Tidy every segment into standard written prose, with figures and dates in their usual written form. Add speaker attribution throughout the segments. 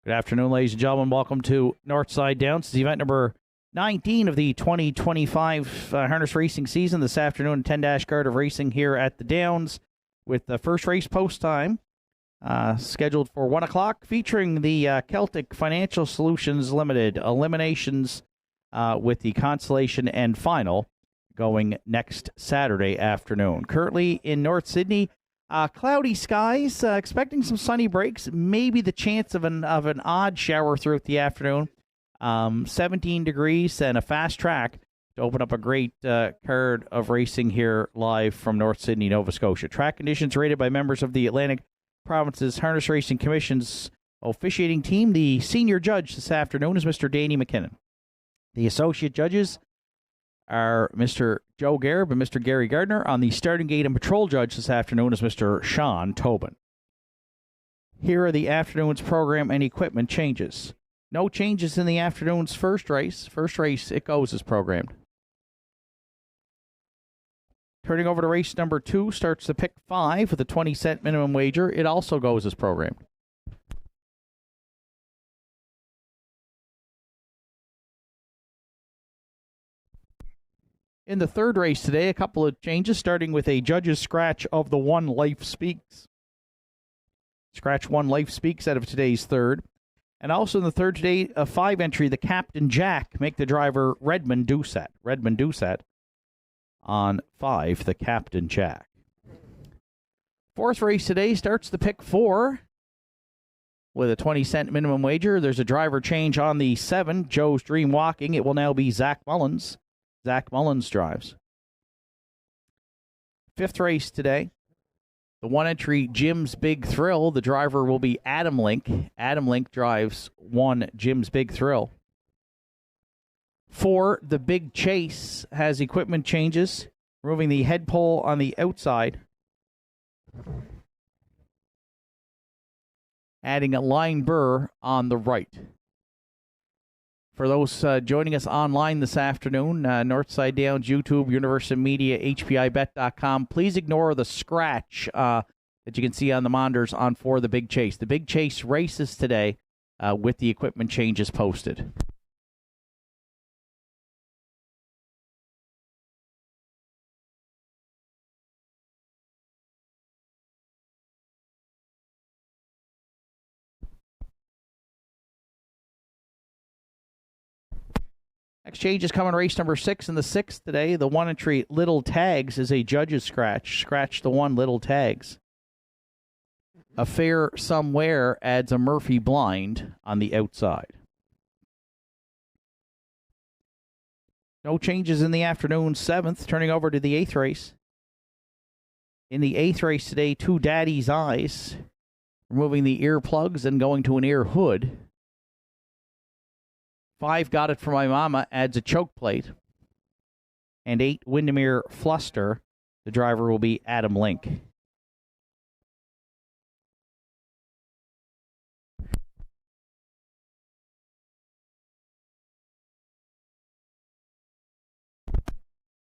Speaker 1: Good afternoon, ladies and gentlemen. Welcome to Nortside Downs. It's event number 19 of the 2025 harness racing season. This afternoon, 10-dash card of racing here at the Downs with the first race post time scheduled for 1 o'clock, featuring the Celtic Financial Solutions Limited eliminations with the consolation and final going next Saturday afternoon. Currently in North Sydney, cloudy skies, expecting some sunny breaks, maybe the chance of an odd shower throughout the afternoon. 17 degrees and a fast track to open up a great card of racing here live from North Sydney, Nova Scotia. Track conditions rated by members of the Atlantic Province's Harness Racing Commission's officiating team. The senior judge this afternoon is Mr. Danny McKinnon. The associate judges are Mr. Joe Garib and Mr. Gary Gardner. On the starting gate and patrol judge this afternoon is Mr. Sean Tobin. Here are the afternoon's program and equipment changes. No changes in the afternoon's first race. First race, it goes as programmed. Turning over to race number 2, starts the pick 5 with a 20-cent minimum wager. It also goes as programmed. In the third race today, a couple of changes, starting with a judge's scratch of the One Life Speaks. Scratch One Life Speaks out of today's third. And also in the third today, a 5 entry, the Captain Jack, make the driver Redmond Doucette. Redmond Doucette on 5, the Captain Jack. Fourth race today starts the pick 4 with a 20-cent minimum wager. There's a driver change on the 7, Joe's Dream Walking. It will now be Zach Mullins. Zach Mullins drives. Fifth race today, the 1 entry Jim's Big Thrill. The driver will be Adam Link. Adam Link drives 1 Jim's Big Thrill. 4, the Big Chase has equipment changes, removing the head pole on the outside, adding a line burr on the right. For those joining us online this afternoon, Northside Downs, YouTube, Universal Media, HPIBet.com, please ignore the scratch that you can see on the monitors on for the Big Chase. The Big Chase races today with the equipment changes posted. Next change is coming race number 6 in the 6th today. The 1 entry Little Tags is a judge's scratch. Scratch the 1 Little Tags. Affair Somewhere adds a Murphy blind on the outside. No changes in the afternoon 7th. Turning over to the 8th race. In the 8th race today, 2 Daddy's Eyes. Removing the earplugs and going to an ear hood. 5 Got It For My Mama adds a choke plate. And 8 Windermere Fluster. The driver will be Adam Link.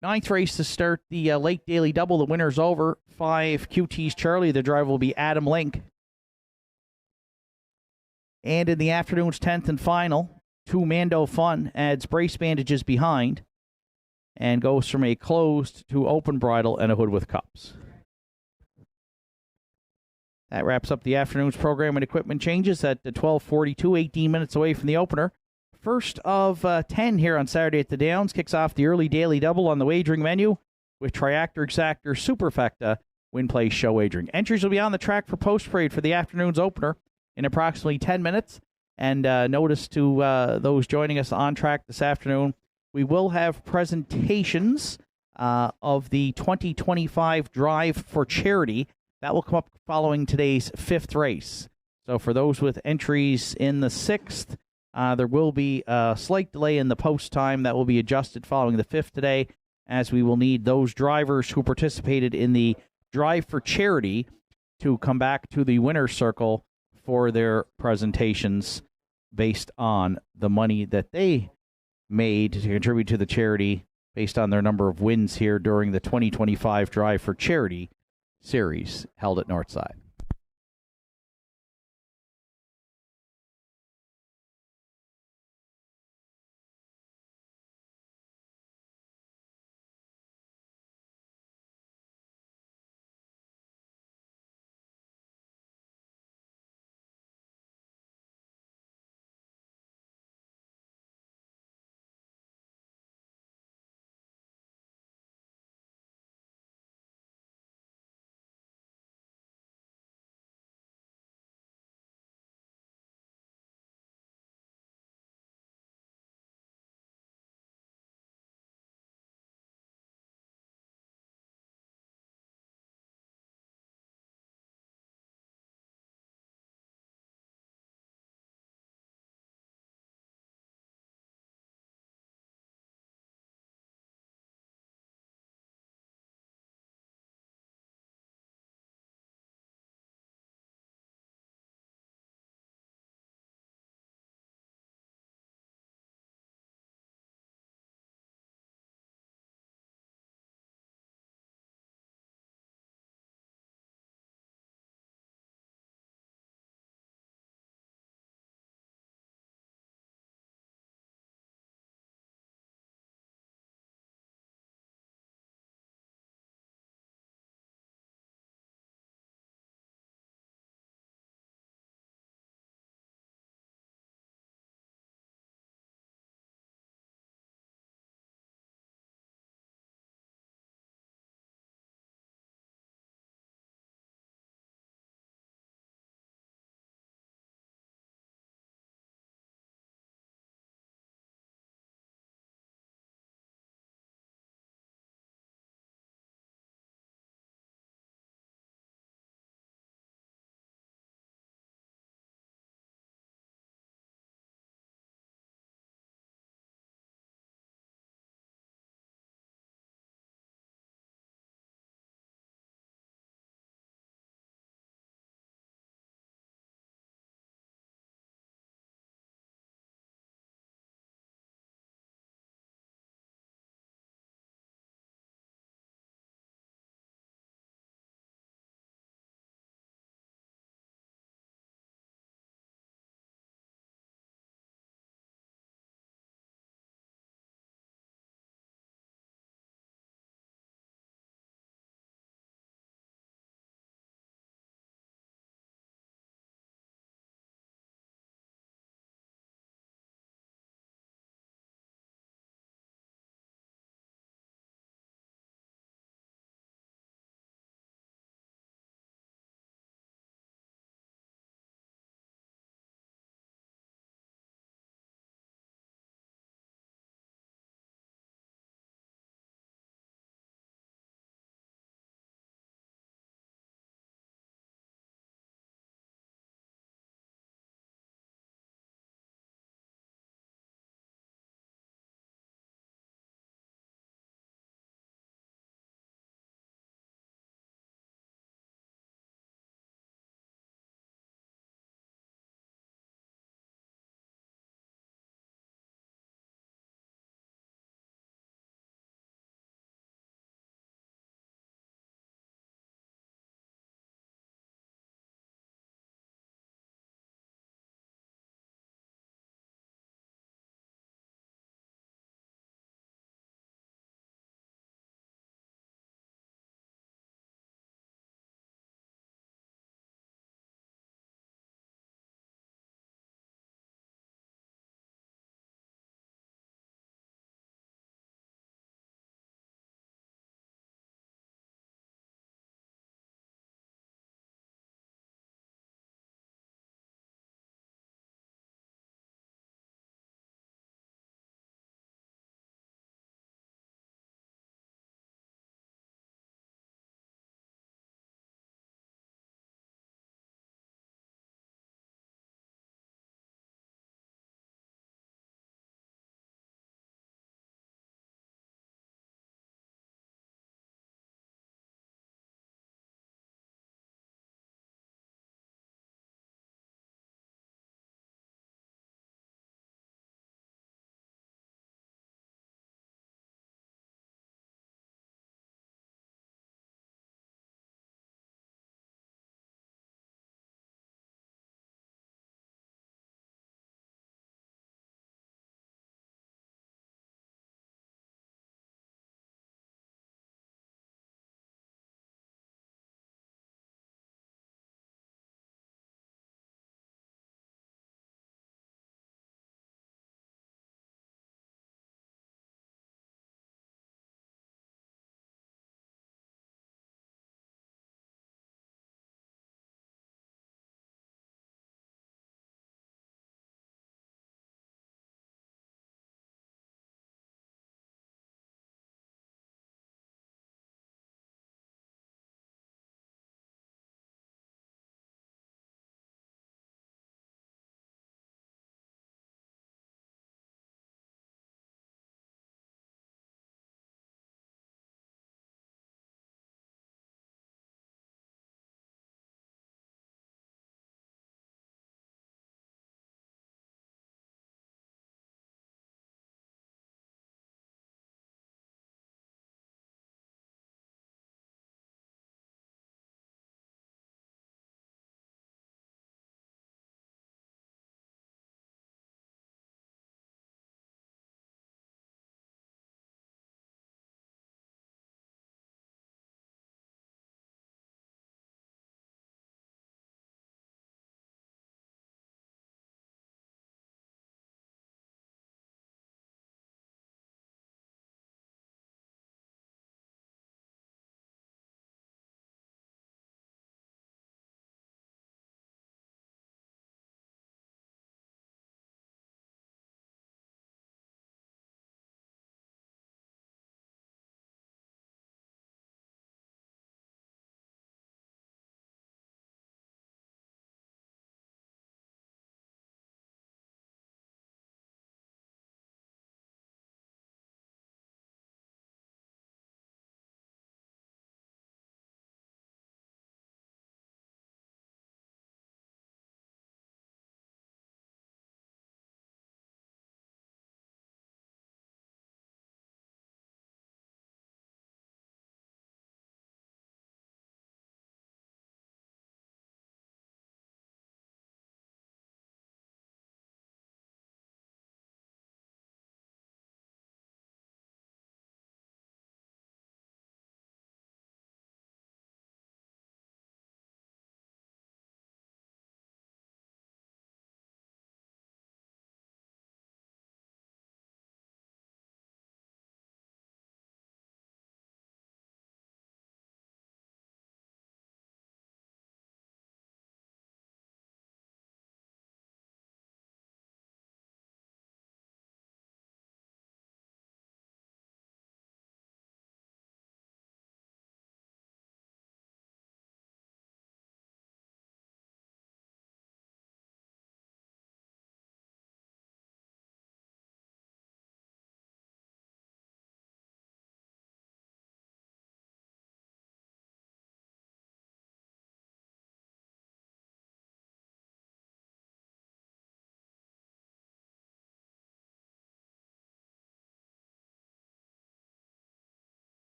Speaker 1: Ninth race to start the late daily double. The winner's over. 5 QT's Charlie. The driver will be Adam Link. And in the afternoon's 10th and final, 2 Mando Fun adds brace bandages behind and goes from a closed to open bridle and a hood with cups. That wraps up the afternoon's program and equipment changes at 12:42, 18 minutes away from the opener. First of 10 here on Saturday at the Downs kicks off the early daily double on the wagering menu with Triactor Exactor Superfecta Win Play Show wagering. Entries will be on the track for post parade for the afternoon's opener in approximately 10 minutes. And notice to those joining us on track this afternoon, we will have presentations of the 2025 Drive for Charity. That will come up following today's 5th race. So for those with entries in the 6th, there will be a slight delay in the post time that will be adjusted following the 5th today, as we will need those drivers who participated in the Drive for Charity to come back to the winner's circle for their presentations based on the money that they made to contribute to the charity based on their number of wins here during the 2025 Drive for Charity series held at Nortside.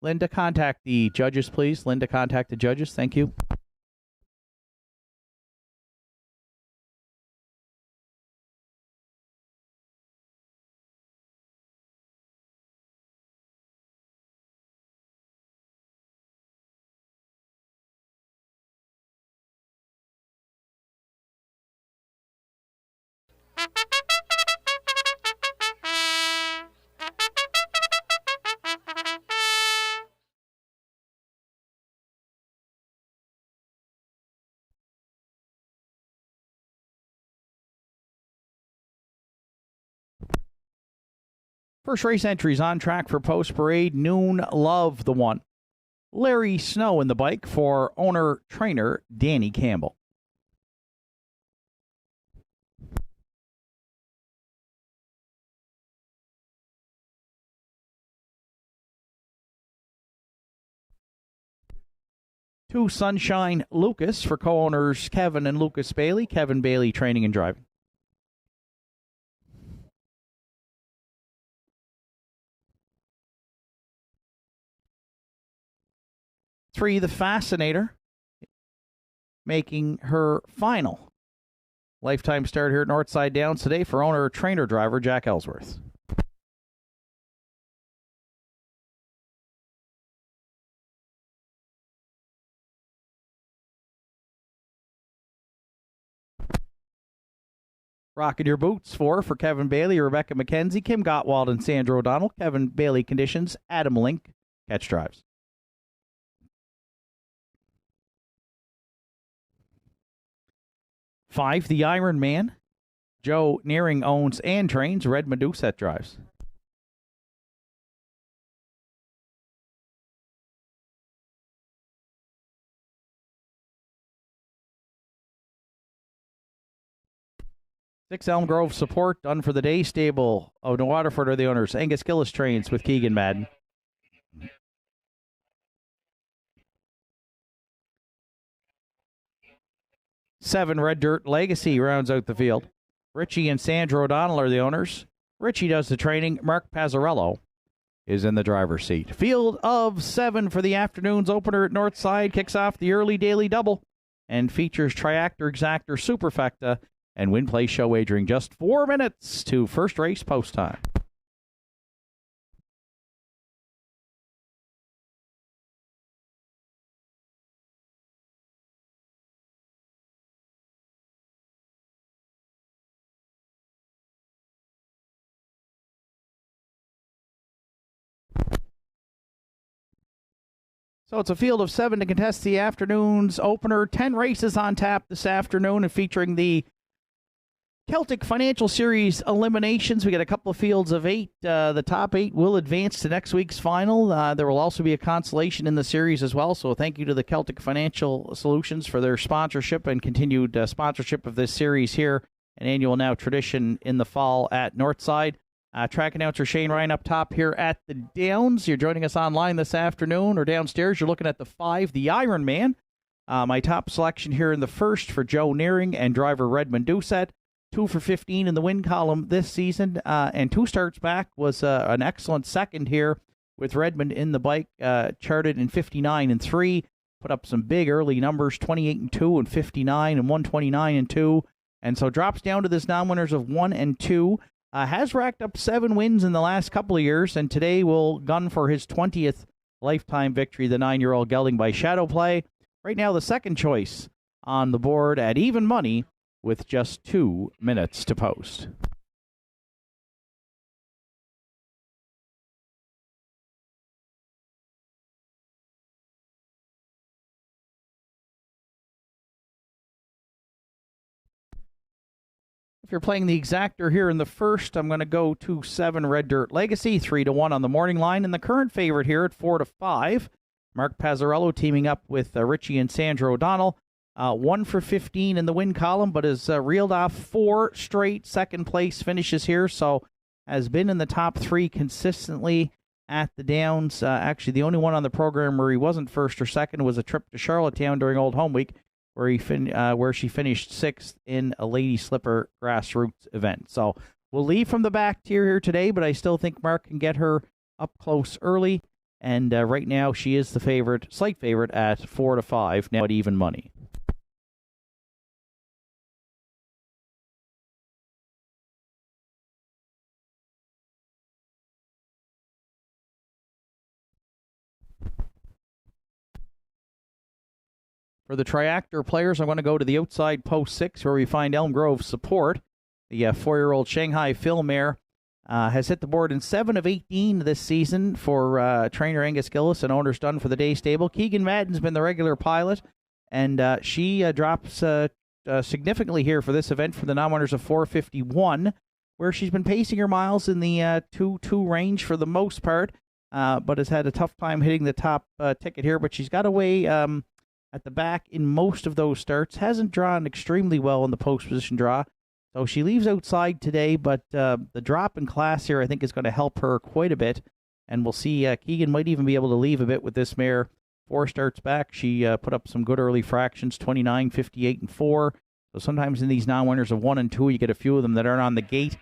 Speaker 1: Linda, contact the judges, please. Linda, contact the judges. Thank you. First race entries on track for Post Parade. Noon Love, the one. Larry Snow in the bike for owner-trainer Danny Campbell. Two Sunshine Lucas for co-owners Kevin and Lucas Bailey. Kevin Bailey training and driving. Three, the Fascinator, making her final lifetime start here at Nortside Downs today for owner-trainer driver Jack Ellsworth. Rocking your boots, four for Kevin Bailey, Rebecca McKenzie, Kim Gottwald, and Sandra O'Donnell. Kevin Bailey conditions, Adam Link, catch drives. Five, the Iron Man. Joe Nearing owns and trains. Redmond Doucette drives. Six, Elm Grove Support, done for the day. Stable of New Waterford are the owners. Angus Gillis trains with Keegan Madden. Seven, Red Dirt Legacy rounds out the field. Richie and Sandra O'Donnell are the owners. Richie does the training. Mark Pazzarello is in the driver's seat. Field of seven for the afternoon's opener at Northside. Kicks off the early daily double and features Triactor, Exactor, Superfecta, and Win Play show wagering. Just 4 minutes to first race post time. So it's a field of seven to contest the afternoon's opener. 10 races on tap this afternoon and featuring the Celtic Financial Series eliminations. We got a couple of fields of eight. The top eight will advance to next week's final. There will also be a consolation in the series as well. So thank you to the Celtic Financial Solutions for their sponsorship and continued sponsorship of this series here, an annual now tradition in the fall at Northside. Track announcer Shane Ryan up top here at the Downs. You're joining us online this afternoon or downstairs. You're looking at the five, the Iron Man. My top selection here in the first for Joe Nearing and driver Redmond Doucette. 2 for 15 in the win column this season, and 2 starts back was an excellent second here with Redmond in the bike, charted in 59 and 3. Put up some big early numbers, 28 and 2 and 59 and 129 and 2, and so drops down to this non-winners of 1 and 2. Has racked up 7 wins in the last couple of years, and today will gun for his 20th lifetime victory, the 9-year-old gelding by Shadow Play. Right now, the second choice on the board at even money with just 2 minutes to post. If you're playing the exactor here in the first, I'm going to go to 7 Red Dirt Legacy, 3-1 on the morning line, and the current favorite here at 4-5. Mark Pazzarello teaming up with Richie and Sandra O'Donnell. 1 for 15 in the win column, but has reeled off 4 straight second-place finishes here, so has been in the top 3 consistently at the Downs. Actually, the only one on the program where he wasn't first or second was a trip to Charlottetown during Old Home Week, where she finished 6th in a Lady Slipper grassroots event. So we'll leave from the back tier here today, but I still think Mark can get her up close early. And right now, she is the favorite, slight favorite at 4-5, now at even money. For the Triactor players, I'm going to go to the outside post 6, where we find Elm Grove Support. The 4-year-old Shanghai Phil mare has hit the board in 7 of 18 this season for trainer Angus Gillis and owners done for the day stable. Keegan Madden's been the regular pilot, and she drops significantly here for this event for the non-winners of 4:51, where she's been pacing her miles in the 2-2 range for the most part, but has had a tough time hitting the top ticket here. But she's got away at the back in most of those starts. Hasn't drawn extremely well in the post position draw. So she leaves outside today, but the drop in class here I think is going to help her quite a bit. And we'll see Keegan might even be able to leave a bit with this mare. 4 starts back. She put up some good early fractions, 29, 58, and 4. So sometimes in these non-winners of 1 and 2, you get a few of them that aren't on the gate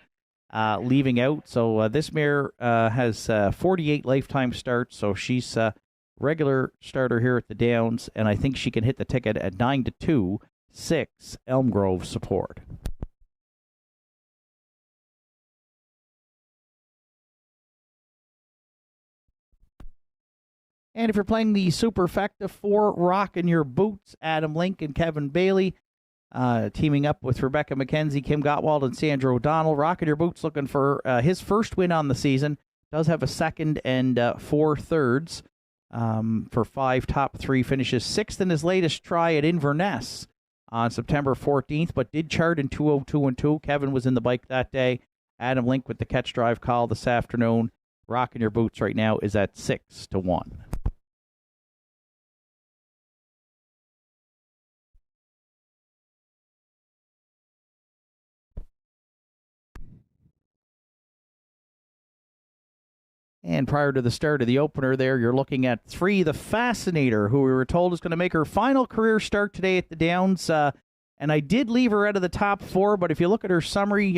Speaker 1: leaving out. So this mare has 48 lifetime starts. So she's regular starter here at the Downs, and I think she can hit the ticket at 9-2, 6 Elm Grove Support. And if you're playing the Superfecta 4, Rockin' Your Boots, Adam Link and Kevin Bailey, teaming up with Rebecca McKenzie, Kim Gottwald, and Sandra O'Donnell. Rockin' Your Boots looking for his first win on the season. Does have a second and 4 thirds. For 5 top 3 finishes. 6th in his latest try at Inverness on September 14th, but did chart in 2:02 and 2. Kevin was in the bike that day. Adam Link with the catch drive call this afternoon. Rockin' Your Boots right now is at 6-1. And prior to the start of the opener there, you're looking at 3, the Fascinator, who we were told is going to make her final career start today at the Downs. And I did leave her out of the top 4, but if you look at her summary,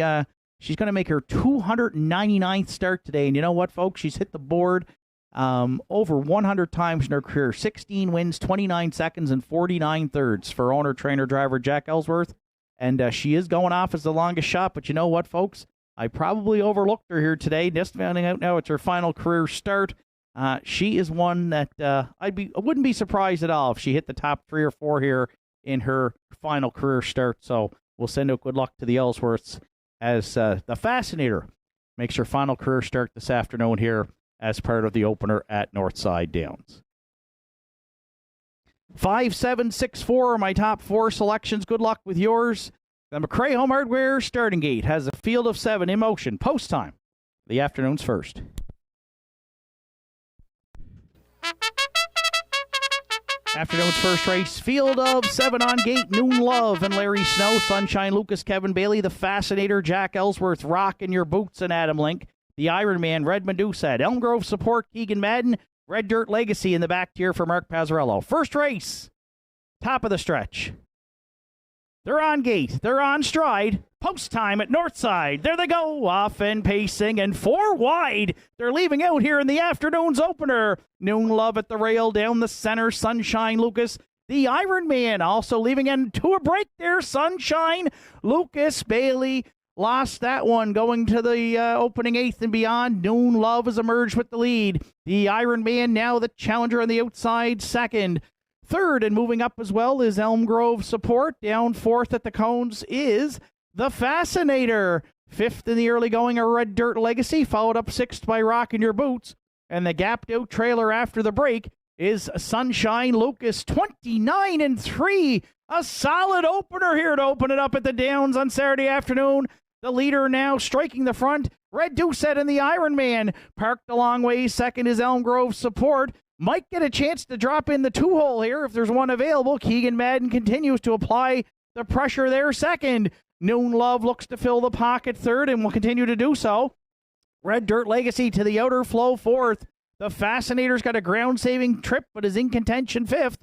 Speaker 1: she's going to make her 299th start today. And you know what, folks? She's hit the board over 100 times in her career. 16 wins, 29 seconds, and 49 thirds for owner, trainer, driver Jack Ellsworth. And she is going off as the longest shot, but you know what, folks? I probably overlooked her here today. Just finding out now it's her final career start. She is one that I wouldn't be surprised at all if she hit the top 3 or 4 here in her final career start. So we'll send out good luck to the Ellsworths as the Fascinator makes her final career start this afternoon here as part of the opener at Nortside Downs. 5, 7, 6, 4 are my top 4 selections. Good luck with yours. The McRae Home Hardware starting gate has a field of 7 in motion. Post time. The afternoon's first. Afternoon's first race. Field of 7 on gate. Noon Love and Larry Snow. Sunshine Lucas, Kevin Bailey. The Fascinator, Jack Ellsworth. Rockin' Your Boots and Adam Link. The Iron Man, Red Medusa. Elm Grove Support, Keegan Madden. Red Dirt Legacy in the back tier for Mark Pazzarello. First race. Top of the stretch. They're on gate. They're on stride. Post time at Nortside. There they go. Off and pacing and 4 wide. They're leaving out here in the afternoon's opener. Noon Love at the rail down the center. Sunshine Lucas. The Iron Man also leaving into a break there. Sunshine Lucas. Bailey lost that one going to the opening 8th and beyond. Noon Love has emerged with the lead. The Iron Man now the challenger on the outside second. Third and moving up as well is Elm Grove Support. Down 4th at the cones is the Fascinator. 5th in the early going, a Red Dirt Legacy, followed up 6th by Rockin' Your Boots. And the gapped out trailer after the break is Sunshine Lucas, 29-3. A solid opener here to open it up at the Downs on Saturday afternoon. The leader now striking the front. Red Doucette and the Iron Man. Parked a long ways. Second is Elm Grove Support. Might get a chance to drop in the 2-hole here if there's one available. Keegan Madden continues to apply the pressure there. Second, Noon Love looks to fill the pocket third and will continue to do so. Red Dirt Legacy to the outer flow 4th. The Fascinator's got a ground-saving trip but is in contention 5th.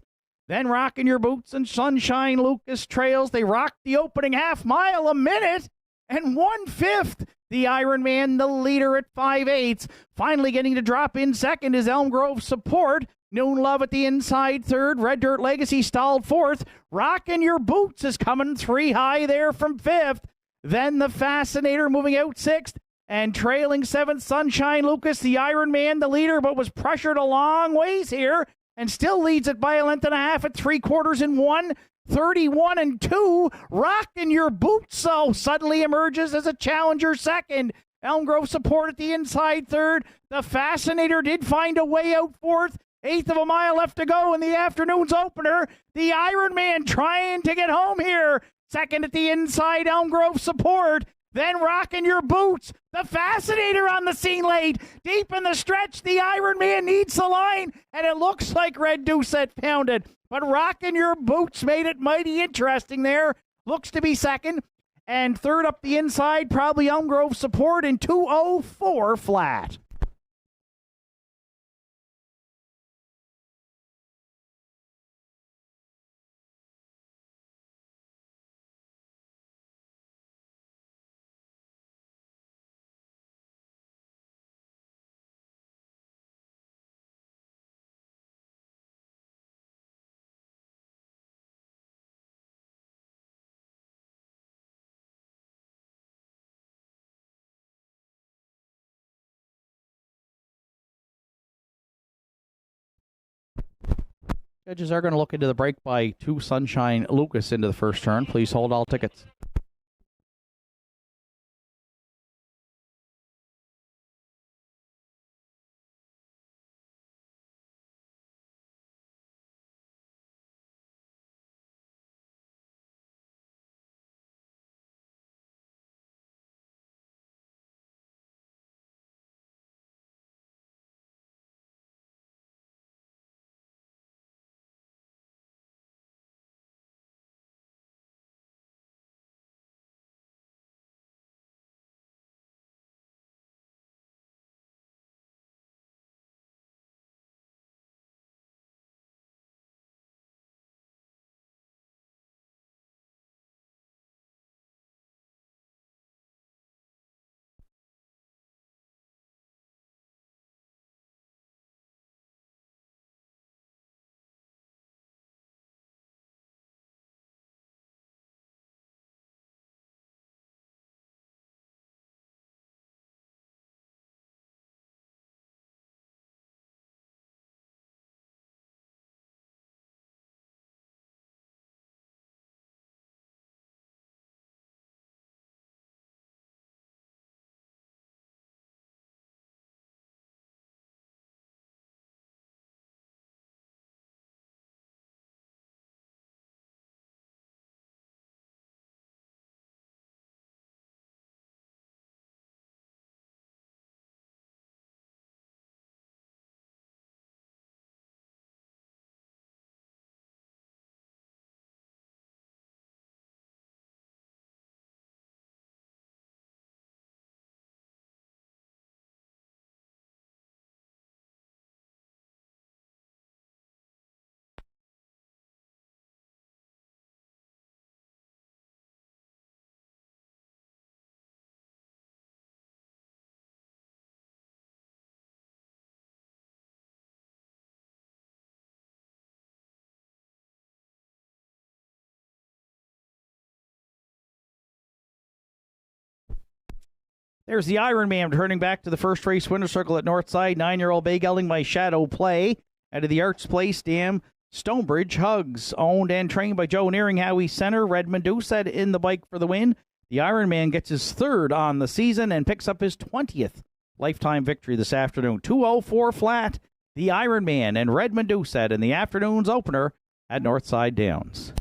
Speaker 1: Then Rockin' Your Boots and Sunshine Lucas trails. They rock the opening half mile a minute. and 1/5. The Ironman, the leader at 5/8. Finally getting to drop in second is Elm Grove Support. Noon Love at the inside third. Red Dirt Legacy stalled fourth. Rockin' Your Boots is coming 3 high there from fifth. Then the Fascinator moving out sixth. And trailing seventh, Sunshine Lucas, the Ironman, the leader, but was pressured a long ways here and still leads it by a length and a half at 3/4 and 1. 31 and 2. Rockin' Your Boots, so suddenly emerges as a challenger second. Elm Grove Support at the inside third. The Fascinator did find a way out fourth. Eighth of a mile left to go in the afternoon's opener. The Ironman trying to get home here. Second at the inside, Elm Grove Support. Then Rockin' Your Boots. The Fascinator on the scene late. Deep in the stretch, the Ironman needs the line, and it looks like Red Doucette found it. But Rockin' Your Boots made it mighty interesting there. Looks to be second. And third up the inside, probably Elm Grove Support in 2:04 flat. Judges are going to look into the break by 2 Sunshine Lucas into the first turn. Please hold all tickets. There's the Ironman turning back to the first race winner circle at Nortside. 9-year-old Bay Gelding My Shadow Play. Out of the Arts Place Dam, Stonebridge Hugs. Owned and trained by Joe Nearinghowie Center. Redmond Doucette in the bike for the win. The Ironman gets his third on the season and picks up his 20th lifetime victory this afternoon. 2:04 flat. The Ironman and Redmond Doucette in the afternoon's opener at Northside Downs.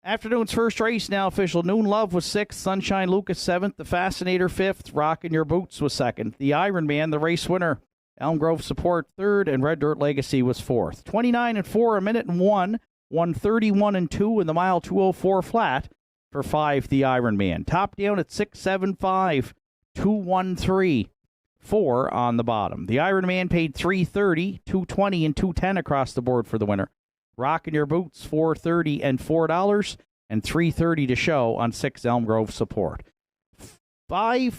Speaker 1: Afternoon's first race now official. Noon Love was 6th, Sunshine Lucas 7th, the Fascinator 5th, Rockin' Your Boots was 2nd, the Iron Man, the race winner, Elm Grove Support 3rd, and Red Dirt Legacy was 4th. 29 and 4, a minute and 1, 131 and 2 in the mile 204 flat for 5, the Iron Man. Top down at 675, 213, 4 on the bottom. The Iron Man paid 330, 220 and 210 across the board for the winner. Rockin' Your Boots, $4.30 and $4, and $3.30 to show on 6 Elm Grove Support. 5-4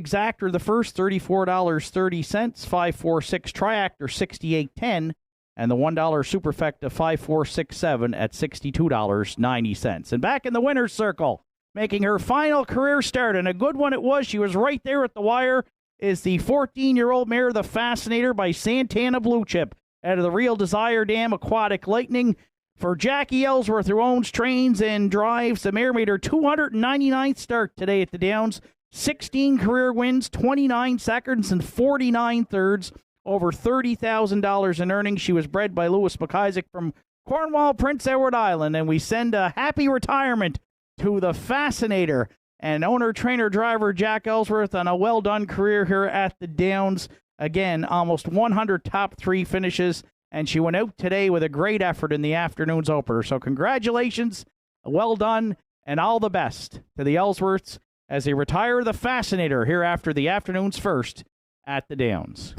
Speaker 1: Exactor, the first, $34.30. 5-4-6 Triactor, $68.10, and the $1 Superfecta 5467 at $62.90. And back in the winner's circle, making her final career start, and a good one it was. She was right there at the wire, is the 14-year-old mare, the Fascinator, by Santana Blue Chip, out of the Real Desire Dam Aquatic Lightning. For Jackie Ellsworth, who owns, trains, and drives, the mare made her 299th start today at the Downs. 16 career wins, 29 seconds, and 49 thirds. Over $30,000 in earnings. She was bred by Lewis McIsaac from Cornwall, Prince Edward Island. And we send a happy retirement to the Fascinator and owner, trainer, driver Jack Ellsworth on a well-done career here at the Downs. Again, almost 100 top 3 finishes, and she went out today with a great effort in the afternoon's opener. So congratulations, well done, and all the best to the Ellsworths as they retire the Fascinator here after the afternoon's first at the Downs.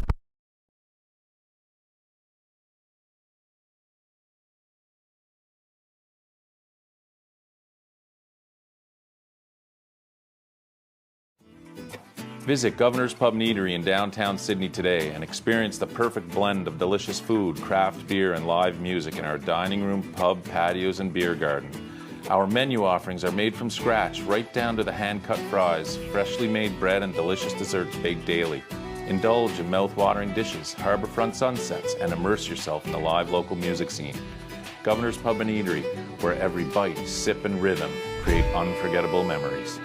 Speaker 2: Visit Governor's Pub and Eatery in downtown Sydney today and experience the perfect blend of delicious food, craft beer, and live music in our dining room, pub, patios, and beer garden. Our menu offerings are made from scratch, right down to the hand-cut fries, freshly made bread, and delicious desserts baked daily. Indulge in mouth-watering dishes, harborfront sunsets, and immerse yourself in the live local music scene. Governor's Pub and Eatery, where every bite, sip, and rhythm create unforgettable memories.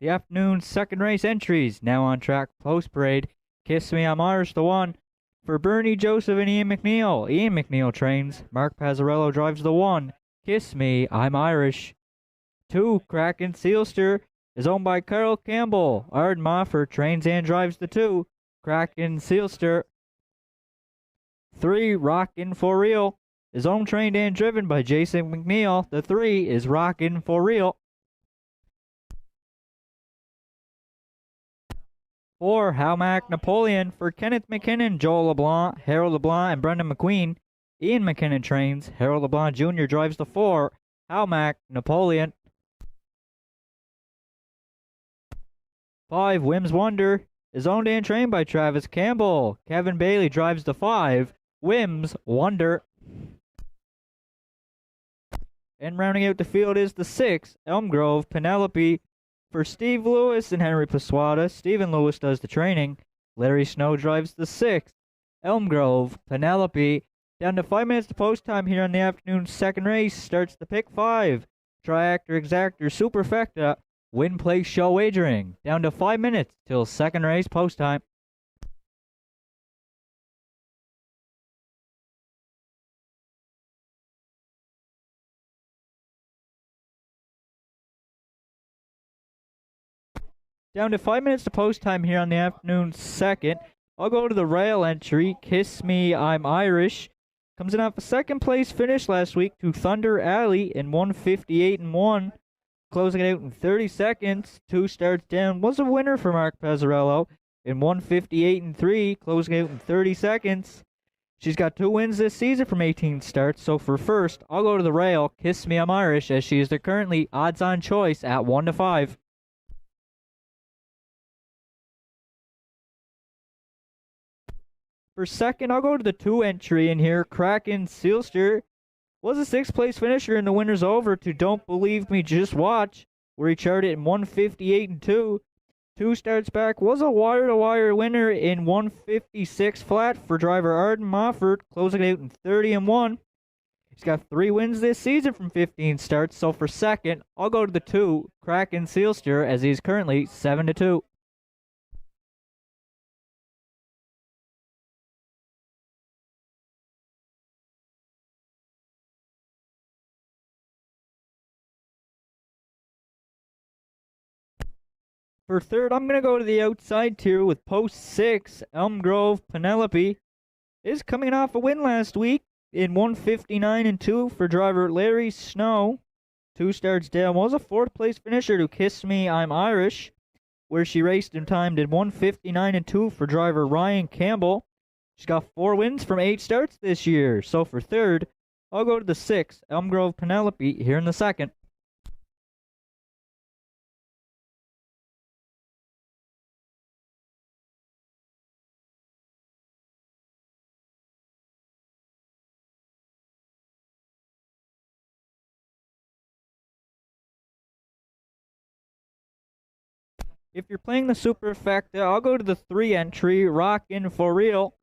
Speaker 3: The afternoon's second race entries now on track post parade. Kiss Me, I'm Irish, the one. For Bernie Joseph and Ian McNeil. Ian McNeil trains. Mark Pazzarello drives the 1. Kiss Me, I'm Irish. 2. Kraken Sealster is owned by Carl Campbell. Ard Moffer trains and drives the 2. Kraken Sealster. 3. Rockin' For Real is owned, trained, and driven by Jason McNeil. The 3 is Rockin' For Real. 4, Halmack Napoleon for Kenneth McKinnon, Joel LeBlanc, Harold LeBlanc, and Brendan McQueen. Ian McKinnon trains. Harold LeBlanc Jr. drives the 4, Halmack Napoleon. 5, Wims Wonder is owned and trained by Travis Campbell. Kevin Bailey drives the 5, Wims Wonder. And rounding out the field is the 6, Elm Grove Penelope for Steve Lewis and Henry Paswada. Stephen Lewis does the training. Larry Snow drives the 6, Elm Grove Penelope. Down to 5 minutes to post time here on the afternoon. Second race starts the pick 5. Triactor Exactor Superfecta Win Place Show Wagering. Down to 5 minutes till second race post time. Down to 5 minutes to post time here on the afternoon second. I'll go to the rail entry. Kiss Me, I'm Irish. Comes in off a second place finish last week to Thunder Alley in 158-1. Closing it out in 30 seconds. 2 starts down. Was a winner for Mark Pezzarello in 158-3. Closing out in 30 seconds. She's got 2 wins this season from 18 starts. So for first, I'll go to the rail. Kiss Me, I'm Irish, as she is the currently odds-on choice at 1-5. For second, I'll go to the 2 entry in here. Kraken Sealster was a 6th place finisher in the winners over to Don't Believe Me, Just Watch, where he charted in 158-2. 2 starts back, was a wire-to-wire winner in 156 flat for driver Arden Mofford, closing out in 30-1. He's got 3 wins this season from 15 starts, so for second, I'll go to the 2, Kraken Sealster, as he's currently 7-2. For third, I'm going to go to the outside tier with post 6, Elm Grove Penelope. Is coming off a win last week in 159-2 for driver Larry Snow. 2 starts down. Was a 4th place finisher to Kiss Me, I'm Irish, where she raced and timed in 159-2 for driver Ryan Campbell. She's got 4 wins from 8 starts this year. So for third, I'll go to the 6, Elm Grove Penelope, here in the second. If you're playing the Superfecta, I'll go to the 3 entry, Rockin' For Real.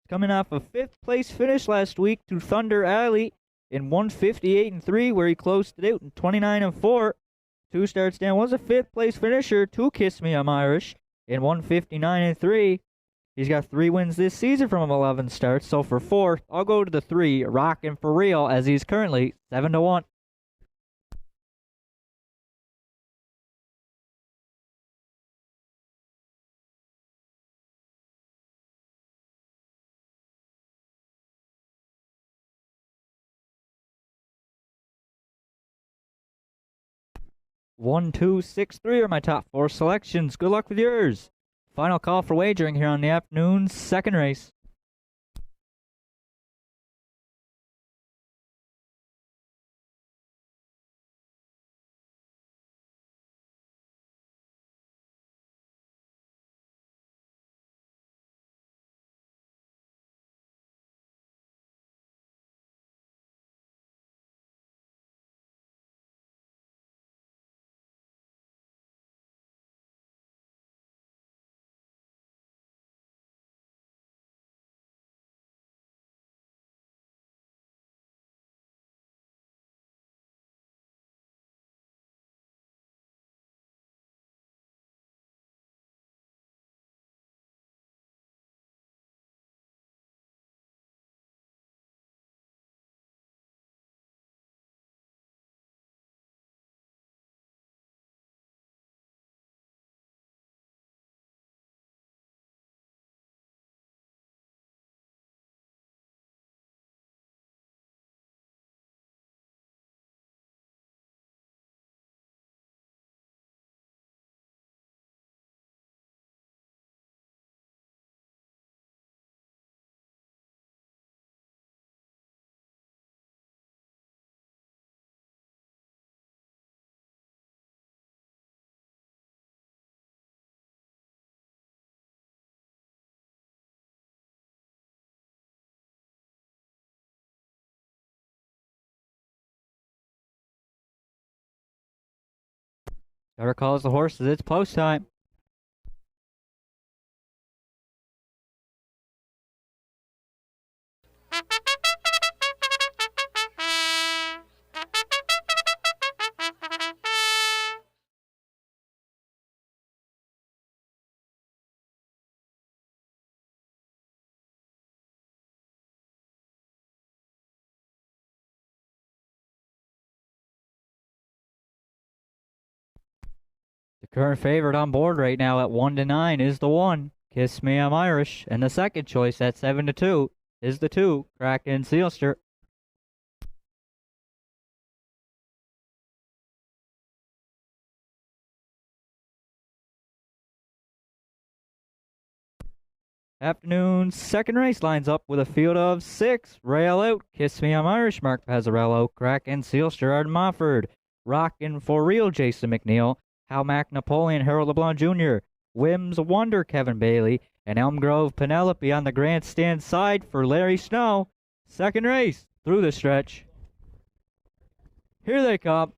Speaker 3: Coming off a 5th place finish last week to Thunder Alley in 158-3, where he closed it out in 29-4. 2 starts down. Was a 5th place finisher to Kiss Me, I'm Irish in 159-3. He's got 3 wins this season from 11 starts. So for fourth, I'll go to the 3, Rockin' For Real, as he's currently 7-1. One, 2, 6, 3 are my top 4 selections. Good luck with yours. Final call for wagering here on the afternoon's second race. Better calls the horses. It's post time. The current favorite on board right now at 1-9 is the 1, Kiss Me I'm Irish, and the second choice at 7-2 is the 2, Kraken Sealster. Afternoon's second race lines up with a field of 6. Rail out, Kiss Me I'm Irish, Mark Pazzarello, Kraken Sealster, Arden Mofford. Rockin' for Real, Jason McNeil. Hal Mac Napoleon, Harold LeBlanc Jr., Whims Wonder, Kevin Bailey, and Elm Grove Penelope on the grandstand side for Larry Snow. Second race through the stretch. Here they come.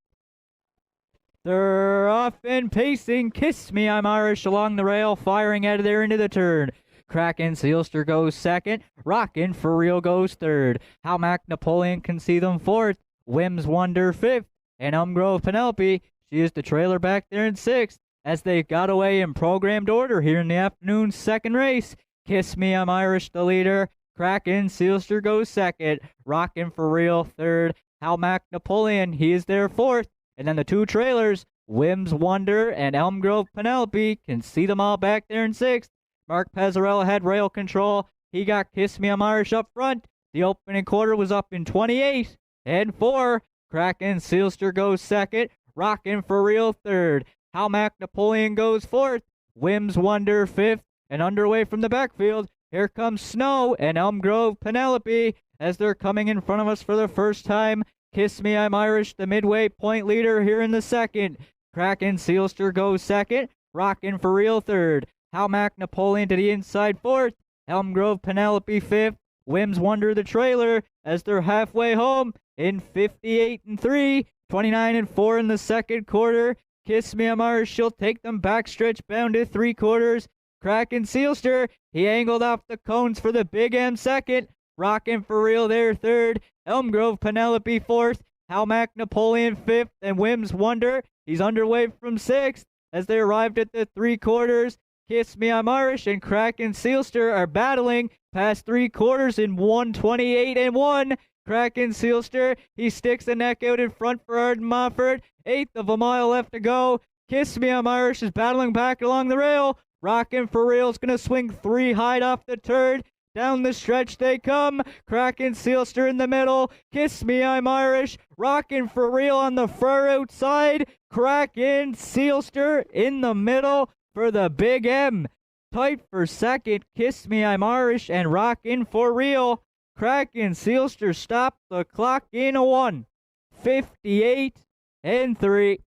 Speaker 3: They're off and pacing. Kiss Me I'm Irish along the rail, firing out of there into the turn. Kraken Sealster goes second. Rockin' for Real goes third. Hal Mac Napoleon can see them fourth. Whims Wonder fifth. And Elm Grove Penelope, she is the trailer back there in sixth as they got away in programmed order here in the afternoon's second race. Kiss Me I'm Irish the leader. Kraken Sealster goes second. Rockin' for Real third. Hal Mac Napoleon, he is there fourth. And then the two trailers, Whims Wonder and Elm Grove Penelope, can see them all back there in sixth. Mark Pazzarella had rail control. He got Kiss Me I'm Irish up front. The opening quarter was up in 28 and 4. Kraken Sealster goes second. Rockin' for Real third. Hal Mac Napoleon goes fourth. Whims Wonder fifth. And underway from the backfield, here comes Snow and Elm Grove Penelope as they're coming in front of us for the first time. Kiss Me I'm Irish, the midway point leader here in the second. Kraken Sealster goes second. Rockin' for Real third. Hal Mac Napoleon to the inside fourth. Elm Grove Penelope fifth. Whims Wonder the trailer as they're halfway home in 58-3, 29-4 in the second quarter. Kiss Me I'm Irish, she'll take them backstretch bound to three quarters. Kraken Sealster, he angled off the cones for the Big M second. Rockin' for Real there third. Elm Grove Penelope fourth. Hal Mac Napoleon fifth. And Whims Wonder, he's underway from sixth as they arrived at the three quarters. Kiss Me I'm Irish and Kraken Sealster are battling past three quarters in 1:28-1. Kraken Sealster, he sticks the neck out in front for Arden Mofford. Eighth of a mile left to go. Kiss Me I'm Irish is battling back along the rail. Rockin' for Real's gonna swing three high off the turn. Down the stretch they come. Kraken Sealster in the middle. Kiss Me I'm Irish. Rockin' for Real on the far outside. Kraken Sealster in the middle for the Big M. Tight for second. Kiss Me I'm Irish and Rockin' for Real. Kraken Sealster stopped the clock in a 1:58-3.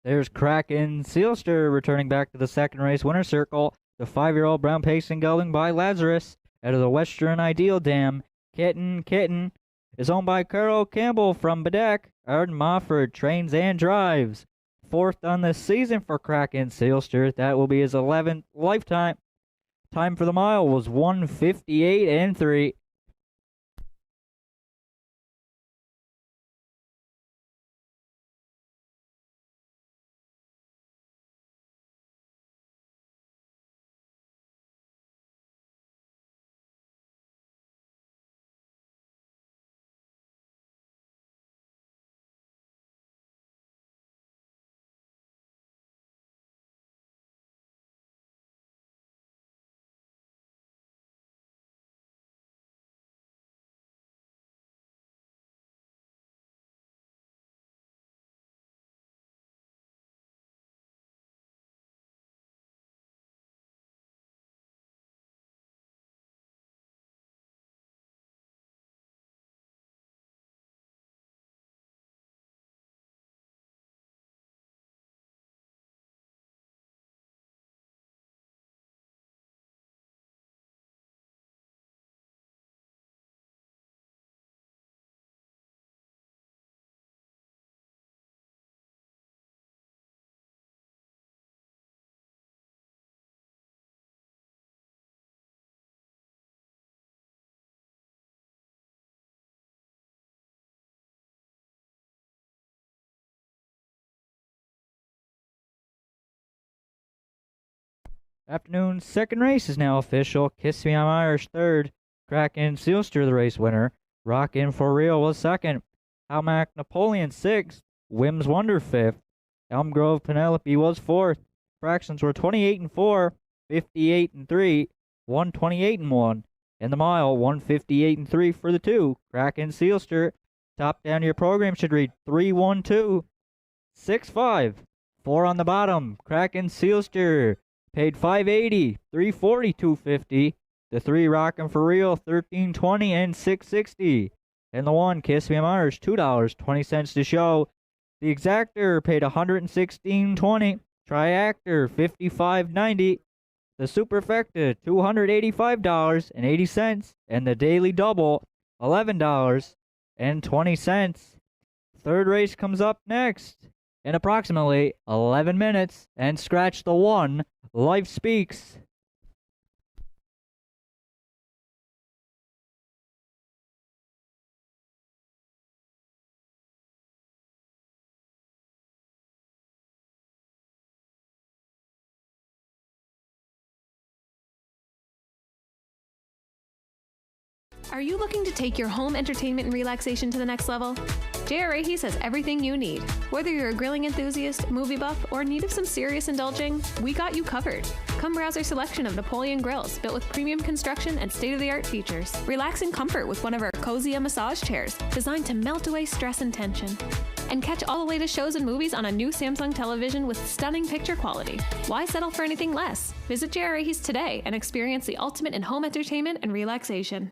Speaker 3: There's Kraken Sealster returning back to the second race winner's circle. The 5-year-old brown pacing gelding by Lazarus out of the Western Ideal Dam. Kitten is owned by Carl Campbell from Bedeck. Arden Mofford trains and drives. Fourth on the season for Kraken Sealster. That will be his 11th lifetime. Time for the mile was 1:58 and 3. Afternoon's second race is now official. Kiss Me I'm Irish third. Kraken Sealster the race winner. Rockin' for Real was second. Almac Napoleon sixth. Wims Wonder fifth. Elm Grove Penelope was fourth. Fractions were 28 and 4, 58 and 3, 128 and 1. In the mile, 158 and 3 for the two. Kraken Sealster. Top down your program should read 312 65. 4 on the bottom. Kraken Sealster. Paid $5.80, $3.40, $2.50. The 3 Rockin' for Real, $13.20 and $6.60. And the 1 Kiss Me I'm Irish, $2.20 to show. The Exactor paid $116.20. Triactor, $55.90. The Superfecta, $285.80. And the Daily Double, $11.20. Third race comes up next in approximately 11 minutes. And scratch the 1. Life Speaks.
Speaker 4: Are you looking to take your home entertainment and relaxation to the next level? J.R. Rahey's has everything you need. Whether you're a grilling enthusiast, movie buff, or in need of some serious indulging, we got you covered. Come browse our selection of Napoleon grills built with premium construction and state-of-the-art features. Relax in comfort with one of our Cozy massage chairs designed to melt away stress and tension. And catch all the latest shows and movies on a new Samsung television with stunning picture quality. Why settle for anything less? Visit J.R. Rahey's today and experience the ultimate in home entertainment and relaxation.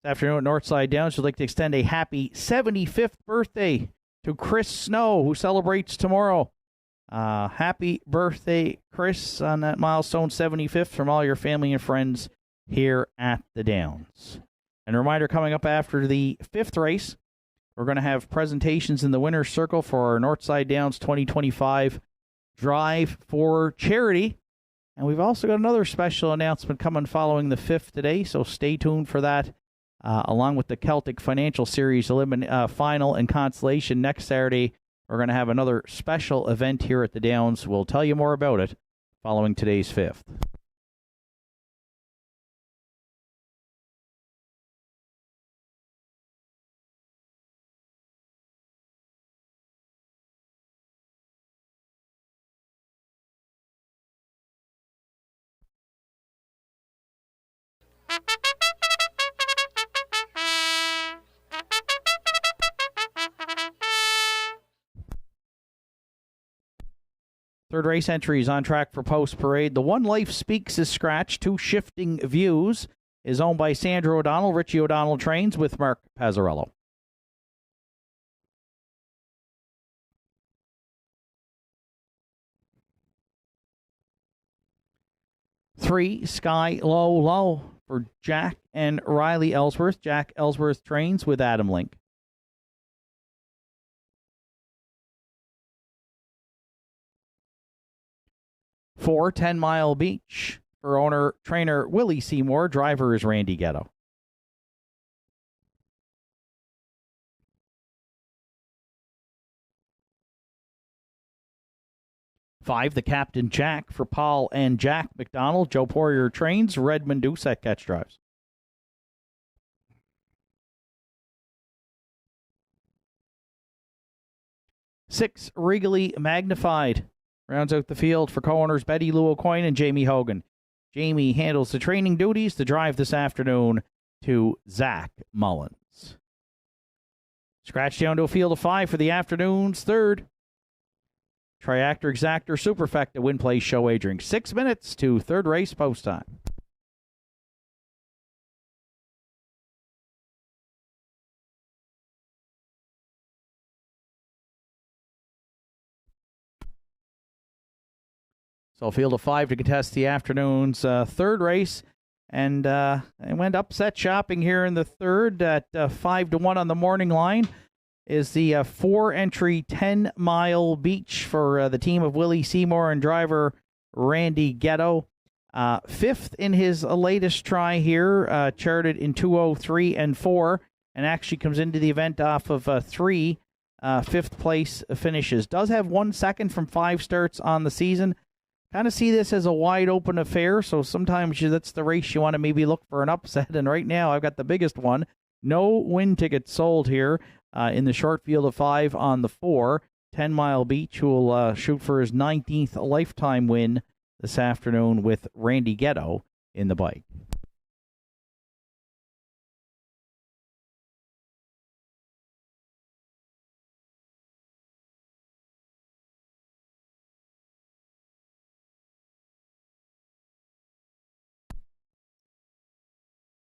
Speaker 1: This afternoon at Nortside Downs, we'd like to extend a happy 75th birthday to Chris Snow, who celebrates tomorrow. Happy birthday, Chris, on that milestone 75th from all your family and friends here at the Downs. And a reminder, coming up after the 5th race, we're going to have presentations in the winner's circle for our Nortside Downs 2025 Drive for Charity. And we've also got another special announcement coming following the 5th today, so stay tuned for that, along with the Celtic Financial Series final and consolation next Saturday. We're going to have another special event here at the Downs. We'll tell you more about it following today's 5th. Third race entries on track for Post Parade. The One Life Speaks is scratched. Two Shifting Views is owned by Sandra O'Donnell. Richie O'Donnell trains with Mark Pazzarello. Three, Sky Low Low for Jack and Riley Ellsworth. Jack Ellsworth trains with Adam Link. 4, 10 Mile Beach for owner-trainer Willie Seymour. Driver is Randy Ghetto. 5, the Captain Jack for Paul and Jack McDonald. Joe Poirier trains. Redmond Doucette catch drives. 6, Regally Magnified rounds out the field for co-owners Betty Lou O'Coin and Jamie Hogan. Jamie handles the training duties. The drive this afternoon to Zach Mullins. Scratch down to a field of 5 for the afternoon's third. Triactor Exactor Superfecta win place show wagering 6 minutes to third race post time. So a field of 5 to contest the afternoon's third race. And I went upset shopping here in the third at 5-1 on the morning line. Is the 4-entry 10 Mile Beach for the team of Willie Seymour and driver Randy Ghetto. 5th in his latest try here, charted in 2:03 and 4, and actually comes into the event off of 3 5th place finishes. Does have 1 second from 5 starts on the season. Kind of see this as a wide open affair, so sometimes that's the race you want to maybe look for an upset, and right now I've got the biggest one. No win tickets sold here in the short field of 5 on the 4. 10 Mile Beach, who will shoot for his 19th lifetime win this afternoon with Randy Ghetto in the bike.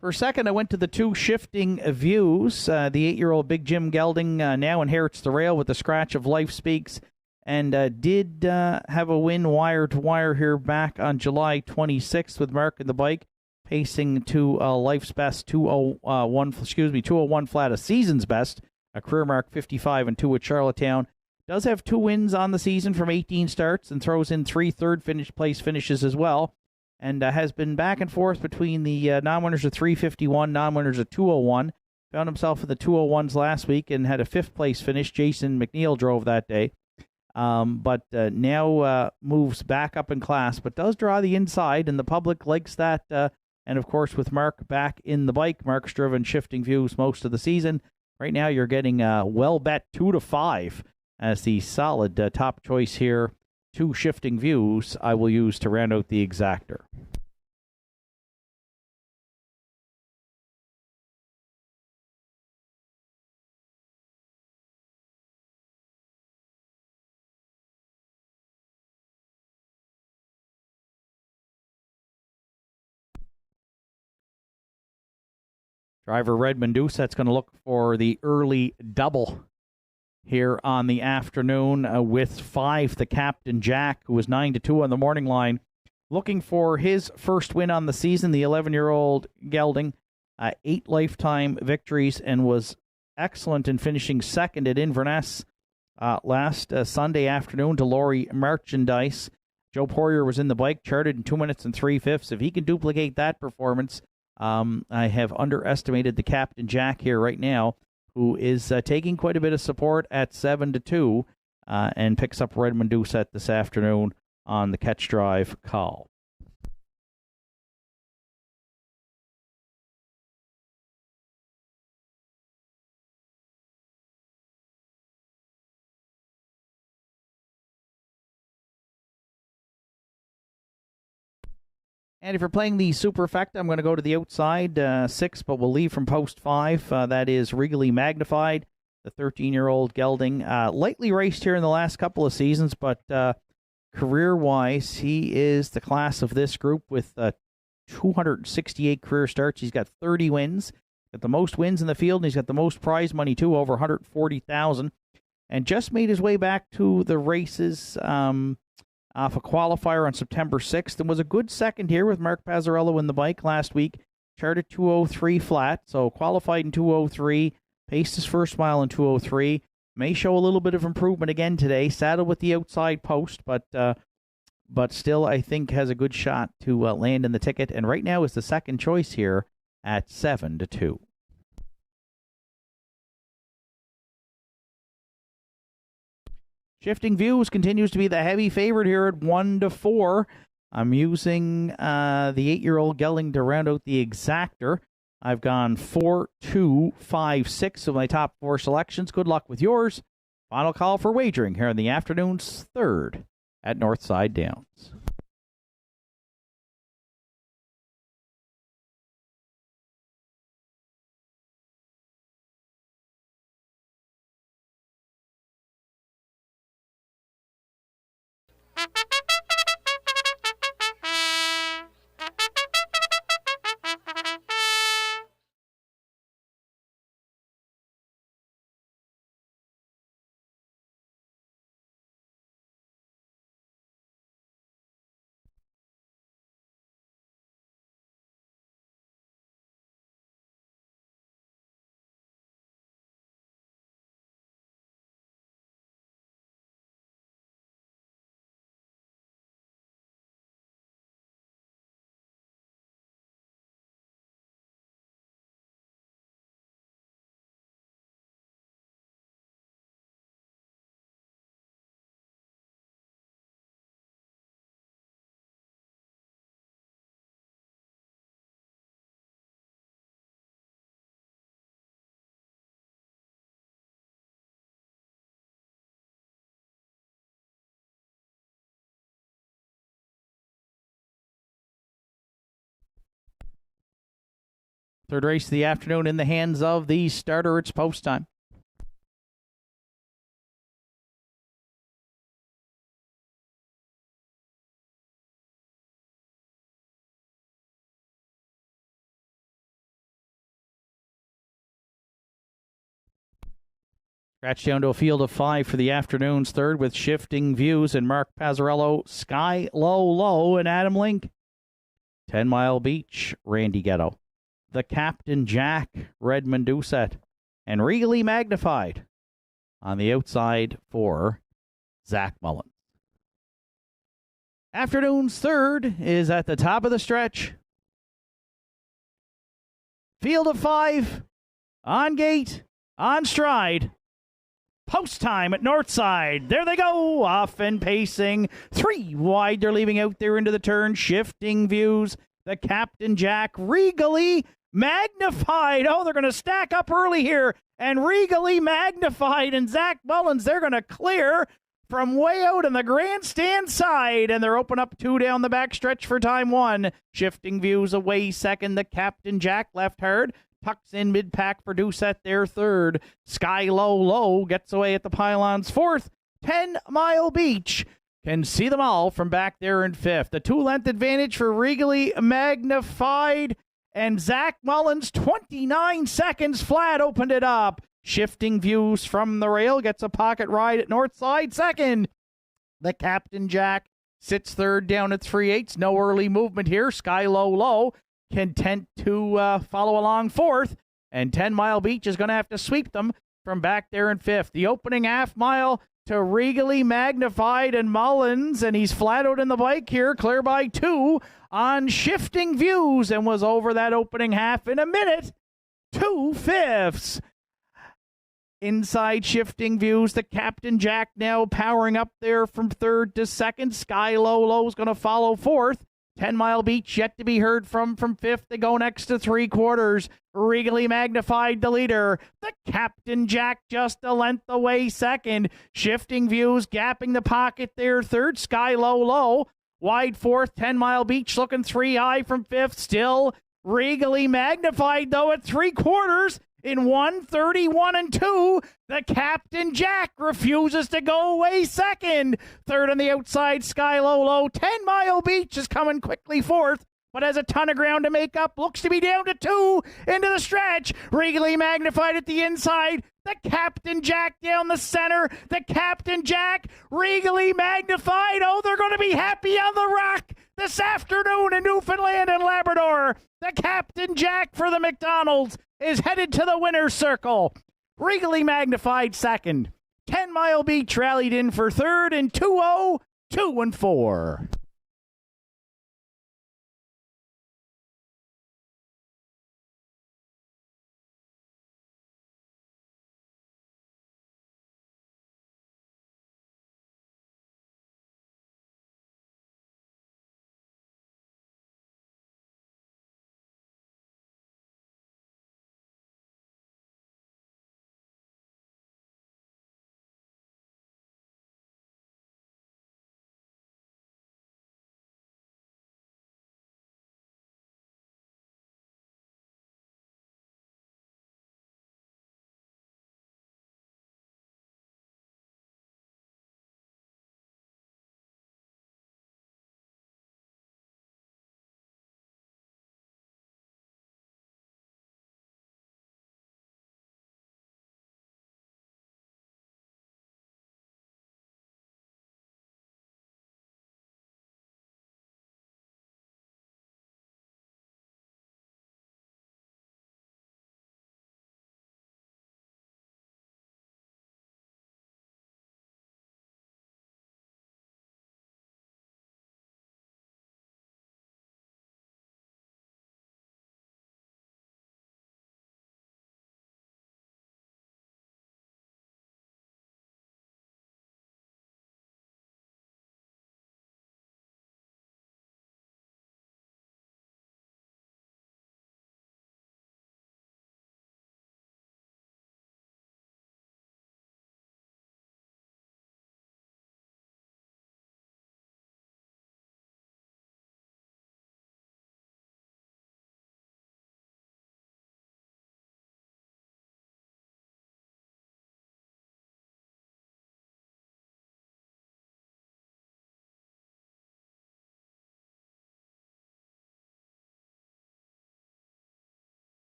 Speaker 1: For second, I went to the 2 Shifting Views. The 8-year-old Big Jim Gelding now inherits the rail with the scratch of Life Speaks, and did have a win wire to wire here back on July 26th with Mark in the bike, pacing to Life's best 201 flat, a season's best, a career mark 55 and 2 at Charlottetown. Does have 2 wins on the season from 18 starts and throws in 3 place finishes as well. And has been back and forth between the non-winners of 351, non-winners of 201. Found himself in the 201s last week and had a 5th place finish. Jason McNeil drove that day. But now moves back up in class, but does draw the inside, and the public likes that. And, of course, with Mark back in the bike, Mark's driven Shifting Views most of the season. Right now you're getting well bet 2-5 as the solid top choice here. 2 Shifting Views I will use to round out the exactor. Driver Redmond Doucette's going to look for the early double here on the afternoon with 5, the Captain Jack, who was 9-2 on the morning line, looking for his first win on the season. The 11-year-old gelding, 8 lifetime victories, and was excellent in finishing second at Inverness last Sunday afternoon to Laurie Merchandise. Joe Poirier was in the bike, charted in 2 minutes and 3/5. If he can duplicate that performance, I have underestimated the Captain Jack here right now, who is taking quite a bit of support at 7-2 and picks up Redmond Doucette this afternoon on the catch drive call. And if you're playing the Superfecta, I'm going to go to the outside 6, but we'll leave from post 5. That is Regally Magnified, the 13-year-old gelding. Lightly raced here in the last couple of seasons, but career-wise, he is the class of this group with 268 career starts. He's got 30 wins, got the most wins in the field, and he's got the most prize money, too, over $140,000. And just made his way back to the races off a qualifier on September 6th, and was a good second here with Mark Pazzarello in the bike last week. Charted 2:03 flat, so qualified in 2:03, paced his first mile in 2:03. May show a little bit of improvement again today. Saddled with the outside post, but still I think has a good shot to land in the ticket. And right now is the second choice here at 7-2. Shifting Views continues to be the heavy favorite here at 1-4. I'm using the 8-year-old gelding to round out the exactor. I've gone 4, 2, 5, 6 of my top 4 selections. Good luck with yours. Final call for wagering here in the afternoon's third at Northside Downs. Third race of the afternoon in the hands of the starter. It's post time. Scratch down to a field of 5 for the afternoon's third with Shifting Views and Mark Pazzarello, Sky Low Low, and Adam Link. 10 Mile Beach, Randy Ghetto. The Captain Jack, Redmond Doucette, and Regally Magnified on the outside for Zach Mullins. Afternoon's third is at the top of the stretch. Field of 5, on gate, on stride. Post time at Nortside. There they go, off and pacing. 3 wide, they're leaving out there into the turn. Shifting Views, the Captain Jack, Regally Magnified. Oh, they're going to stack up early here. And Regally Magnified and Zach Mullins, they're going to clear from way out on the grandstand side. And they're open up 2 down the back stretch for time 1. Shifting Views away second. The Captain Jack left hard. Tucks in mid-pack for Doucette there third. Sky Low Low gets away at the pylons fourth. 10 Mile Beach can see them all from back there in fifth. The 2-length advantage for Regally Magnified. And Zach Mullins, 29 seconds flat, opened it up. Shifting Views from the rail, gets a pocket ride at Nortside. Second, the Captain Jack sits third down at 3/8. No early movement here. Sky Low, content to follow along fourth. And 10 Mile Beach is going to have to sweep them from back there in fifth. The opening half mile to Regally Magnified and Mullins, and he's flat out in the bike here, clear by 2 on Shifting Views, and was over that opening half in a minute. 2/5. Inside Shifting Views, the Captain Jack now powering up there from third to second. Sky Low is going to follow fourth. 10 Mile Beach yet to be heard from fifth. They go next to 3/4. Regally Magnified the leader. The Captain Jack just a length away second. Shifting Views gapping the pocket there third. Sky Low wide fourth. 10 Mile Beach looking 3 high from fifth. Still Regally Magnified though at 3/4. In 1:31 and 2, the Captain Jack refuses to go away second. Third on the outside, Sky Low. 10 Mile Beach is coming quickly fourth, but has a ton of ground to make up. Looks to be down to 2 into the stretch. Regally Magnified at the inside. The Captain Jack down the center. The Captain Jack, Regally Magnified. Oh, they're going to be happy on the rock this afternoon in Newfoundland and Labrador. The Captain Jack for the McDonald's is headed to the winner's circle. Regally Magnified second. 10 Mile Beach rallied in for third in 2-0, 2-4.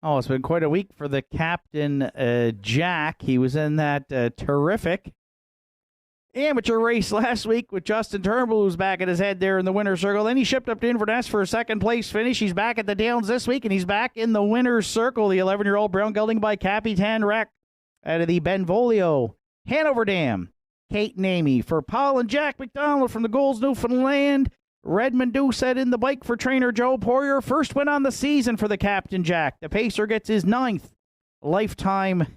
Speaker 1: Oh, it's been quite a week for the Captain Jack. He was in that terrific amateur race last week with Justin Turnbull, who's back at his head there in the winner's circle. Then he shipped up to Inverness for a second-place finish. He's back at the Downs this week, and he's back in the winner's circle. The 11-year-old brown gelding by Capitan Rec out of the Benvolio Hanover Dam. Kate and Amy for Paul and Jack McDonald from the Goals Newfoundland. Redmond Doucette in the bike for trainer Joe Poirier. First win on the season for the Captain Jack. The Pacer gets his 9th lifetime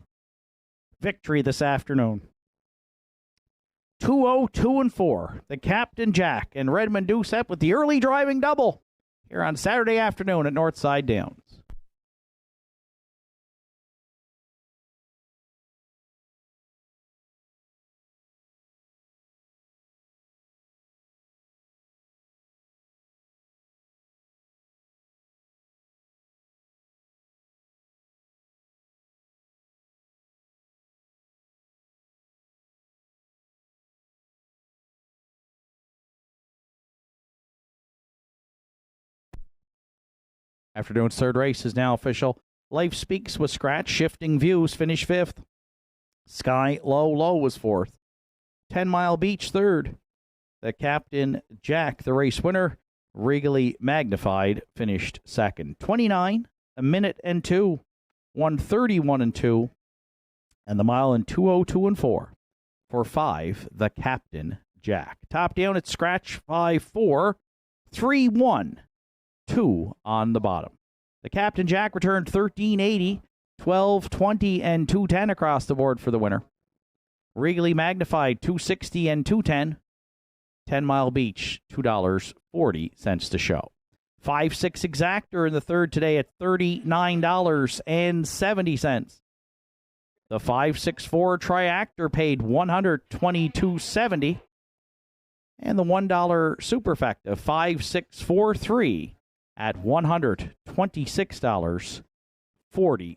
Speaker 1: victory this afternoon. 2-0, 2-4. The Captain Jack and Redmond Doucette with the early driving double here on Saturday afternoon at Nortside Downs. Afternoon's third race is now official. Life Speaks with Scratch, Shifting Views, finished 5th. Sky Low Low was 4th. 10 Mile Beach, 3rd. The Captain Jack, the race winner. Regally Magnified, finished 2nd. 29, a minute and 2. 131 and 2. And the mile in 202 and 4. For 5, the Captain Jack. Top down at Scratch 5-4, 3-1, 2 on the bottom. The Captain Jack returned 1380, 1220, and 210 across the board for the winner. Regally Magnified 260 and 210. 10 Mile Beach, $2.40 to show. 5-6 Exactor in the third today at $39.70. The 5-6-4 Triactor paid $122.70. And the $1 Superfecta 5-6-4-3 at $126.40.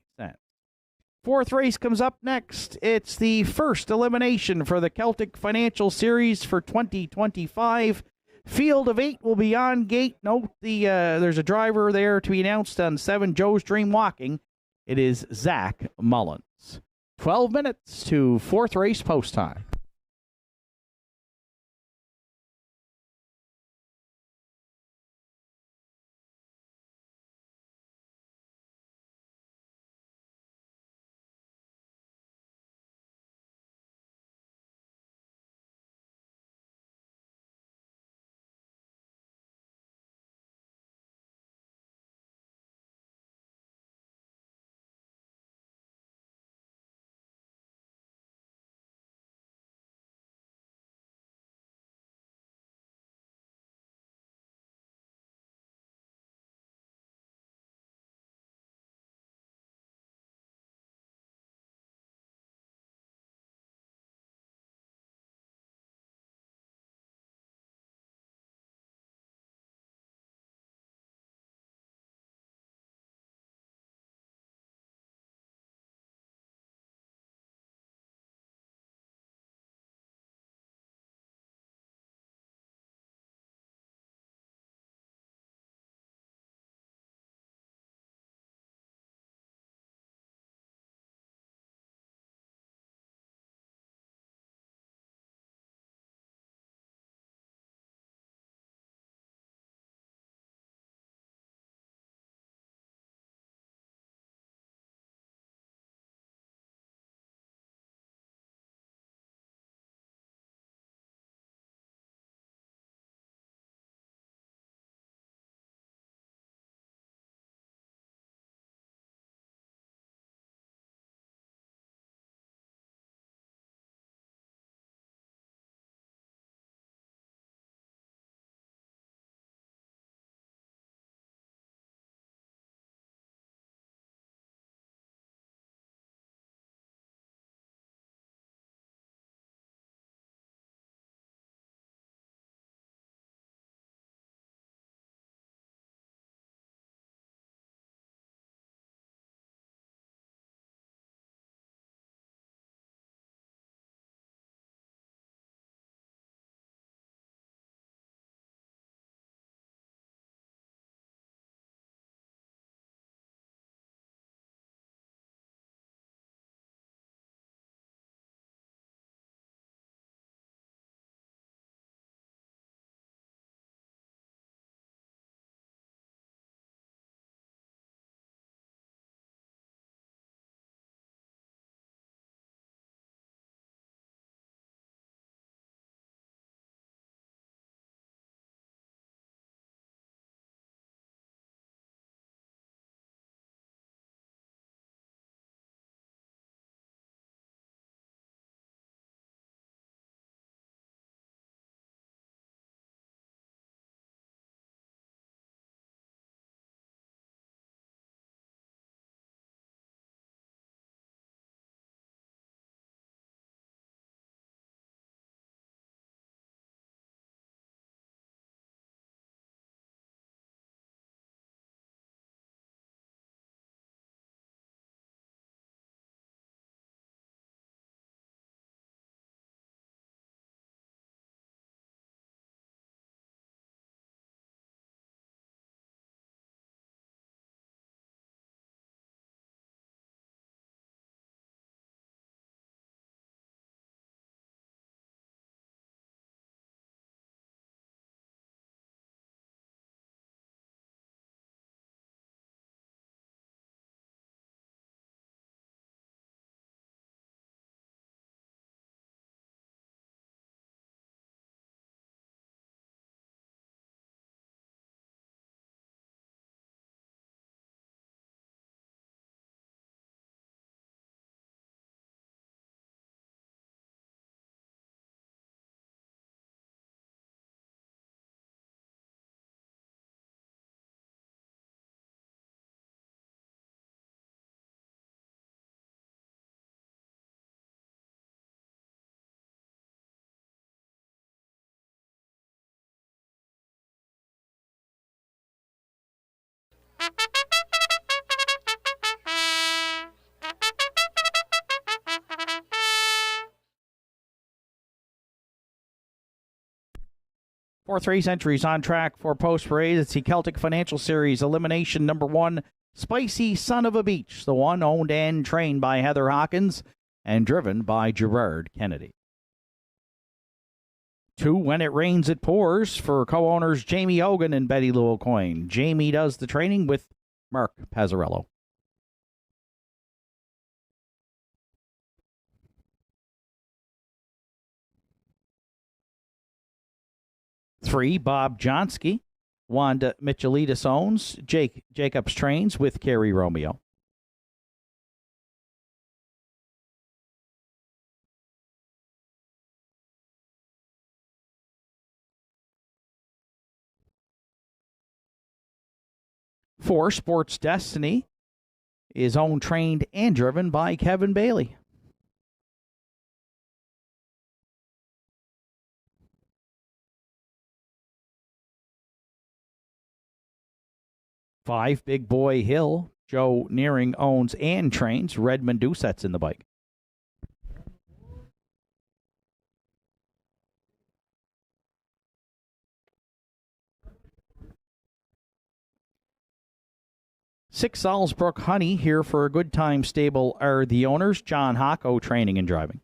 Speaker 1: Fourth race comes up next. It's the first elimination for the Celtic Financial Series for 2025. Field of 8 will be on gate. Note there's a driver there to be announced on 7 Joe's Dream Walking. It is Zach Mullins. 12 minutes to fourth race post time. Fourth race entries on track for Post Parade. It's the Celtic Financial Series elimination number 1, Spicy Son of a Beach. The one owned and trained by Heather Hawkins and driven by Gerard Kennedy. 2, When It Rains, It Pours for co-owners Jamie Hogan and Betty Lou O'Coin. Jamie does the training with Mark Pazzarello. 3, Bob Johnsky. Wanda Michelitis owns. Jacobs trains with Kerry Romeo. 4, Sports Destiny is owned, trained, and driven by Kevin Bailey. 5, Big Boy Hill. Joe Nearing owns and trains. Redmond Doucette's in the bike. 6, Salisbrook Honey here for a Good Time Stable are the owners. John Hocko training and driving.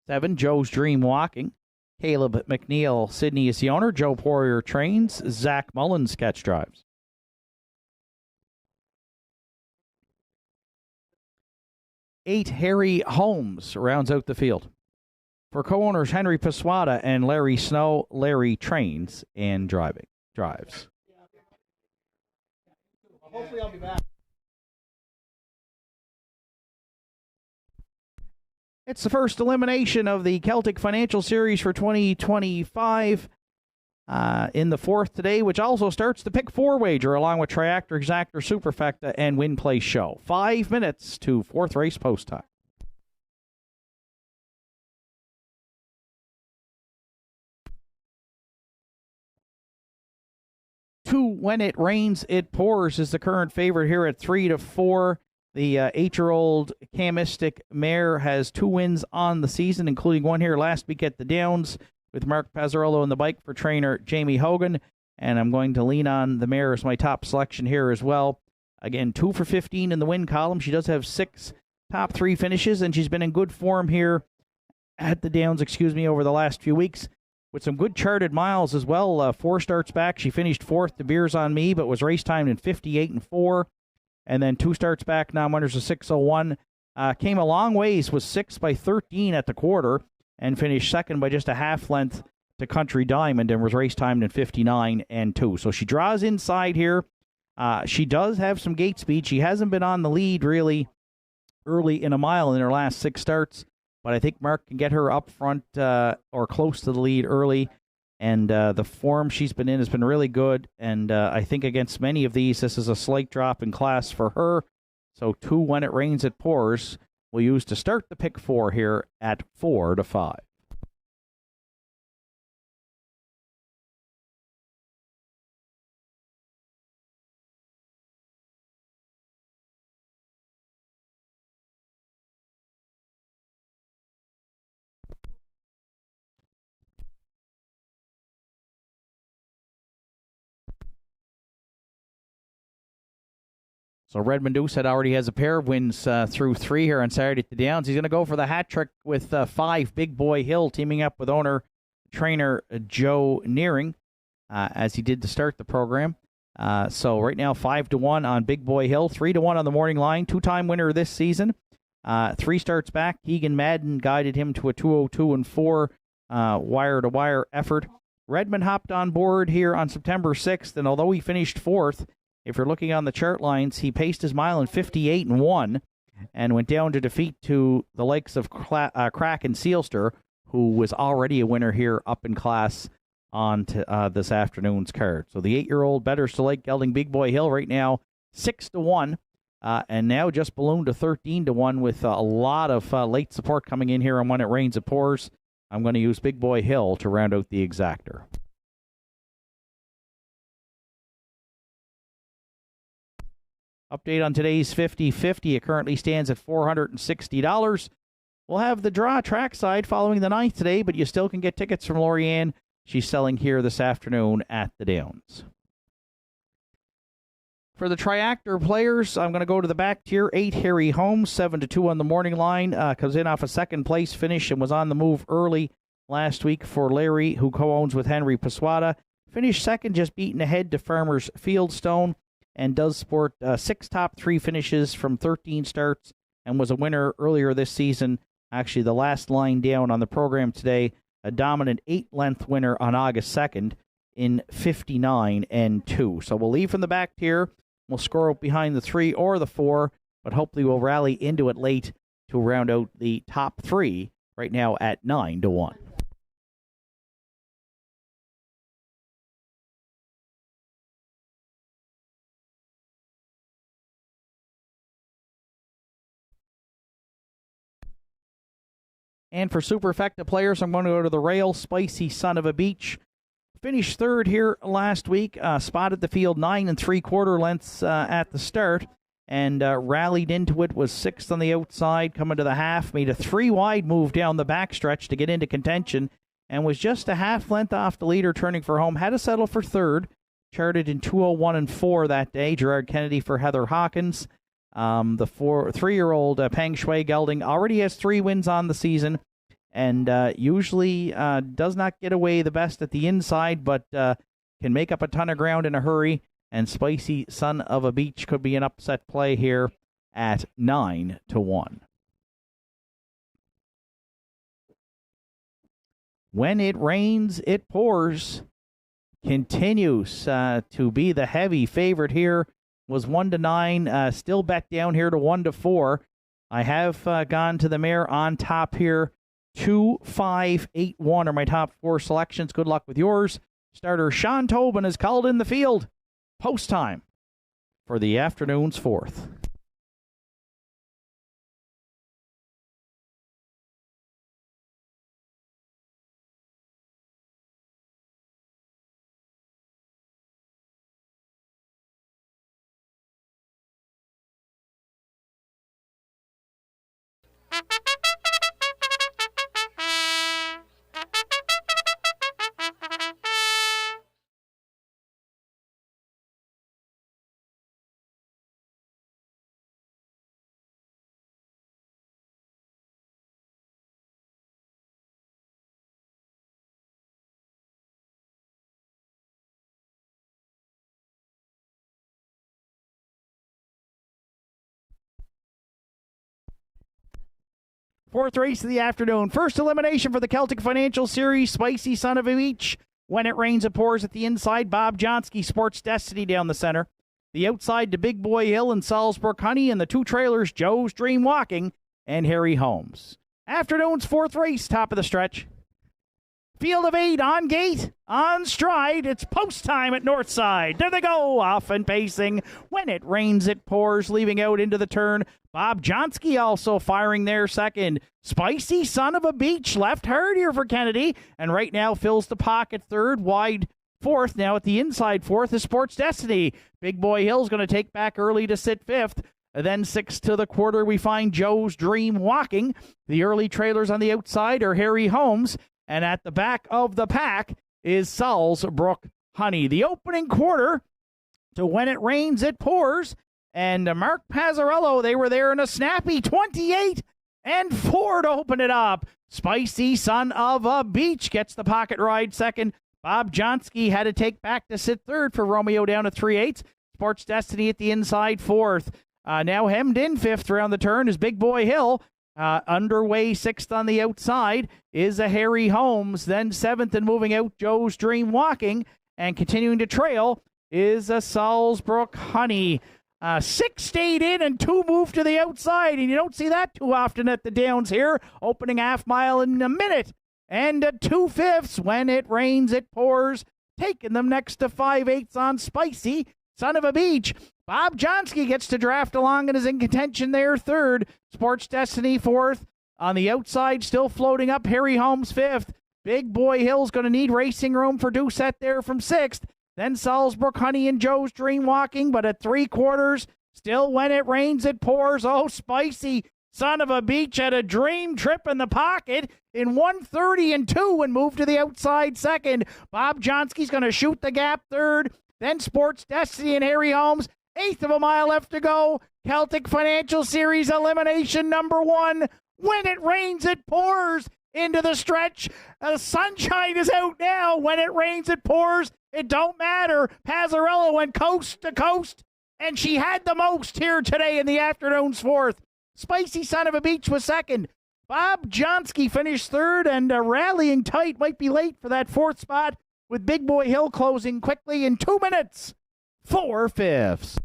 Speaker 1: 7, Joe's Dream Walking. Caleb McNeil, Sydney is the owner. Joe Poirier trains. Zach Mullins sketch drives. 8, Harry Holmes rounds out the field. For co-owners Henry Paswada and Larry Snow, Larry trains and drives. Hopefully I'll be back. It's the first elimination of the Celtic Financial Series for 2025 in the 4th today, which also starts the Pick 4 wager along with Triactor, Exactor, Superfecta, and Win Place Show. 5 minutes to 4th race post time. Two, When It Rains, It Pours is the current favorite here at 3-4. The 8-year-old Camistic mare has 2 wins on the season, including one here last week at the Downs with Mark Pazzarello in the bike for trainer Jamie Hogan. And I'm going to lean on the mare as my top selection here as well. Again, 2 for 15 in the win column. She does have 6 top 3 finishes, and she's been in good form here at the Downs, over the last few weeks with some good charted miles as well. 4 starts back. She finished 4th to Beers on Me, but was race timed in 58-4. And then 2 starts back, non-winners of 6:01. Came a long ways, was 6 by 13 at the quarter, and finished 2nd by just a half length to Country Diamond, and was race timed in 59-2. So she draws inside here. She does have some gate speed. She hasn't been on the lead really early in a mile in her last 6 starts, but I think Mark can get her up front or close to the lead early. And the form she's been in has been really good. And I think against many of these, this is a slight drop in class for her. So 2, When It Rains, It Pours, we'll use to start the Pick 4 here at 4-5. So Redmond Doucette already has a pair of wins through 3 here on Saturday at the Downs. He's going to go for the hat trick with 5, Big Boy Hill, teaming up with owner-trainer Joe Nearing, as he did to start the program. So right now, 5-1 on Big Boy Hill, 3-1 on the morning line, 2-time winner this season. 3 starts back. Keegan Madden guided him to a 2:02-4 wire-to-wire effort. Redmond hopped on board here on September 6th, and although he finished 4th, if you're looking on the chart lines, he paced his mile in 58-1 and went down to defeat to the likes of Crack and Sealster, who was already a winner here up in class on this afternoon's card. So the 8-year-old bettors to Lake Gelding Big Boy Hill right now 6-1, and now just ballooned to 13-1 with a lot of late support coming in here on When It Rains, It Pours. I'm going to use Big Boy Hill to round out the exactor. Update on today's 50-50. It currently stands at $460. We'll have the draw trackside following the 9th today, but you still can get tickets from Lorianne. She's selling here this afternoon at the Downs. For the triactor players, I'm going to go to the back tier. 8, Harry Holmes, 7-2 on the morning line. Comes in off a second-place finish and was on the move early last week for Larry, who co-owns with Henry Paswada. Finished second, just beaten ahead to Farmers Fieldstone, and does sport 6 top 3 finishes from 13 starts and was a winner earlier this season. Actually, the last line down on the program today, a dominant 8-length winner on August 2nd in 59-2. So we'll leave from the back tier. We'll score up behind the 3 or the 4, but hopefully we'll rally into it late to round out the top 3 right now at 9-1. And for Superfecta players, I'm going to go to the rail. Spicy Son of a Beach. Finished third here last week. Spotted the field 9 3/4 lengths at the start. And rallied into it. Was 6th on the outside. Coming to the half. Made a 3-wide move down the backstretch to get into contention. And was just a half length off the leader turning for home. Had to settle for third. Charted in 2:01.4 that day. Gerard Kennedy for Heather Hawkins. The 3-year-old Peng Shui Gelding already has 3 wins on the season, and usually does not get away the best at the inside, but can make up a ton of ground in a hurry. And Spicy Son of a Beach could be an upset play here at 9-1. When it rains, it pours. Continues to be the heavy favorite here. Was 1-9, still bet down here to 1-4. I have gone to the mare on top here. 2, 5, 8, 1 are my top 4 selections. Good luck with yours. Starter Sean Tobin is called in the field. Post time for the afternoon's 4th. Fourth race of the afternoon. First elimination for the Celtic Financial Series. Spicy Son of a Beach. When it rains, it pours at the inside. Bob Johnsky, Sports Destiny down the center. The outside to Big Boy Hill and Salzburg Honey. And the 2 trailers, Joe's Dream Walking and Harry Holmes. Afternoon's 4th race, top of the stretch. Field of 8 on gate, on stride. It's post time at Nortside. There they go, off and pacing. When it rains, it pours, leaving out into the turn. Bob Johnsky also firing there second. Spicy Son of a Beach left hard here for Kennedy, and right now fills the pocket third, wide 4th. Now at the inside 4th is Sports Destiny. Big Boy Hill's going to take back early to sit 5th. Then 6th to the quarter, we find Joe's Dream Walking. The early trailers on the outside are Harry Holmes. And at the back of the pack is Salzburg Honey. The opening quarter to When It Rains, It Pours. And Mark Pazzarello, they were there in a snappy 28-4 to open it up. Spicy Son of a Beach gets the pocket ride second. Bob Johnsky had to take back to sit third for Romeo down to 3/8. Sports Destiny at the inside 4th. Now hemmed in 5th around the turn is Big Boy Hill. Underway 6th on the outside is a Harry Holmes. Then 7th and moving out, Joe's Dream Walking. And continuing to trail is a Salzburg Honey. 6 stayed in and 2 moved to the outside. And you don't see that too often at the Downs here. Opening half mile in a minute. And 2/5. When it rains, it pours. Taking them next to 5/8 on Spicy Son of a Beach. Bob Johnsky gets to draft along and is in contention there 3rd. Sports Destiny 4th. On the outside, still floating up, Harry Holmes 5th. Big Boy Hill's going to need racing room for Doucette there from 6th. Then Salzburg Honey and Joe's Dream Walking, but at 3/4, Still, when it rains, it pours. Oh, Spicy Son of a Beach had a dream trip in the pocket in 1:30 and 2 and moved to the outside second. Bob Johnsky's going to shoot the gap third. Then Sports Destiny and Harry Holmes. Eighth of a mile left to go. Celtic Financial Series elimination number 1. When it rains, it pours into the stretch. The sunshine is out now. When it rains, it pours. It don't matter. Pazzarella went coast to coast, and she had the most here today in the afternoon's fourth. Spicy Son of a Beach was second. Bob Johnsky finished third, and rallying tight, might be late for that fourth spot, with Big Boy Hill closing quickly in 2 minutes, 4/5.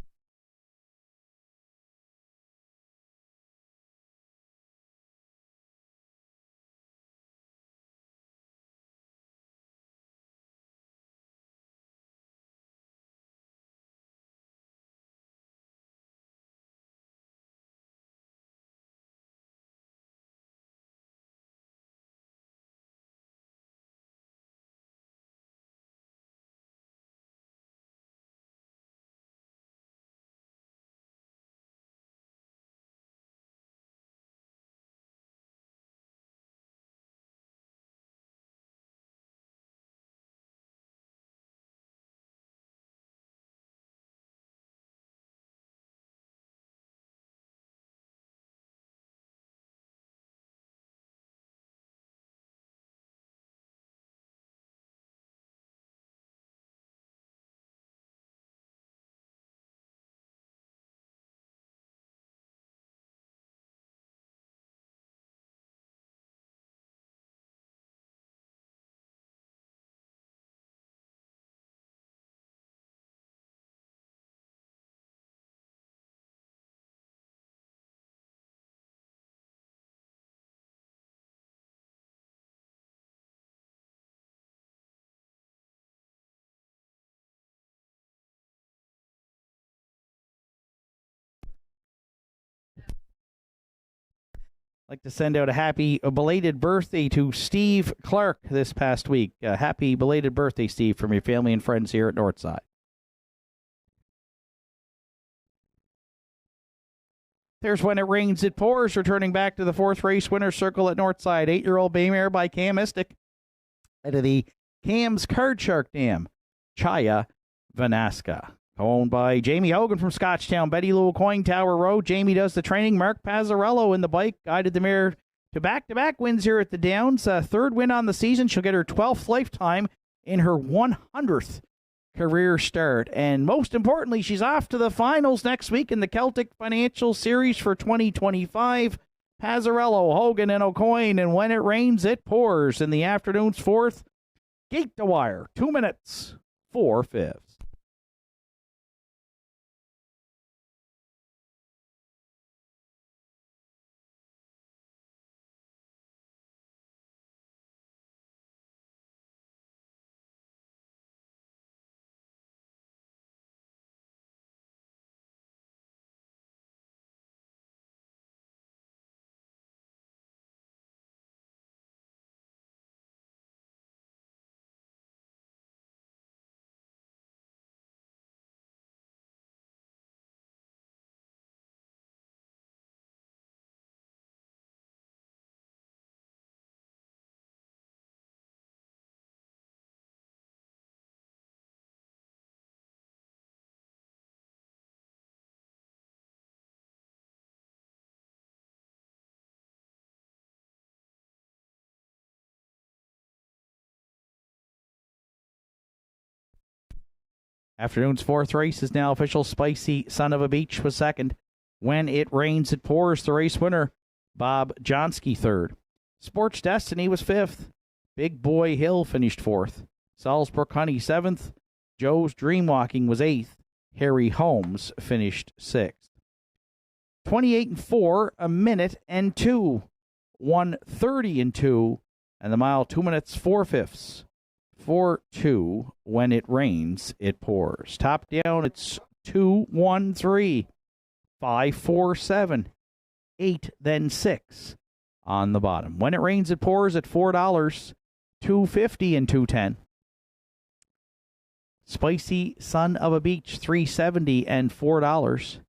Speaker 1: Like to send out a happy belated birthday to Steve Clark this past week. Happy belated birthday, Steve, from your family and friends here at Nortside. There's When It Rains, It Pours, returning back to the fourth race winner's circle at Nortside. 8-year-old Baymare by Cam Mystic. Out of the Cam's Card Shark Dam, Chaya Vanaska. Owned by Jamie Hogan from Scotchtown, Betty Lou Coin Tower Road. Jamie does the training. Mark Pazzarello in the bike guided the mare to back-to-back wins here at the Downs. Third win on the season. She'll get her 12th lifetime in her 100th career start. And most importantly, she's off to the finals next week in the Celtic Financial Series for 2025. Pazzarello, Hogan, and O'Coin. And When It Rains, It Pours in the afternoon's fourth. Gate to wire, 2 minutes, 4/5. Afternoon's fourth race is now official. Spicy Son of a Beach was second. When It Rains, It Pours, the race winner, Bob Johnsky third. Sports Destiny was fifth. Big Boy Hill finished fourth. Salzburg Honey seventh. Joe's Dreamwalking was eighth. Harry Holmes finished sixth. 28 and 4, a minute and 2. 1:30 and 2, and the mile 2 minutes 4/5. 4-2. When It Rains, It Pours. Top down, it's 2-1-3. 5-4-7. 8, then 6 on the bottom. When It Rains, It Pours at $4. $2.50 and $2.10. Spicy Son of a Beach, $3.70 and $4.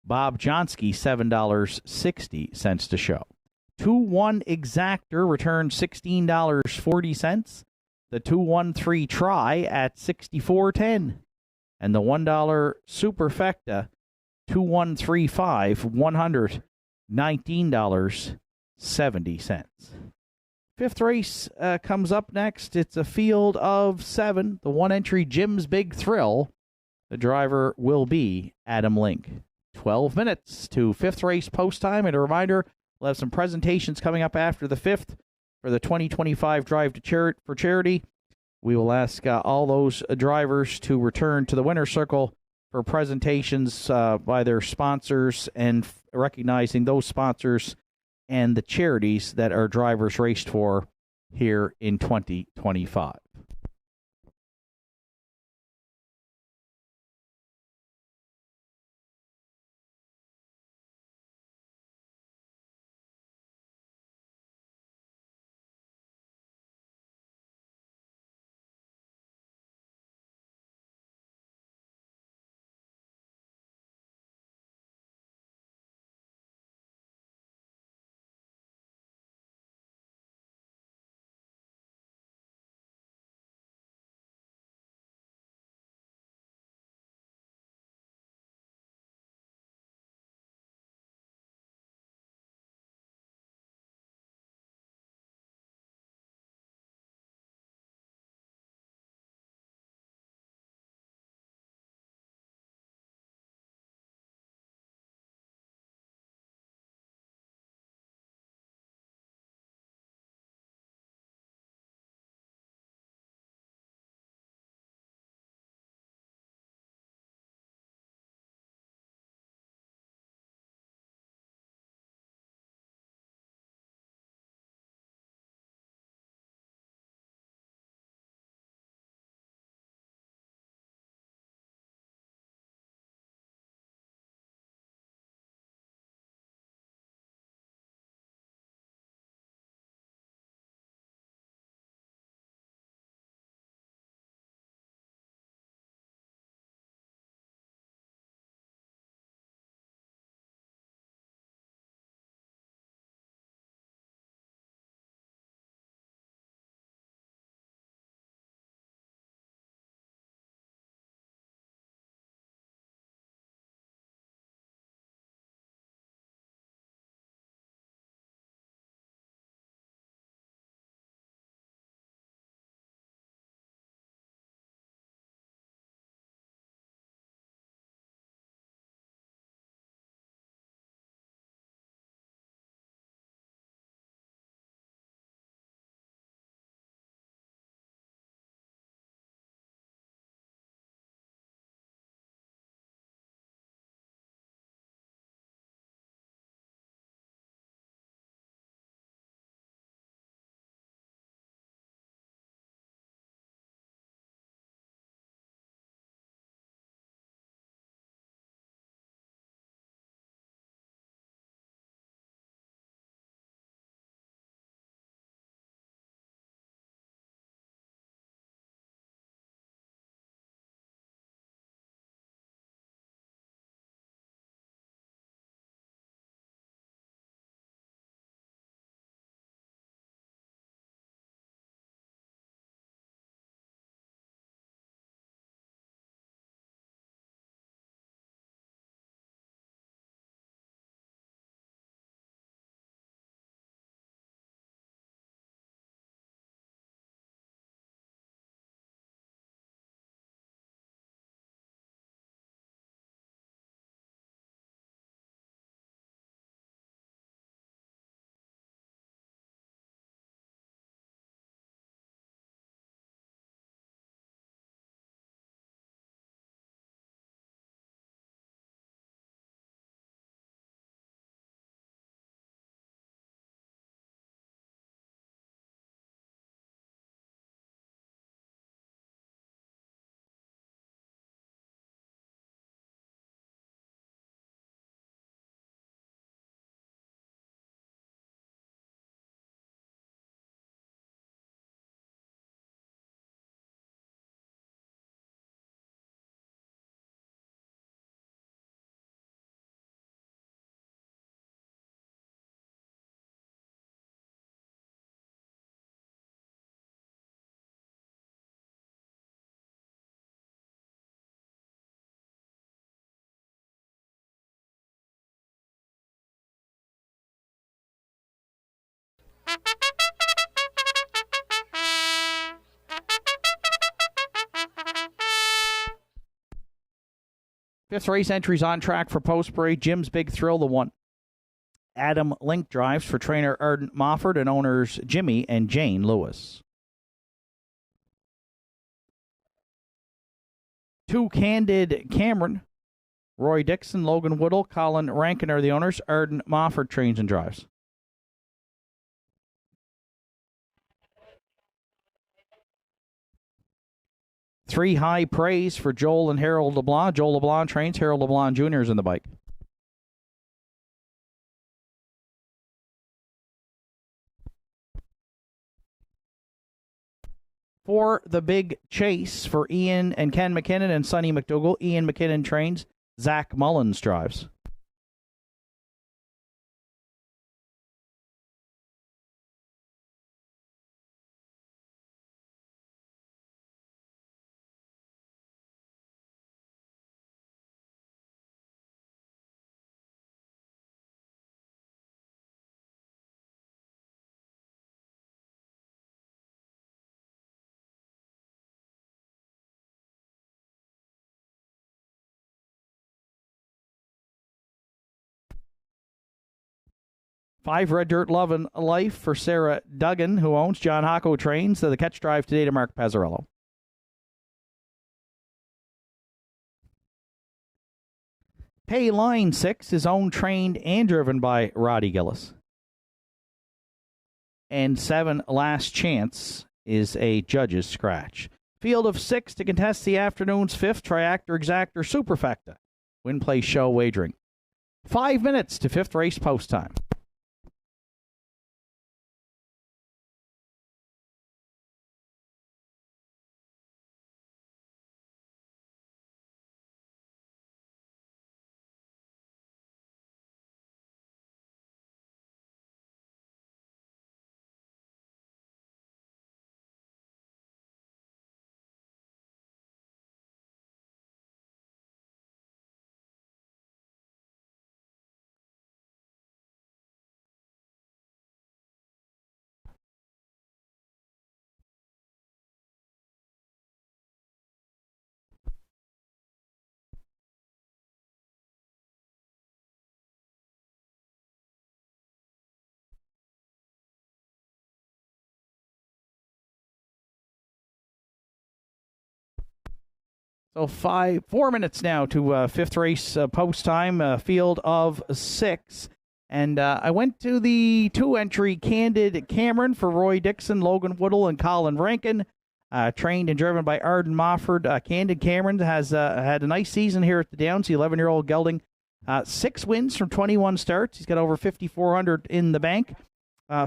Speaker 1: Bob Johnsky, $7.60 to show. 2-1 Exactor returns $16.40. The 2-1-3 Try at $64.10. And the $1 Superfecta 2-1-3-5 $119.70. Fifth race comes up next. It's a field of 7. The one entry Jim's Big Thrill. The driver will be Adam Link. 12 minutes to fifth race post time. And a reminder, we'll have some presentations coming up after the fifth for the 2025 Drive to for Charity. We will ask all those drivers to return to the winner's circle for presentations by their sponsors and recognizing those sponsors and the charities that our drivers raced for here in 2025. Fifth race entries on track for Post Parade. Jim's Big Thrill, the one. Adam Link drives for trainer Arden Mofford and owners Jimmy and Jane Lewis. 2 Candid Cameron. Roy Dixon, Logan Woodall, Colin Rankin are the owners. Arden Mofford trains and drives. 3 High Praise for Joel and Harold LeBlanc. Joel LeBlanc trains. Harold LeBlanc Jr. is in the bike. 4 The Big Chase for Ian and Ken McKinnon and Sonny McDougall. Ian McKinnon trains. Zach Mullins drives. 5 Red Dirt Love and Life for Sarah Duggan, who owns. John Hocko trains. The catch drive today to Mark Pazzarello. Pay Line 6 is owned, trained, and driven by Roddy Gillis. And 7 Last Chance is a judge's scratch. Field of 6 to contest the afternoon's 5th Triactor Exactor Superfecta. Win, play, show, wagering. 5 minutes to 5th race post time. So 4 minutes now to 5th race post time, field of 6. And I went to the 2-entry Candid Cameron for Roy Dixon, Logan Woodall, and Colin Rankin. Trained and driven by Arden Mofford. Candid Cameron has had a nice season here at the Downs. The 11-year-old gelding, 6 wins from 21 starts. He's got over 5,400 in the bank.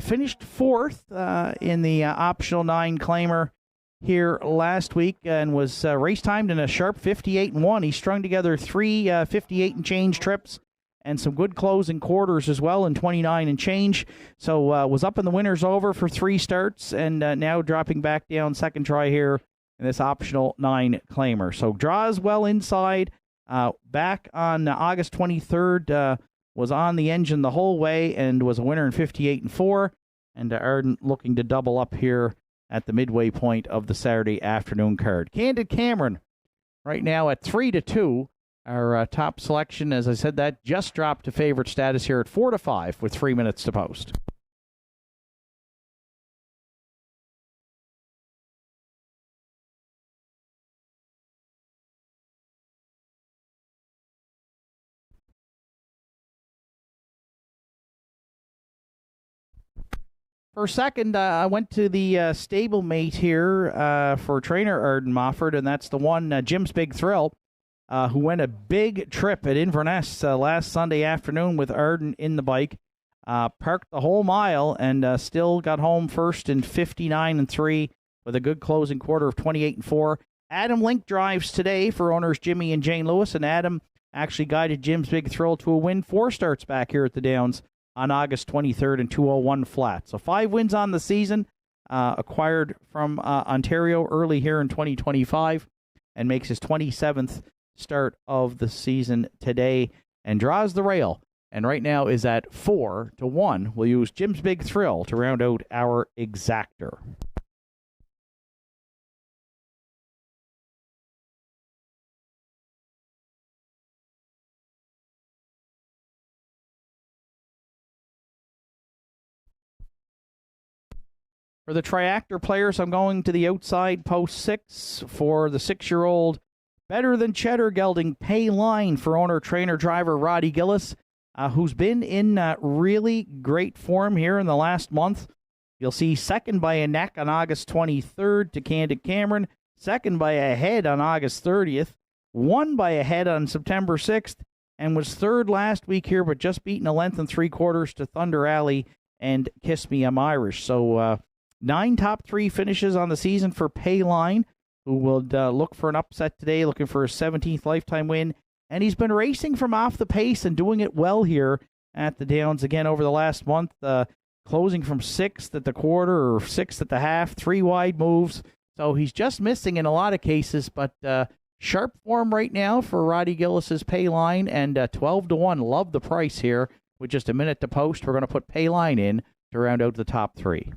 Speaker 1: Finished 4th in the optional 9 claimer here last week and was race timed in a sharp 58-1. He strung together 3 58 and change trips and some good closing quarters as well in 29 and change. So was up in the winner's over for 3 starts and now dropping back down second try here in this optional 9 claimer. So draws well inside. Back on August 23rd, was on the engine the whole way and was a winner in 58-4. And Arden looking to double up here at the midway point of the Saturday afternoon card. Candid Cameron right now at 3-2. Our top selection, as I said, that just dropped to favorite status here at 4-5 with 3 minutes to post. For second, I went to the stablemate here for trainer Arden Mofford, and that's the one, Jim's Big Thrill, who went a big trip at Inverness last Sunday afternoon with Arden in the bike. Parked the whole mile and still got home first in 59-3 with a good closing quarter of 28-4. Adam Link drives today for owners Jimmy and Jane Lewis, and Adam actually guided Jim's Big Thrill to a win 4 starts back here at the Downs on August 23rd in 2:01 flat. So 5 wins on the season, acquired from Ontario early here in 2025, and makes his 27th start of the season today and draws the rail. And right now is at 4-1. We'll use Jim's Big Thrill to round out our exactor. For the triactor players, I'm going to the outside post 6 for the 6-year-old better than cheddar gelding Pay Line for owner, trainer, driver Roddy Gillis, who's been in really great form here in the last month. You'll see second by a neck on August 23rd to Candid Cameron, second by a head on August 30th, won by a head on September 6th, and was third last week here, but just beaten a length and 3/4 to Thunder Alley and Kiss Me, I'm Irish. So 9 top 3 finishes on the season for Pay Line, who will look for an upset today, looking for his 17th lifetime win. And he's been racing from off the pace and doing it well here at the Downs again over the last month, closing from 6th at the quarter or 6th at the half, 3 wide moves. So he's just missing in a lot of cases, but sharp form right now for Roddy Gillis's Pay Line, and 12-1. Love the price here. With just a minute to post, we're going to put Pay Line in to round out the top 3.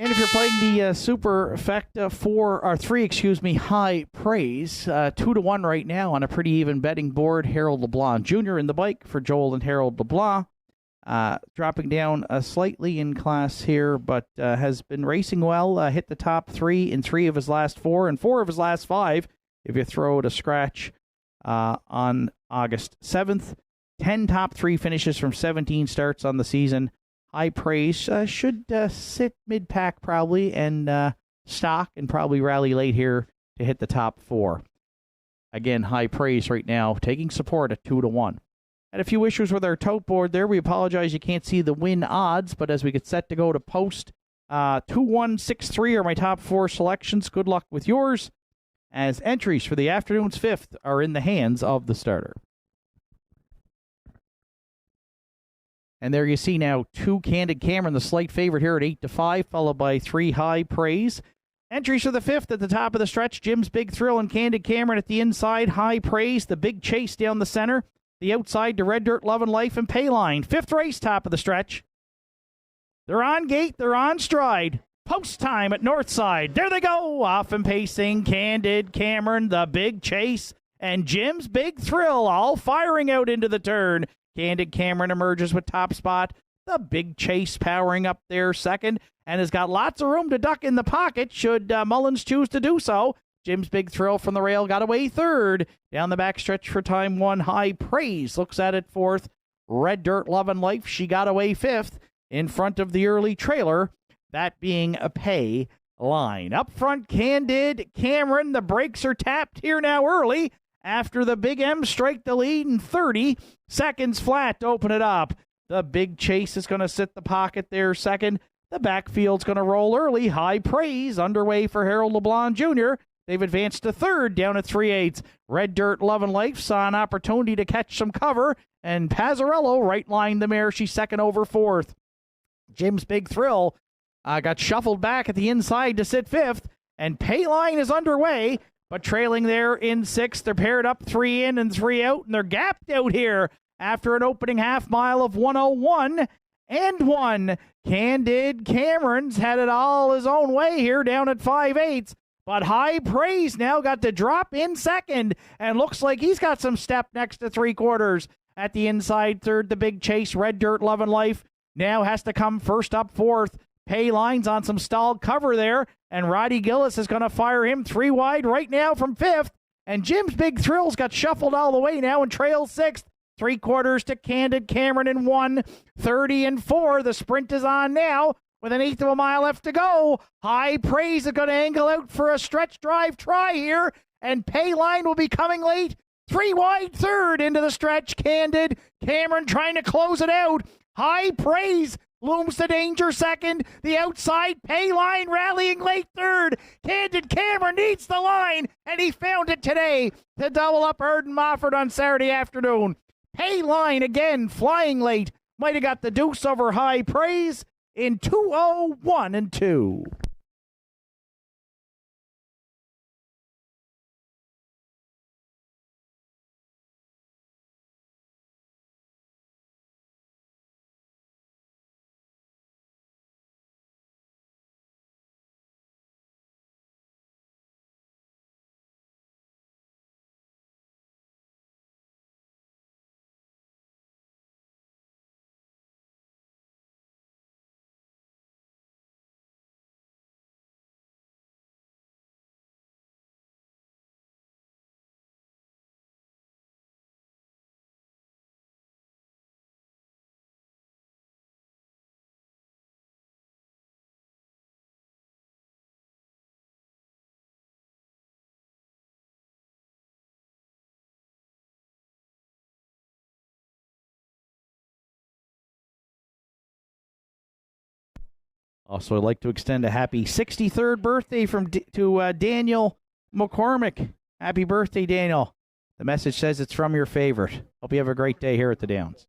Speaker 1: And if you're playing the Super Effecta 3, High Praise, 2-1 right now on a pretty even betting board. Harold LeBlanc Jr. in the bike for Joel and Harold LeBlanc. Dropping down slightly in class here, but has been racing well. Hit the top 3 in 3 of his last 4 and 4 of his last 5 if you throw it a scratch on August 7th. 10 top 3 finishes from 17 starts on the season. High Praise should sit mid-pack probably and stock and probably rally late here to hit the top 4. Again, High Praise right now taking support at 2-1. Had a few issues with our tote board there. We apologize you can't see the win odds, but as we get set to go to post, 2-1-6-3 are my top 4 selections. Good luck with yours, as entries for the afternoon's 5th are in the hands of the starter. And there you see now 2 Candid Cameron, the slight favorite here at 8-5, followed by 3 High Praise. Entries for the 5th at the top of the stretch, Jim's Big Thrill and Candid Cameron at the inside, High Praise, the Big Chase down the center, the outside to Red Dirt, Love and Life, and Pay Line. 5th race, top of the stretch. They're on gate, they're on stride. Post time at Nortside. There they go, off and pacing, Candid Cameron, the Big Chase, and Jim's Big Thrill, all firing out into the turn. Candid Cameron emerges with top spot. The Big Chase powering up there second and has got lots of room to duck in the pocket should Mullins choose to do so. Jim's Big Thrill from the rail got away third. Down the backstretch for time 1, High Praise looks at it 4th. Red Dirt, Love and Life, she got away 5th in front of the early trailer, that being a Pay Line. Up front, Candid Cameron. The brakes are tapped here now early after the Big M strike the lead in 30 seconds flat to open it up. The Big Chase is going to sit the pocket there second. The backfield's going to roll early. High Praise underway for Harold LeBlanc Jr. They've advanced to third down at 3/8. Red Dirt, Love and Life saw an opportunity to catch some cover, and Pazzarello right-lined the mare. She's second over 4th. Jim's Big Thrill got shuffled back at the inside to sit 5th, and Pay Line is underway, but trailing there in 6th. They're paired up 3 in and 3 out, and they're gapped out here after an opening half mile of 1:01 and 1. Candid Cameron's had it all his own way here down at 5/8, but High Praise now got to drop in second and looks like he's got some step next to 3/4. At the inside third, the Big Chase, Red Dirt, Love and Life now has to come first up 4th. Pay Line's on some stalled cover there, and Roddy Gillis is going to fire him 3 wide right now from 5th. And Jim's Big Thrills got shuffled all the way now and trails 6th. 3/4 to Candid Cameron in 1:30 and 4. The sprint is on now with an 1/8 of a mile left to go. High Praise is going to angle out for a stretch drive try here, and Pay Line will be coming late. 3 wide third into the stretch. Candid Cameron trying to close it out. High Praise looms the danger second. The outside Pay Line rallying late third. Candid Cameron needs the line, and he found it today to double up Erdon Mofford on Saturday afternoon. Pay Line again flying late. Might have got the deuce over High Praise in 2:01 and 2. Also, I'd like to extend a happy 63rd birthday to Daniel McCormick. Happy birthday, Daniel. The message says it's from your favorite. Hope you have a great day here at the Downs.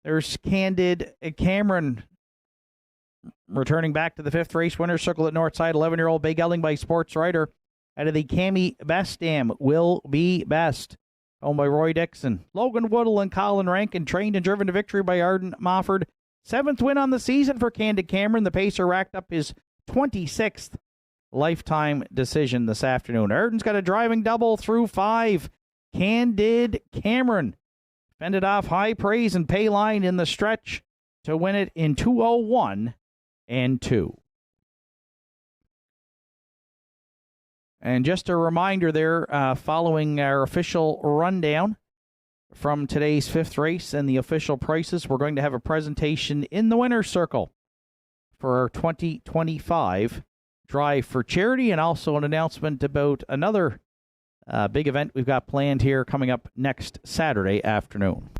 Speaker 1: There's Candid Cameron returning back to the fifth race winner's circle at Nortside. 11-year-old Bay Gelding by Sports Rider out of the Cami Best Dam will be best. Owned by Roy Dixon. Logan Woodall and Colin Rankin, trained and driven to victory by Arden Mofford. 7th win on the season for Candid Cameron. The pacer racked up his 26th lifetime decision this afternoon. Arden's got a driving double through 5. Candid Cameron fended off High Praise and Payline in the stretch to win it in 2:01 and 2. And just a reminder there, following our official rundown from today's fifth race and the official prices, we're going to have a presentation in the winner's circle for our 2025 Drive for Charity, and also an announcement about another big event we've got planned here coming up next Saturday afternoon.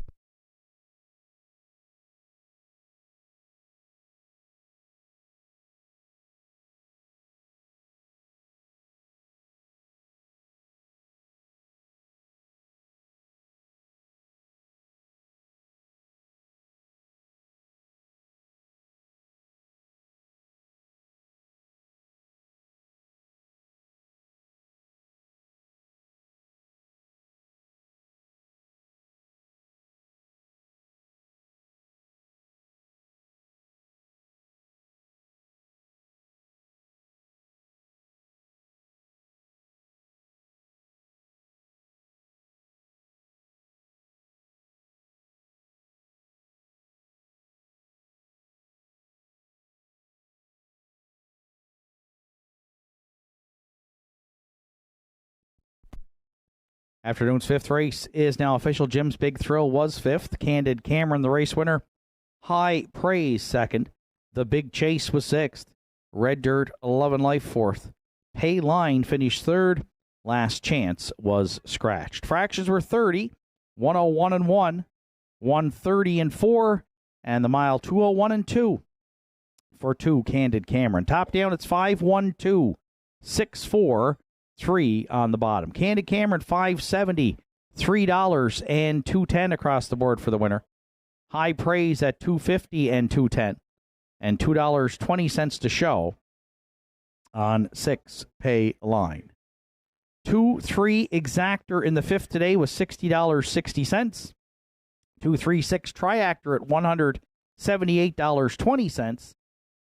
Speaker 1: Afternoon's fifth race is now official. Jim's Big Thrill was fifth. Candid Cameron, the race winner. High Praise, second. The Big Chase was sixth. Red Dirt, 11 Life, fourth. Pay Line finished third. Last Chance was scratched. Fractions were 30, 101 and 1, 130 and 4, and the mile 201 and 2 for 2 Candid Cameron. Top down, it's 512, 64. 3 on the bottom. Candid Cameron, $5.70, $3 and $2.10 across the board for the winner. High Praise at $2.50 and $2.10, and $2.20 to show on 6 Pay Line. 2-3 Exactor in the fifth today was $60.60. 2-3-6 Triactor at $178.20,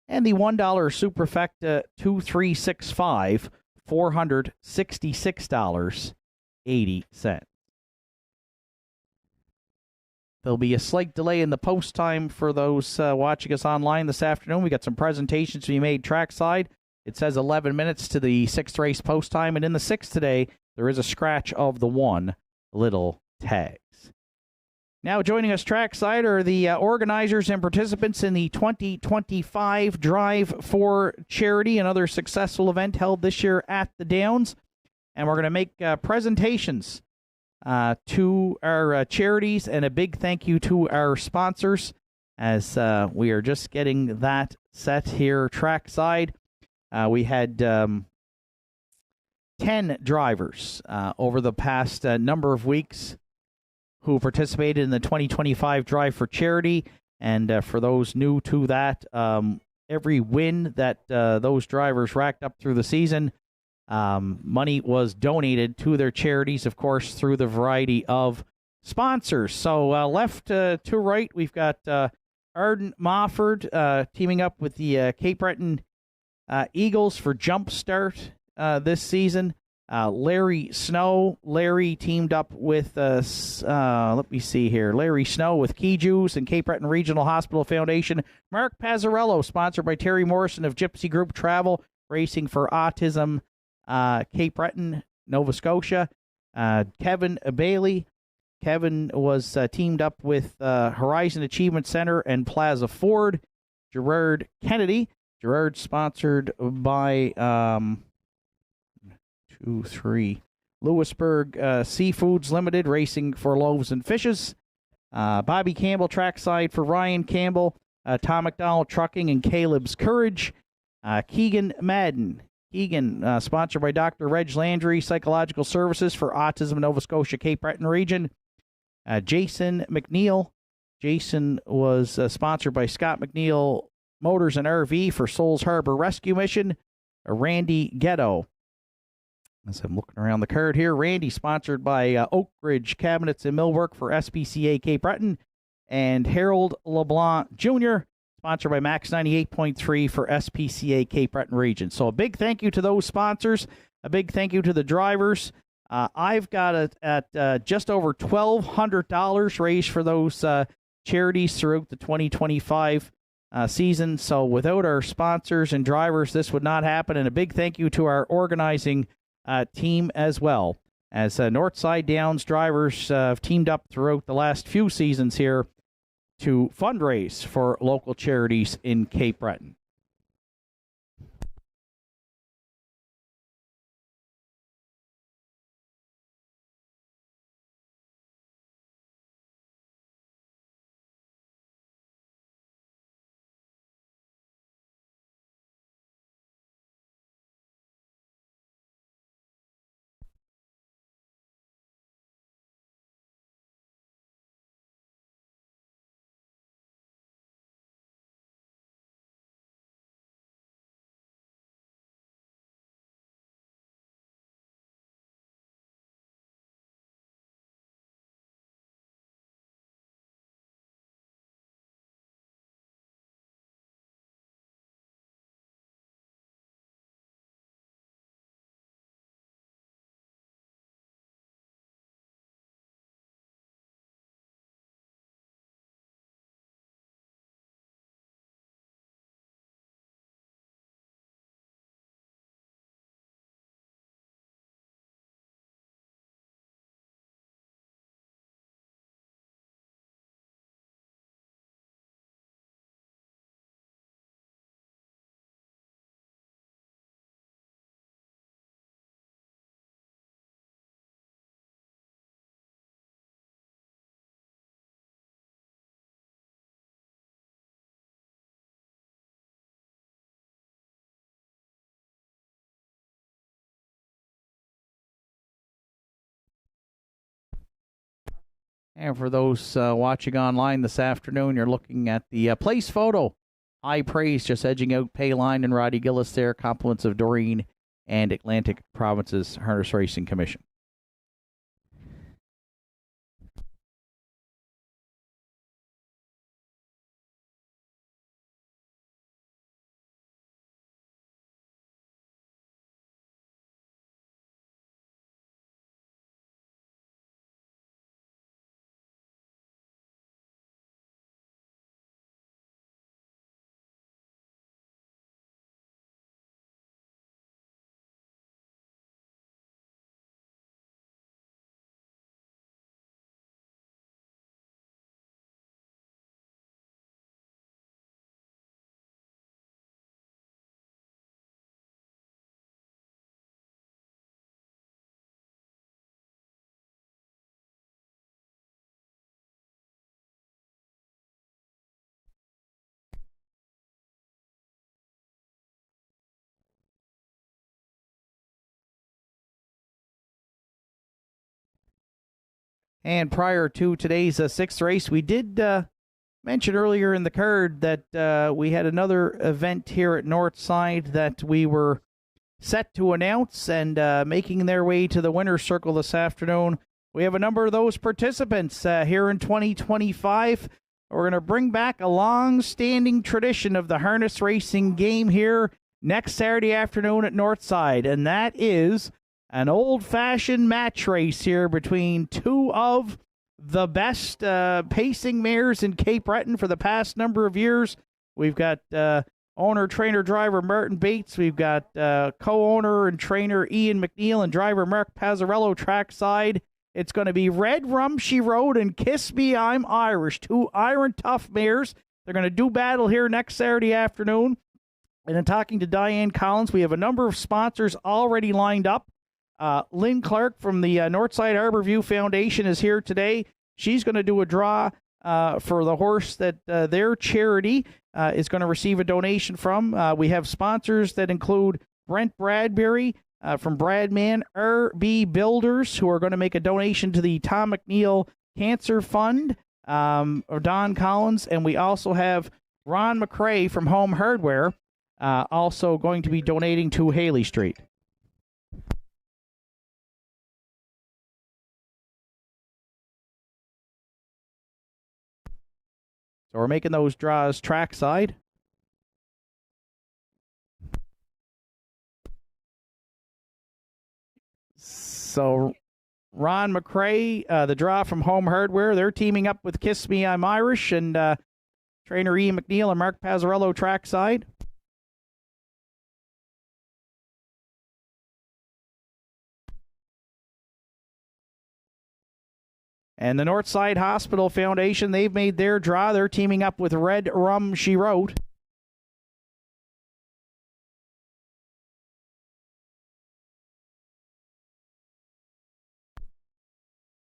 Speaker 1: and the $1 Superfecta 2-3-6-5. $466.80. There'll be a slight delay in the post time for those watching us online this afternoon. We got some presentations to be made trackside. It says 11 minutes to the sixth race post time, and in the sixth today, there is a scratch of the 1 little tags. Now joining us trackside are the organizers and participants in the 2025 Drive for Charity, another successful event held this year at the Downs. And we're going to make presentations to our charities, and a big thank you to our sponsors as we are just getting that set here trackside. We had 10 drivers over the past number of weeks who participated in the 2025 Drive for Charity. And for those new to that, every win that those drivers racked up through the season, money was donated to their charities, of course, through the variety of sponsors. So left to right, we've got Arden Mofford teaming up with the Cape Breton Eagles for Jumpstart this season. Larry Snow. Larry teamed up with, let me see here, Larry Snow with Key Jews and Cape Breton Regional Hospital Foundation. Mark Pazzarello, sponsored by Terry Morrison of Gypsy Group Travel, Racing for Autism, Cape Breton, Nova Scotia. Kevin Bailey. Kevin was teamed up with Horizon Achievement Center and Plaza Ford. Gerard Kennedy. Gerard sponsored by... Lewisburg Seafoods Limited, Racing for Loaves and Fishes. Bobby Campbell trackside for Ryan Campbell. Tom McDonald Trucking and Caleb's Courage. Keegan Madden. Keegan, sponsored by Dr. Reg Landry, Psychological Services for Autism Nova Scotia, Cape Breton Region. Jason McNeil. Jason was sponsored by Scott McNeil Motors and RV for Souls Harbor Rescue Mission. Randy Ghetto. As I'm looking around the card here, Randy sponsored by Oak Ridge Cabinets and Millwork for SPCA Cape Breton, and Harold LeBlanc Jr., sponsored by Max 98.3 for SPCA Cape Breton Region. So a big thank you to those sponsors, a big thank you to the drivers. I've got it at just over $1,200 raised for those charities throughout the 2025 season. So without our sponsors and drivers, this would not happen. And a big thank you to our organizing team as well, as Nortside Downs drivers have teamed up throughout the last few seasons here to fundraise for local charities in Cape Breton. And for those watching online this afternoon, you're looking at the place photo. High praise, just edging out Payline and Roddy Gillis there. Compliments of Doreen and Atlantic Province's Harness Racing Commission. And prior to today's sixth race, we did mention earlier in the card that we had another event here at Nortside that we were set to announce, and making their way to the winner's circle this afternoon. We have a number of those participants here in 2025. We're going to bring back a long-standing tradition of the harness racing game here next Saturday afternoon at Nortside, and that is an old-fashioned match race here between two of the best pacing mares in Cape Breton for the past number of years. We've got owner, trainer, driver Martin Bates. We've got co-owner and trainer Ian McNeil and driver Mark Pazzarello trackside. It's going to be Red Rum She Rode and Kiss Me I'm Irish, two iron tough mares. They're going to do battle here next Saturday afternoon. And in talking to Diane Collins, we have a number of sponsors already lined up. Lynn Clark from the Nortside Arborview Foundation is here today. She's going to do a draw for the horse that their charity is going to receive a donation from. We have sponsors that include Brent Bradbury from Bradman, RB Builders, who are going to make a donation to the Tom McNeil Cancer Fund, or Don Collins, and we also have Ron McRae from Home Hardware, also going to be donating to Haley Street. So we're making those draws trackside. So Ron McRae, the draw from Home Hardware, they're teaming up with Kiss Me I'm Irish and trainer Ian McNeil and Mark Pazzarello trackside. And the Northside Hospital Foundation, they've made their draw. They're teaming up with Red Rum She Wrote.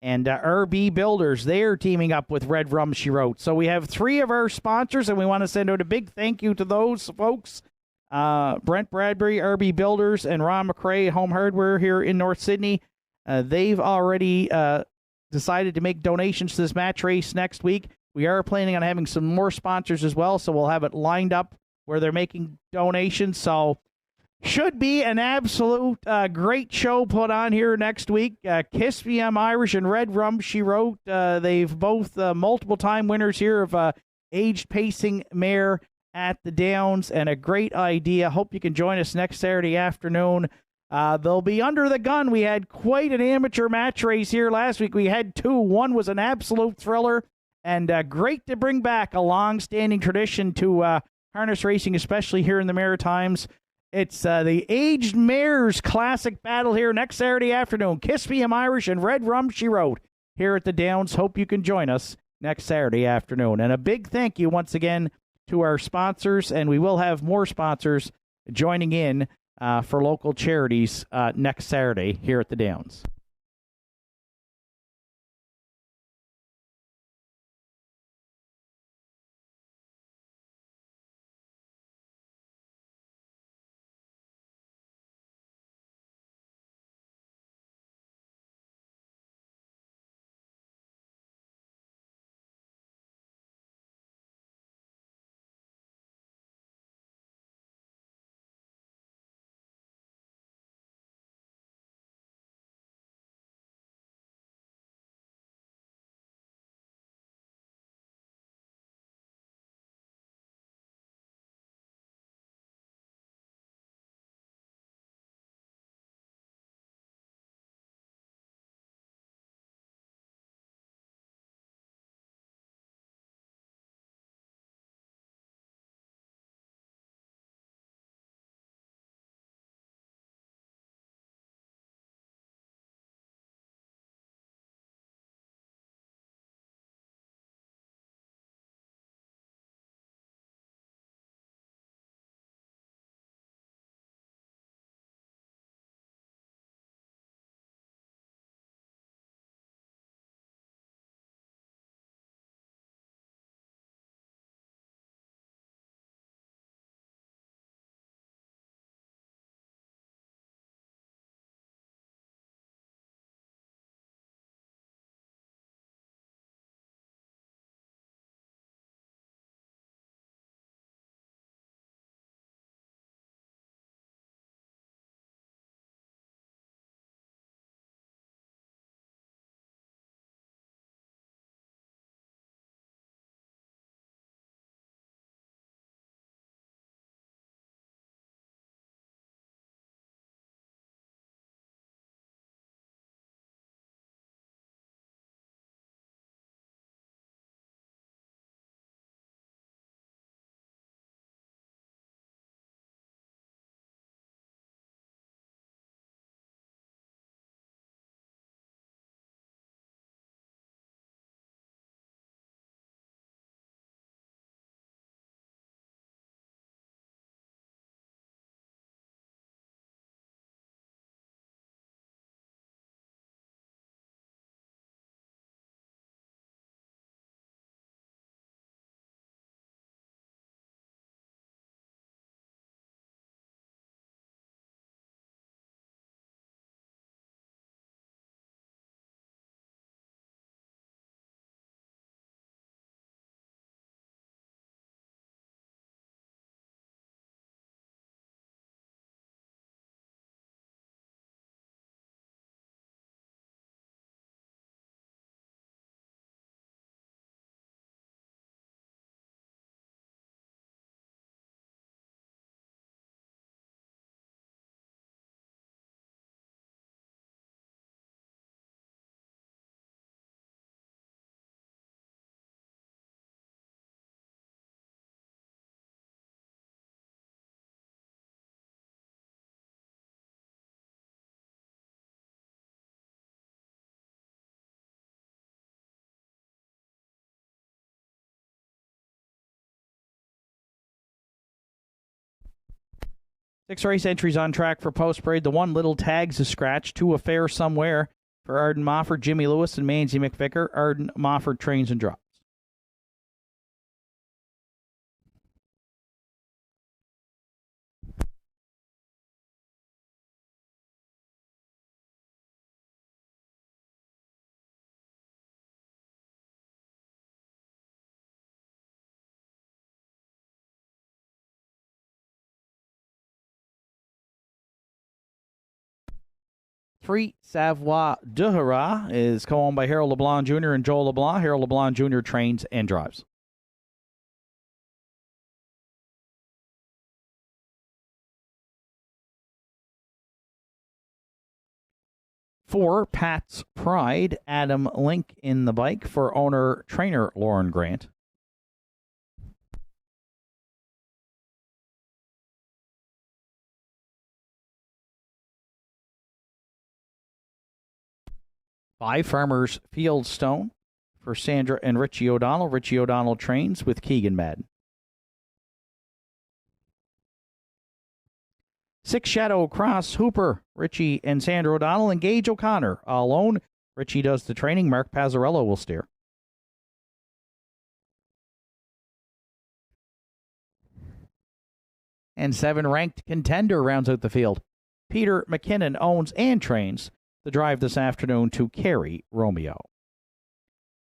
Speaker 1: And RB Builders, they're teaming up with Red Rum She Wrote. So we have three of our sponsors, and we want to send out a big thank you to those folks. Brent Bradbury, RB Builders, and Ron McRae, Home Hardware here in North Sydney. They've already decided to make donations to this match race next week. We are planning on having some more sponsors as well, so we'll have it lined up where they're making donations. So should be an absolute great show put on here next week. Kiss Me I'm Irish and Red Rum She Wrote. They've both multiple-time winners here of aged pacing mare at the Downs, and a great idea. Hope you can join us next Saturday afternoon. They'll be under the gun. We had quite an amateur match race here last week. We had two. One was an absolute thriller, and great to bring back a long-standing tradition to harness racing, especially here in the Maritimes. It's the Aged Mares Classic Battle here next Saturday afternoon. Kiss Me I'm Irish and Red Rum She Wrote here at the Downs. Hope you can join us next Saturday afternoon. And a big thank you once again to our sponsors, and we will have more sponsors joining in for local charities next Saturday here at the Downs. 6 race entries on track for Post Parade. The 1, Little Tags, is scratched. 2, Affair Somewhere for Arden Mofford, Jimmy Lewis, and Manzi McVicker. Arden Mofford trains and drops. Three, Savoie Duhara, is co-owned by Harold LeBlanc Jr. and Joel LeBlanc. Harold LeBlanc Jr. trains and drives. Four, Pat's Pride, Adam Link in the bike for owner-trainer Lauren Grant. Five, Farmers Fieldstone for Sandra and Richie O'Donnell. Richie O'Donnell trains with Keegan Madden. 6, Shadow Cross Hooper, Richie and Sandra O'Donnell. And Gage O'Connor alone. Richie does the training. Mark Pazzarello will steer. And 7, Ranked Contender rounds out the field. Peter McKinnon owns and trains the drive this afternoon to Kerry Romeo.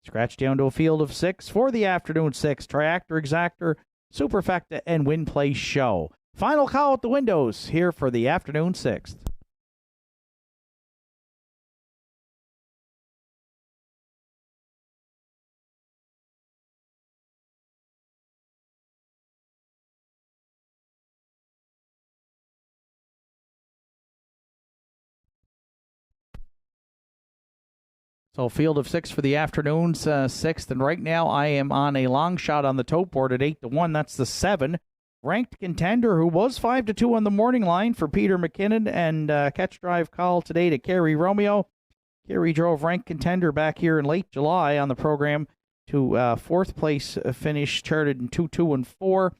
Speaker 1: Scratch down to a field of 6 for the afternoon 6. Triactor, Exactor, Superfecta, and Win Place Show. Final call at the windows here for the afternoon 6th. So field of 6 for the afternoon's 6th, and right now I am on a long shot on the tote board at 8-1. That's the 7. Ranked Contender, who was 5-2 on the morning line for Peter McKinnon, and catch drive call today to Kerry Romeo. Kerry drove Ranked Contender back here in late July on the program to 4th place finish, charted in 2-2 and 4,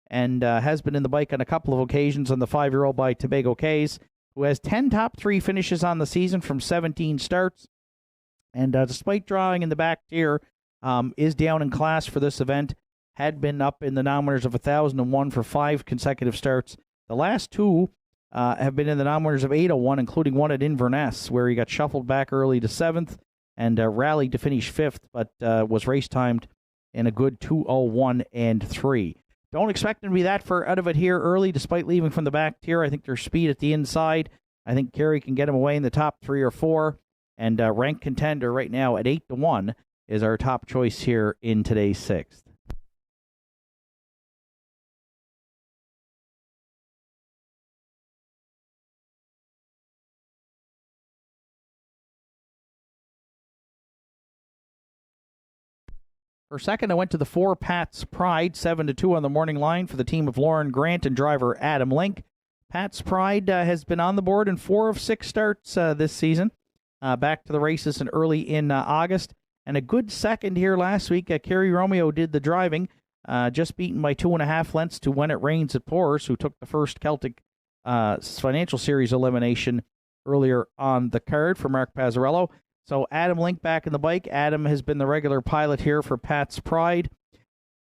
Speaker 1: and has been in the bike on a couple of occasions on the 5-year-old by Tobago Cays, who has 10 top 3 finishes on the season from 17 starts. And despite drawing in the back tier, is down in class for this event. Had been up in the nominators of 1,001 for 5 consecutive starts. The last 2 have been in the nominators of 801, including one at Inverness, where he got shuffled back early to 7th and rallied to finish 5th, but was race timed in a good 2:01 and 3. Don't expect him to be that far out of it here early, despite leaving from the back tier. I think there's speed at the inside. I think Kerry can get him away in the top 3 or 4. And Ranked Contender right now at 8-1 is our top choice here in today's 6th. For second, I went to the 4, Pat's Pride, 7-2 on the morning line for the team of Lauren Grant and driver Adam Link. Pat's Pride has been on the board in 4 of 6 starts this season. Back to the races early in August. And a good second here last week. Kerry Romeo did the driving, just beaten by 2.5 lengths to When It Rains It Pours, who took the first Celtic Financial Series elimination earlier on the card for Mark Pazzarello. So Adam Link back in the bike. Adam has been the regular pilot here for Pat's Pride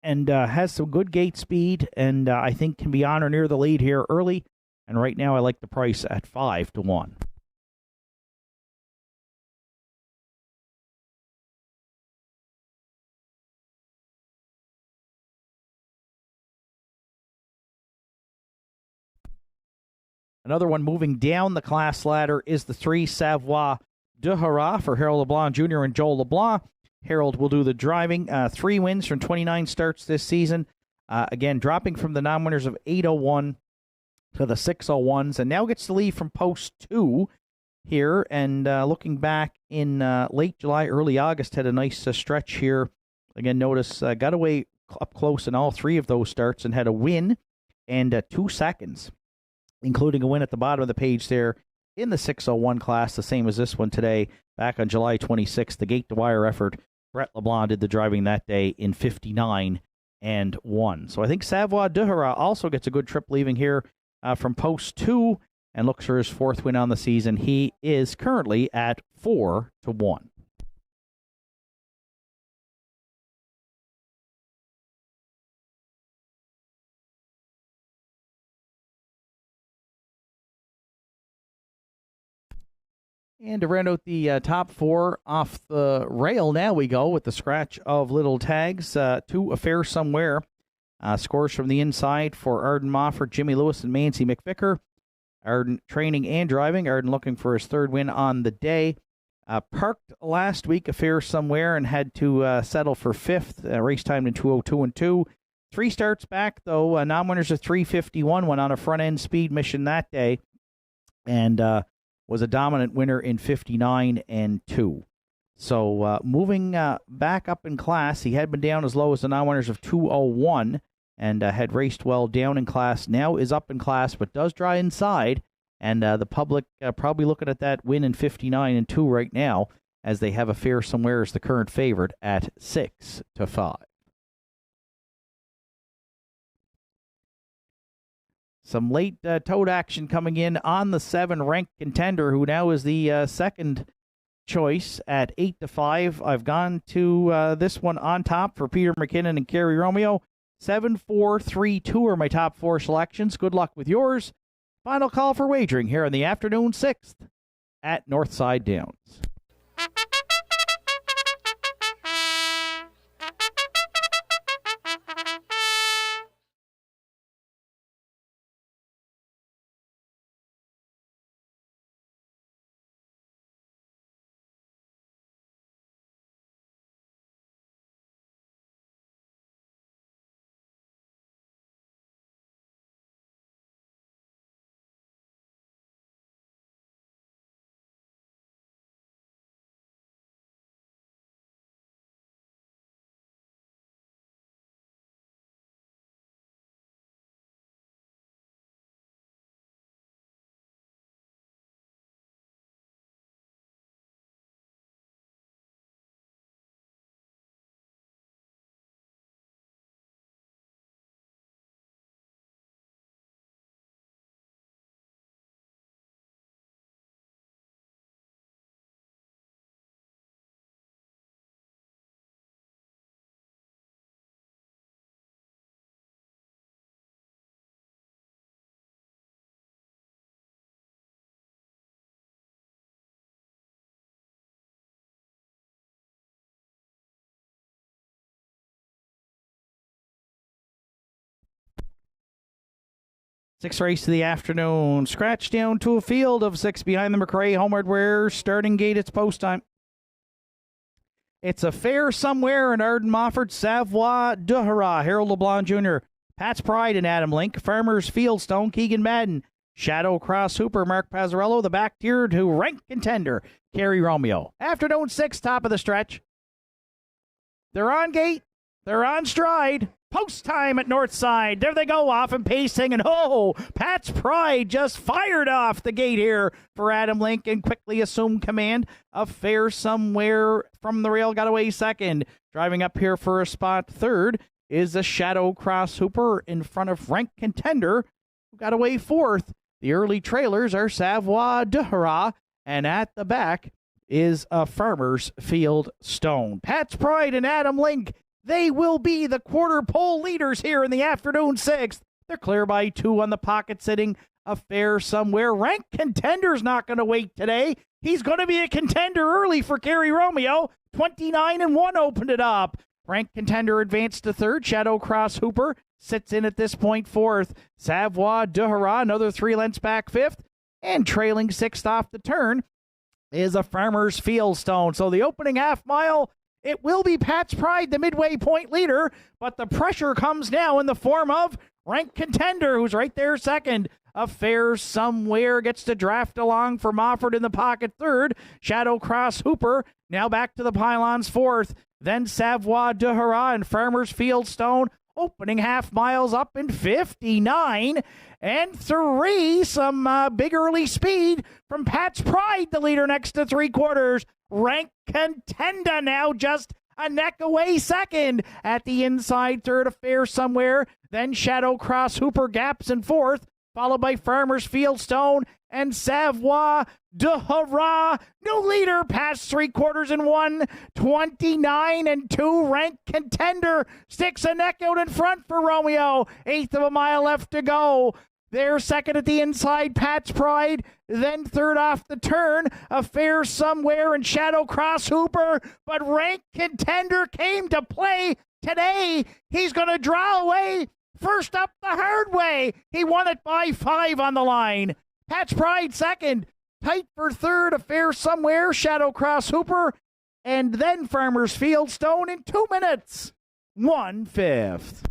Speaker 1: and has some good gate speed, and I think can be on or near the lead here early. And right now I like the price at 5-1. Another one moving down the class ladder is the 3, Savoie Duhara for Harold LeBlanc Jr. and Joel LeBlanc. Harold will do the driving. 3 wins from 29 starts this season. Again, dropping from the non-winners of 801 to the 601s, and now gets the lead from post 2 here. And looking back in late July, early August, had a nice stretch here. Again, notice got away up close in all 3 of those starts and had a win and 2 seconds, including a win at the bottom of the page there in the 601 class, the same as this one today. Back on July 26th, the gate-to-wire effort, Brett LeBlanc did the driving that day in 59 and 1. So I think Savoie Duhara also gets a good trip leaving here from post 2 and looks for his 4th win on the season. He is currently at 4-1. And to round out the top 4 off the rail, now we go with the scratch of little tags to Affair Somewhere. Scores from the inside for Arden Mofford, Jimmy Lewis, and Mancy McVicker. Arden training and driving. Arden looking for his 3rd win on the day. Parked last week, Affair Somewhere, and had to settle for 5th. Race time in 2:02 and 2. 3 starts back, though. Non-winners of 3:51, went on a front-end speed mission that day. And was a dominant winner in 59 and 2. So moving back up in class, he had been down as low as the non-winners of 2:01 and had raced well down in class. Now is up in class, but does dry inside. And the public probably looking at that win in 59 and 2 right now, as they have Affair Somewhere as the current favorite at 6-5. Some late tote action coming in on the 7 ranked Contender, who now is the second choice at 8-5. I've gone to this one on top for Peter McKinnon and Kerry Romeo. 7, 4, 3, 2 are my top 4 selections. Good luck with yours. Final call for wagering here on the afternoon 6th at Northside Downs. 6th race of the afternoon. Scratch down to a field of 6 behind the McRae Homeward Wear. Starting gate, it's post time. It's Affair Somewhere in Arden Mofford, Savoie Duhara, Harold LeBlanc Jr., Pat's Pride and Adam Link, Farmers Fieldstone, Keegan Madden, Shadow Cross Hooper, Mark Pazzarello, the back tier to ranked Contender, Kerry Romeo. Afternoon 6, top of the stretch. They're on gate. They're on stride. Post time at Northside. There they go, off and pacing. And Pat's Pride just fired off the gate here for Adam Link and quickly assumed command. Affair Somewhere from the rail got away second. Driving up here for a spot third is a Shadow Cross Hooper in front of ranked Contender, who got away fourth. The early trailers are Savoie Duhara, and at the back is a Farmers Fieldstone. Pat's Pride and Adam Link, they will be the quarter pole leaders here in the afternoon 6th. They're clear by 2 on the pocket sitting. Affair Somewhere. Ranked Contender's not going to wait today. He's going to be a contender early for Kerry Romeo. 29 and 1 opened it up. Ranked Contender advanced to 3rd. Shadow Cross Hooper sits in at this point 4th. Savoie Duhara, another 3 lengths back 5th. And trailing 6th off the turn is a Farmers Fieldstone. So the opening half mile, it will be Pat's Pride, the midway point leader, but the pressure comes now in the form of ranked Contender, who's right there second. Affair Somewhere gets to draft along for Mofford in the pocket 3rd. Shadow Cross Hooper now back to the pylons 4th. Then Savoie Duhara and Farmers Fieldstone opening half miles up in 59 and 3. Some big early speed from Pat's Pride, the leader next to 3/4. Ranked Contender now just a neck away second. At the inside 3rd, Affair Somewhere. Then Shadow Cross Hooper gaps in 4th, followed by Farmers Fieldstone and Savoie de Hurrah. New leader past 3/4 in 1:29 and 2. Ranked Contender sticks a neck out in front for Romeo. 1/8 of a mile left to go. They're second at the inside, Pat's Pride. Then third off the turn, Affair Somewhere and Shadow Cross Hooper. But Ranked Contender came to play today. He's going to draw away first up the hard way. He won it by 5 on the line. Pat's Pride second. Tight for third, Affair Somewhere, Shadow Cross Hooper. And then Farmers Fieldstone in 2 minutes. 1/5.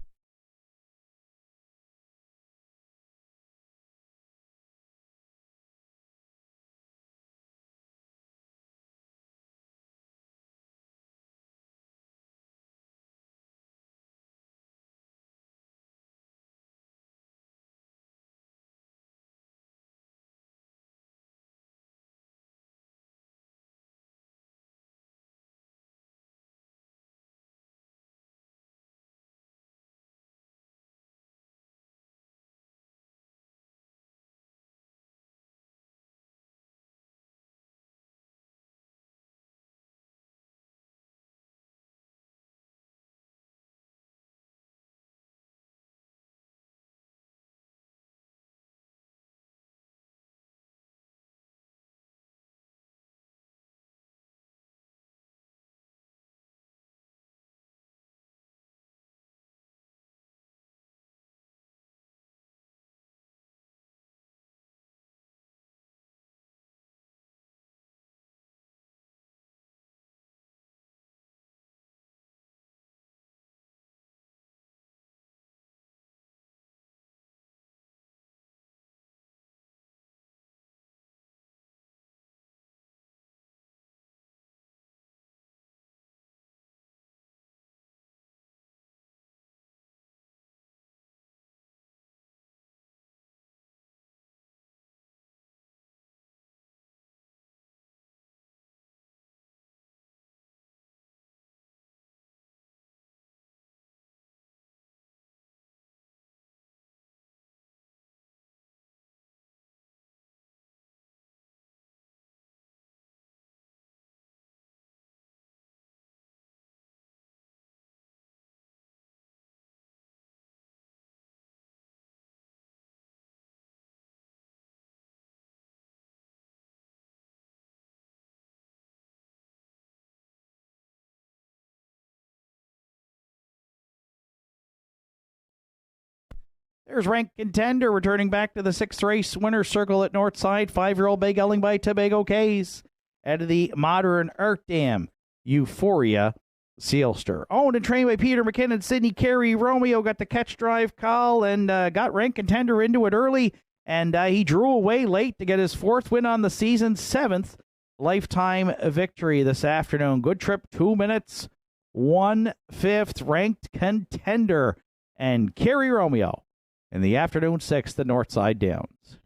Speaker 1: There's Ranked Contender returning back to the 6th race winner's circle at Nortside. 5-year-old Bay Gelding by Tobago Case. Out of the Modern Art Dam, Euphoria Sealster. Owned and trained by Peter McKinnon. Sydney Carey Romeo got the catch drive call and got Ranked Contender into it early. And he drew away late to get his 4th win on the season, 7th lifetime victory this afternoon. Good trip, 2 minutes, 1/5. Ranked Contender and Carey Romeo in the afternoon 6th at Nortside Downs.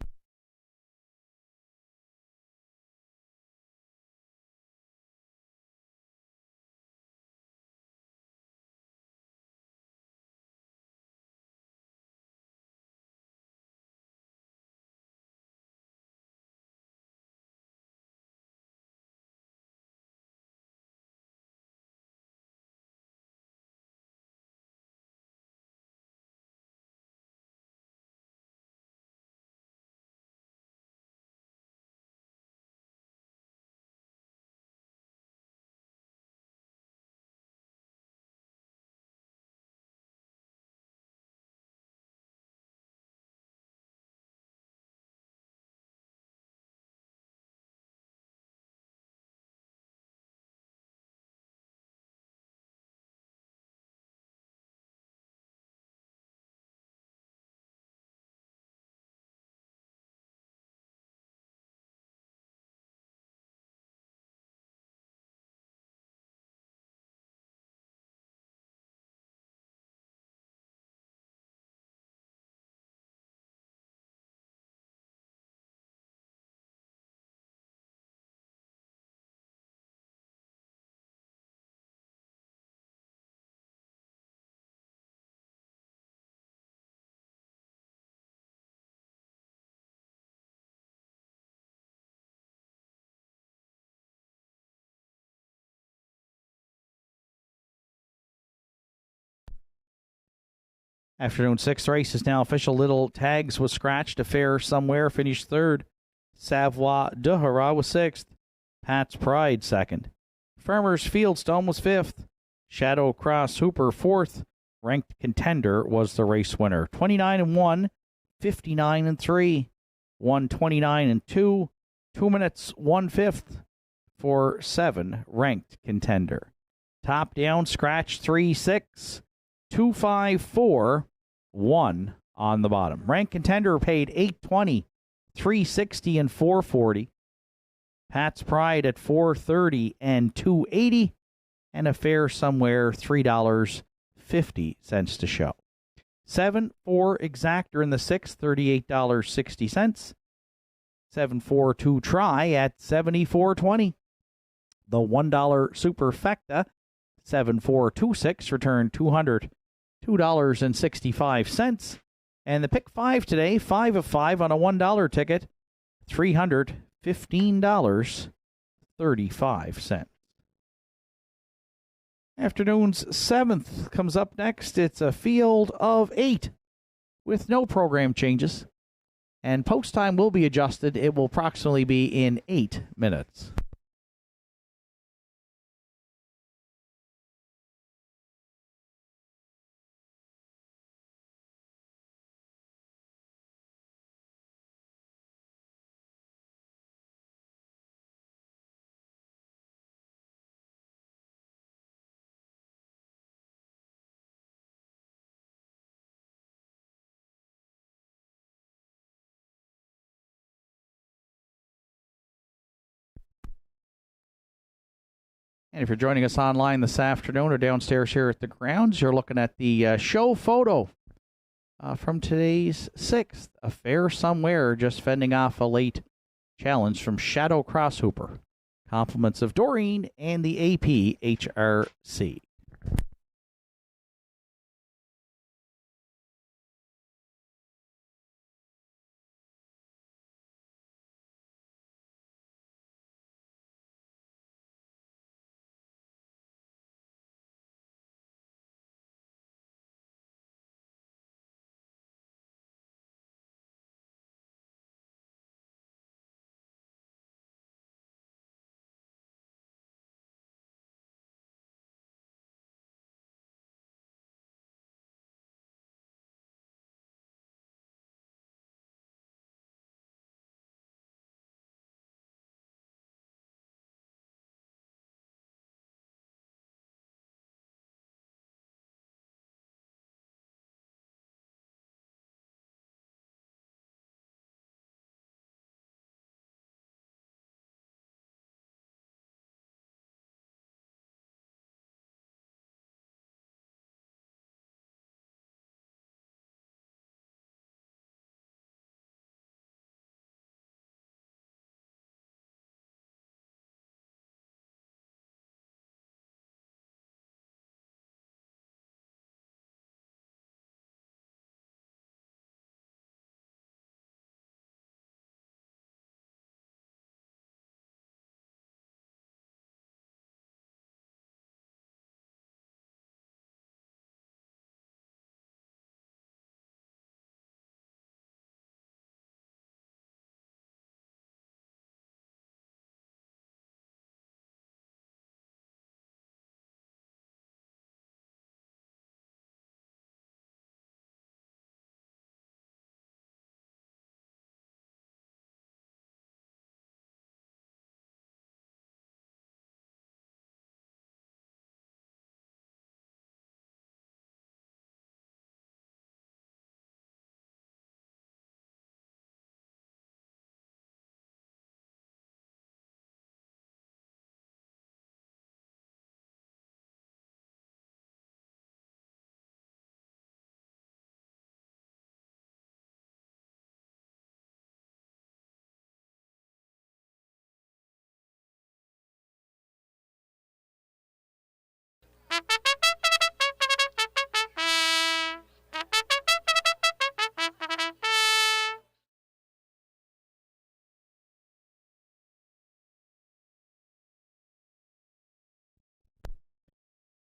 Speaker 1: Afternoon 6th race is now official. Little Tags was scratched. Affair Somewhere finished 3rd. Savoie de Hara was 6th. Pat's Pride 2nd. Farmers Fieldstone was 5th. Shadow Cross Hooper 4th. Ranked Contender was the race winner. 29-1, 59-3, 129-2, 2 minutes 1/5 for 7 Ranked Contender. Top Down scratch 3-6, 2-5-4, 1 on the bottom. Ranked Contender paid $820, 360 and 440. Pat's Pride at $430 and $280, and Affair Somewhere $3.50 to show. 7-4 Exactor in the 6th, $38.60. 7-4 Try at $74.20. The $1 Superfecta 7-4 returned $202.65. And the pick 5 today, 5 of 5 on a $1 ticket, $315.35. Afternoon's 7th comes up next. It's a field of 8 with no program changes. And post time will be adjusted. It will approximately be in 8 minutes. And if you're joining us online this afternoon or downstairs here at the grounds, you're looking at the show photo from today's 6th. Affair Somewhere, just fending off a late challenge from Shadow Cross Hooper. Compliments of Doreen and the APHRC.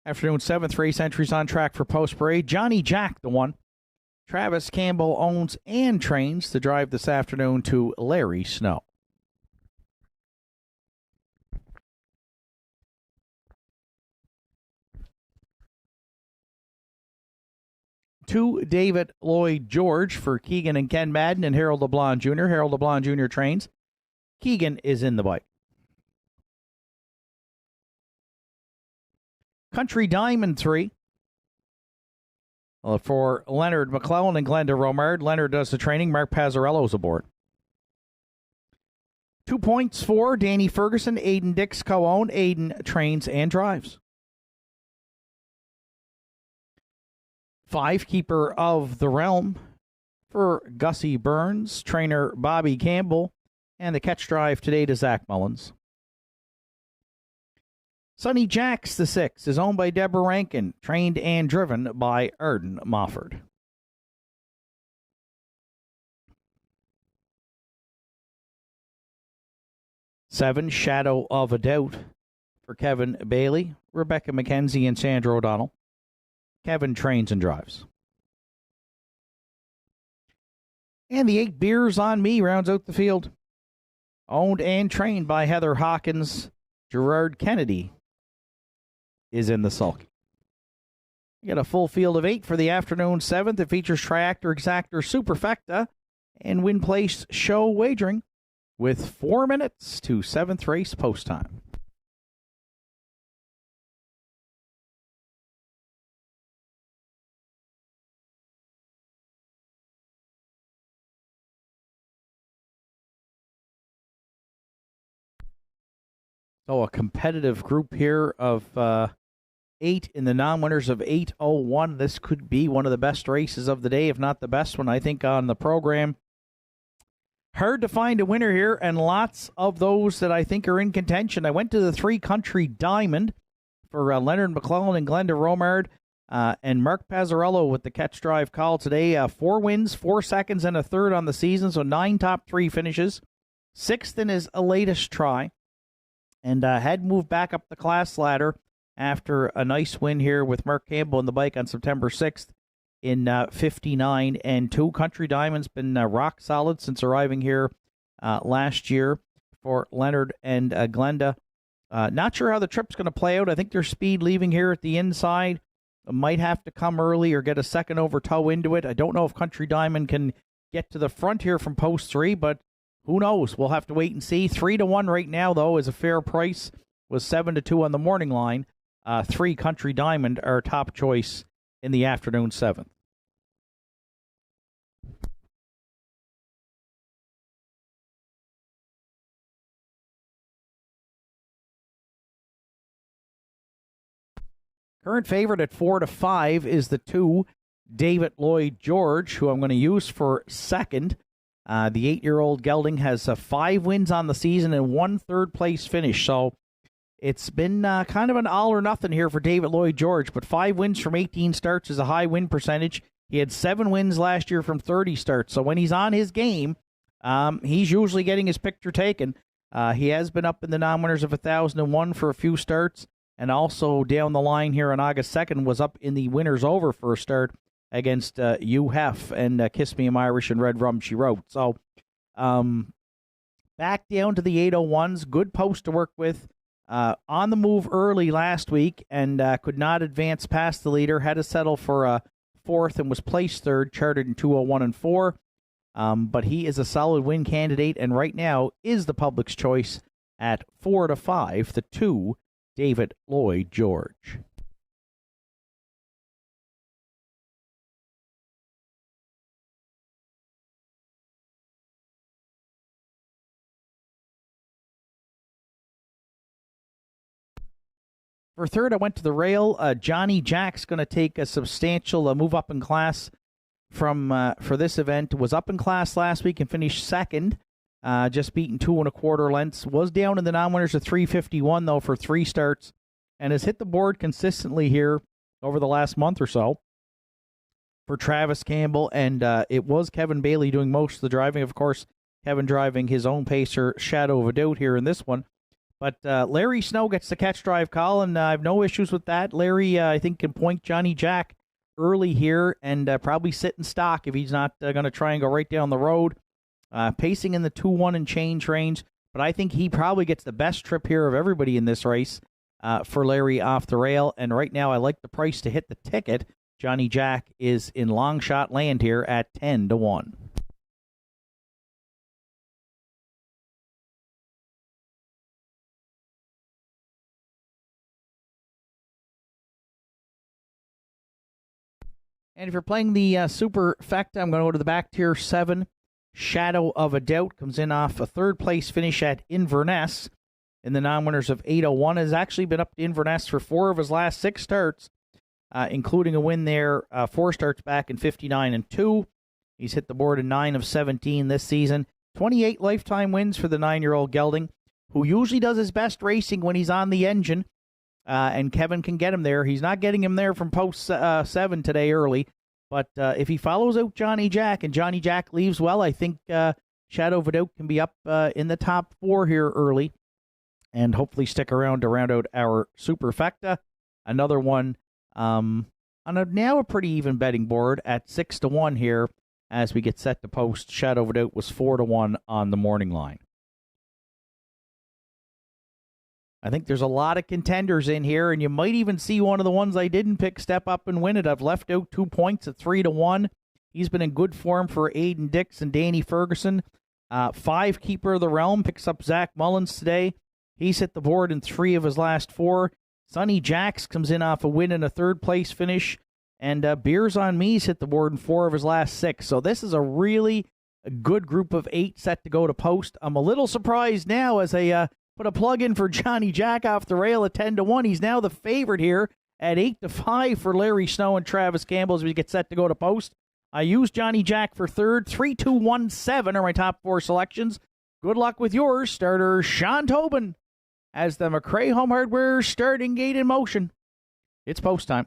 Speaker 1: Afternoon 7th race entries on track for post parade. Johnny Jack, the one. Travis Campbell owns and trains the drive this afternoon to Larry Snow. To David Lloyd George for Keegan and Ken Madden and Harold LeBlanc Jr. Harold LeBlanc Jr. trains. Keegan is in the bike. Country Diamond 3. For Leonard McClellan and Glenda Romard. Leonard does the training. Mark Pazzarello's aboard. 2 points for Danny Ferguson. Aiden Dix co-own. Aiden trains and drives. 5, Keeper of the Realm for Gussie Burns. Trainer Bobby Campbell. And the catch drive today to Zach Mullins. Sonny Jacks, the 6, is owned by Deborah Rankin, trained and driven by Arden Mofford. Seven, Shadow of a Doubt for Kevin Bailey, Rebecca McKenzie, and Sandra O'Donnell. Kevin trains and drives. And the 8, Beers on Me, rounds out the field. Owned and trained by Heather Hawkins. Gerard Kennedy is in the sulky. You got a full field of 8 for the afternoon 7th. It features Triactor Exactor Superfecta and Win Place Show Wagering with 4 minutes to 7th race post time. So a competitive group here of 8 in the non-winners of 8:01. This could be one of the best races of the day, if not the best one, I think, on the program. Hard to find a winner here, and lots of those that I think are in contention. I went to the 3 Country Diamond for Leonard McClellan and Glenda Romard, and Mark Pazzarello with the catch drive call today. 4 wins, 4 seconds, and a third on the season, so 9 top 3 finishes. 6th in his latest try. And had moved back up the class ladder after a nice win here with Mark Campbell in the bike on September 6th in 59. And 2 Country Diamond's been rock solid since arriving here last year for Leonard and Glenda. Not sure how the trip's going to play out. I think their speed leaving here at the inside might have to come early or get a second over toe into it. I don't know if Country Diamond can get to the front here from post 3, but who knows? We'll have to wait and see. 3-1 right now, though, is a fair price. Was 7-2 on the morning line. 3 Country Diamond, our top choice in the afternoon 7th. Current favorite at 4-5 is the 2 David Lloyd George, who I'm going to use for second. The 8-year-old gelding has 5 wins on the season and 1 third-place finish. So it's been kind of an all or nothing here for David Lloyd George, but 5 wins from 18 starts is a high win percentage. He had 7 wins last year from 30 starts. So when he's on his game, he's usually getting his picture taken. He has been up in the non-winners of 1,001 for a few starts, and also down the line here on August 2nd was up in the winners over for a start against UHEF and Kiss Me I'm Irish and Red Rum She Wrote. So back down to the 801s. Good post to work with. On the move early last week and could not advance past the leader. Had to settle for a 4th and was placed 3rd, charted in 201 and 4. But he is a solid win candidate and right now is the public's choice at 4-5, the 2 David Lloyd George. For third, I went to the rail. Johnny Jack's going to take a substantial move up in class from for this event. Was up in class last week and finished second, just beaten 2 1/4 lengths. Was down in the non-winners of 351, though, for 3 starts, and has hit the board consistently here over the last month or so for Travis Campbell. And it was Kevin Bailey doing most of the driving. Of course, Kevin driving his own pacer, Shadow of a Doubt, here in this one. But Larry Snow gets the catch drive call, and I have no issues with that. Larry, I think, can point Johnny Jack early here and probably sit in stock if he's not going to try and go right down the road. Pacing in the 2-1 and change range, but I think he probably gets the best trip here of everybody in this race for Larry off the rail. And right now I like the price to hit the ticket. Johnny Jack is in long shot land here at 10-1. And if you're playing the Superfecta, I'm going to go to the back tier 7. Shadow of a Doubt comes in off a third-place finish at Inverness in the non-winners of 801. Has actually been up to Inverness for 4 of his last 6 starts, including a win there 4 starts back in 59-2. He's hit the board in 9 of 17 this season. 28 lifetime wins for the 9-year-old gelding, who usually does his best racing when he's on the engine. And Kevin can get him there. He's not getting him there from post 7 today early. But if he follows out Johnny Jack and Johnny Jack leaves well, I think Shadow of a Doubt can be up in the top 4 here early and hopefully stick around to round out our Superfecta. Another one on now a pretty even betting board at 6-1 here as we get set to post. Shadow of a Doubt was 4-1 on the morning line. I think there's a lot of contenders in here, and you might even see one of the ones I didn't pick step up and win it. I've left out 2 points at 3-1. He's been in good form for Aiden Dix and Danny Ferguson. 5 Keeper of the Realm picks up Zach Mullins today. He's hit the board in 3 of his last 4. Sonny Jacks comes in off a win and a third-place finish. And Beers on Me's hit the board in 4 of his last 6. So this is a really good group of 8 set to go to post. I'm a little surprised now as I put a plug in for Johnny Jack off the rail at 10-1. He's now the favorite here at 8-5 for Larry Snow and Travis Campbell as we get set to go to post. I used Johnny Jack for third. 3-2-1-7 are my top 4 selections. Good luck with yours. Starter Sean Tobin as the McRae Home Hardware starting gate in motion. It's post time.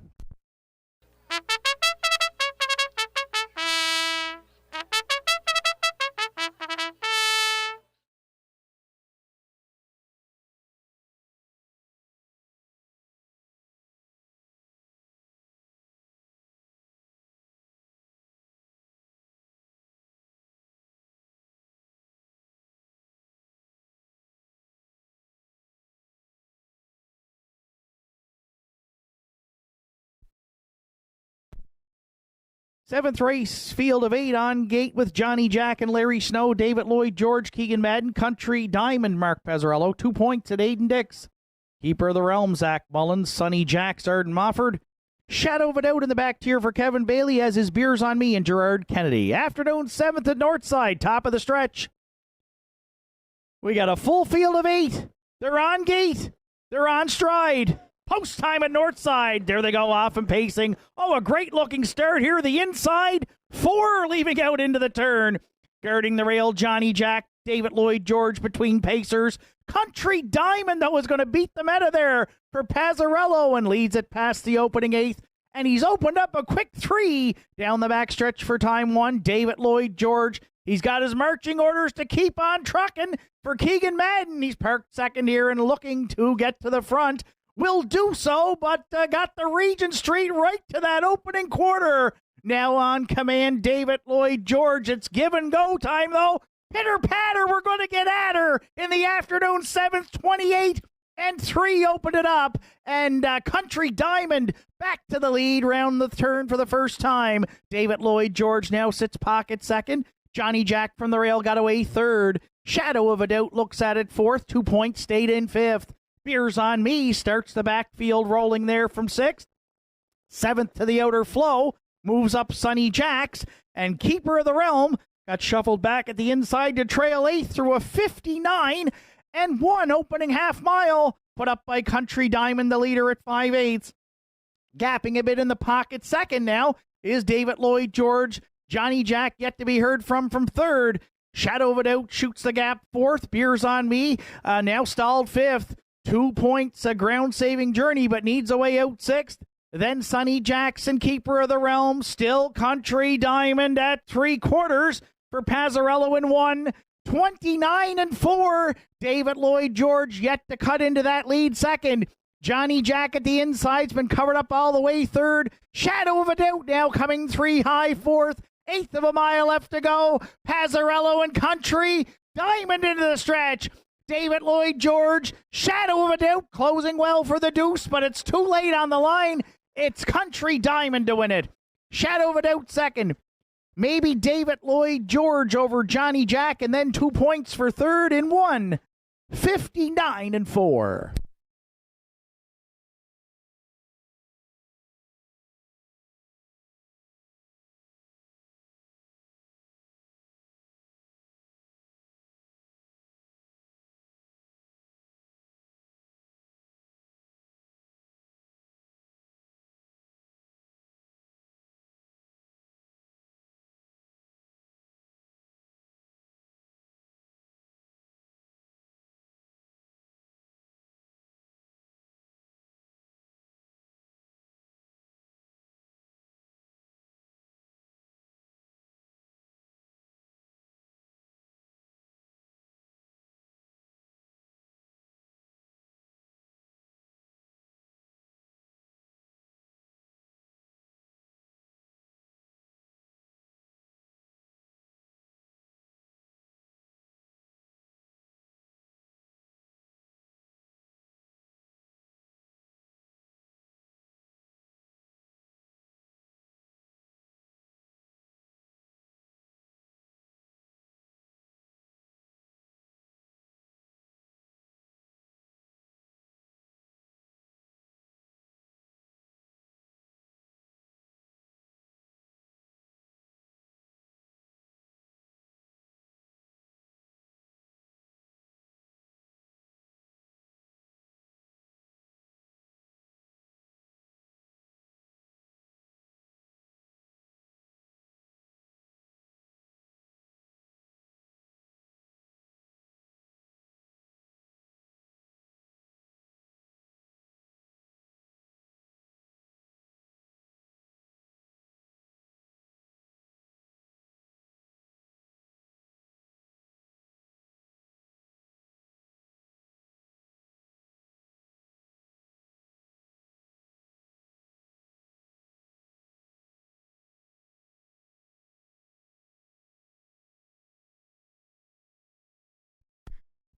Speaker 1: Seventh race, field of 8 on gate with Johnny Jack and Larry Snow, David Lloyd George, Keegan Madden, Country Diamond, Mark Pezzarello, 2 points at Aiden Dix. Keeper of the Realm, Zach Mullins, Sonny Jacks, Arden Mofford. Shadow of a Doubt in the back tier for Kevin Bailey as his Beers on Me and Gerard Kennedy. Afternoon 7th at Nortside, top of the stretch. We got a full field of 8. They're on gate. They're on stride. Post time at Nortside. There they go off and pacing. Oh, a great looking start here. The inside. 4 leaving out into the turn. Guarding the rail, Johnny Jack, David Lloyd George between pacers. Country Diamond, though, is going to beat them out of there for Pazzarello and leads it past the opening 8th. And he's opened up a quick 3 down the backstretch for time 1. David Lloyd George. He's got his marching orders to keep on trucking for Keegan Madden. He's parked second here and looking to get to the front. Will do so, but got the Regent Street right to that opening quarter. Now on command, David Lloyd George. It's give and go time, though. Pitter patter, we're going to get at her in the afternoon 7th, 28-3 opened it up. And Country Diamond back to the lead, round the turn for the first time. David Lloyd George now sits pocket second. Johnny Jack from the rail got away third. Shadow of a Doubt looks at it fourth. 2 points stayed in fifth. Beers on Me starts the backfield rolling there from 6th. 7th to the outer flow. Moves up Sonny Jacks. And Keeper of the Realm got shuffled back at the inside to trail 8th through a 59-1 opening half mile. Put up by Country Diamond, the leader at 5/8. Gapping a bit in the pocket second now is David Lloyd George. Johnny Jack yet to be heard from third. Shadow of a Doubt shoots the gap 4th. Beers on Me now stalled 5th. 2 points, a ground-saving journey, but needs a way out 6th. Then Sonny Jackson, Keeper of the Realm, still Country Diamond at 3/4 for Pazzarello in 1. 29-4. David Lloyd George yet to cut into that lead second. Johnny Jack at the inside's been covered up all the way third. Shadow of a Doubt now coming 3 high fourth. Eighth of a mile left to go. Pazzarello and Country. Diamond into the stretch. David Lloyd George. Shadow of a Doubt closing well for the deuce, but it's too late on the line. It's Country Diamond to win it. Shadow of a Doubt second. Maybe David Lloyd George over Johnny Jack, and then 2 points for third in 1:59.4.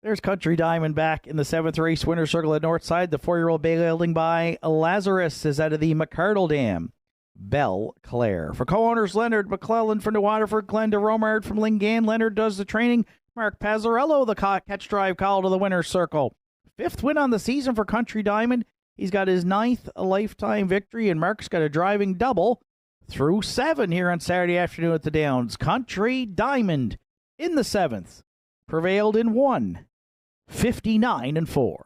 Speaker 1: There's Country Diamond back in the 7th race winner circle at Nortside. The 4-year-old gelding by Lazarus is out of the McCardle Dam. Belle Claire. For co-owners Leonard McClellan from New Waterford, Glenda Romard from Lingan. Leonard does the training. Mark Pazzarello, the catch drive call to the winner's circle. 5th win on the season for Country Diamond. He's got his 9th lifetime victory, and Mark's got a driving double through 7 here on Saturday afternoon at the Downs. Country Diamond in the 7th. Prevailed in 1:59.4.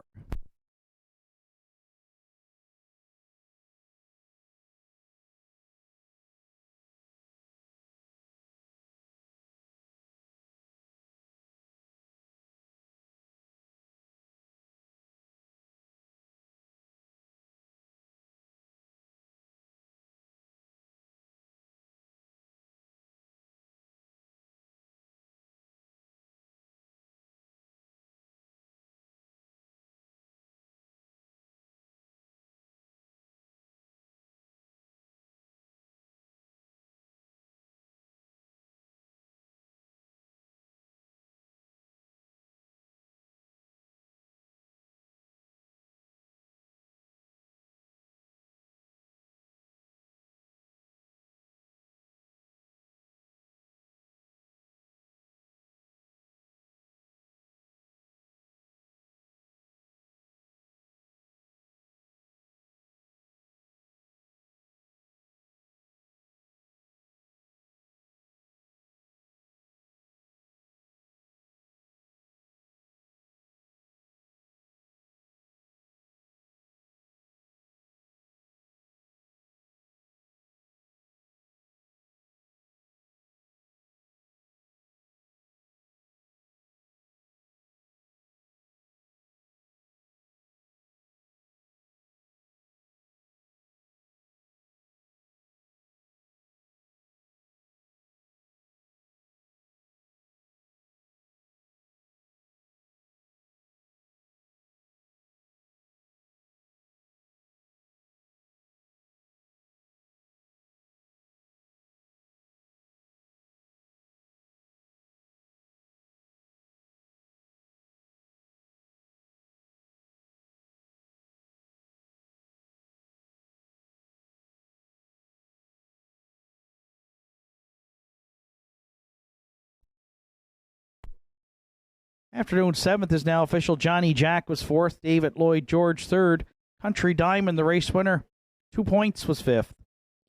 Speaker 1: Afternoon 7th is now official. Johnny Jack was 4th. David Lloyd George 3rd. Country Diamond, the race winner, 2 points, was 5th.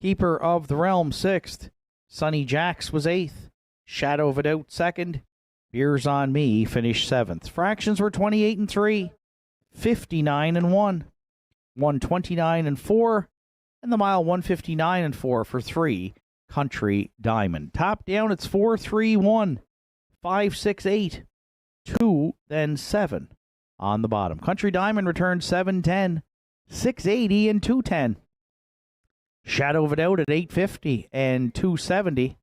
Speaker 1: Keeper of the Realm 6th. Sonny Jacks was 8th. Shadow of a Doubt 2nd. Beers on Me finished 7th. Fractions were 28 and 3, 59 and 1, 129 and 4, and the mile 159 and 4 for 3. Country Diamond. Top down, it's 4, 3, 1, 5, 6, 8, 2, then 7 on the bottom. Country Diamond returned 710, 680, and 210. Shadow of a Doubt at 850 and 270.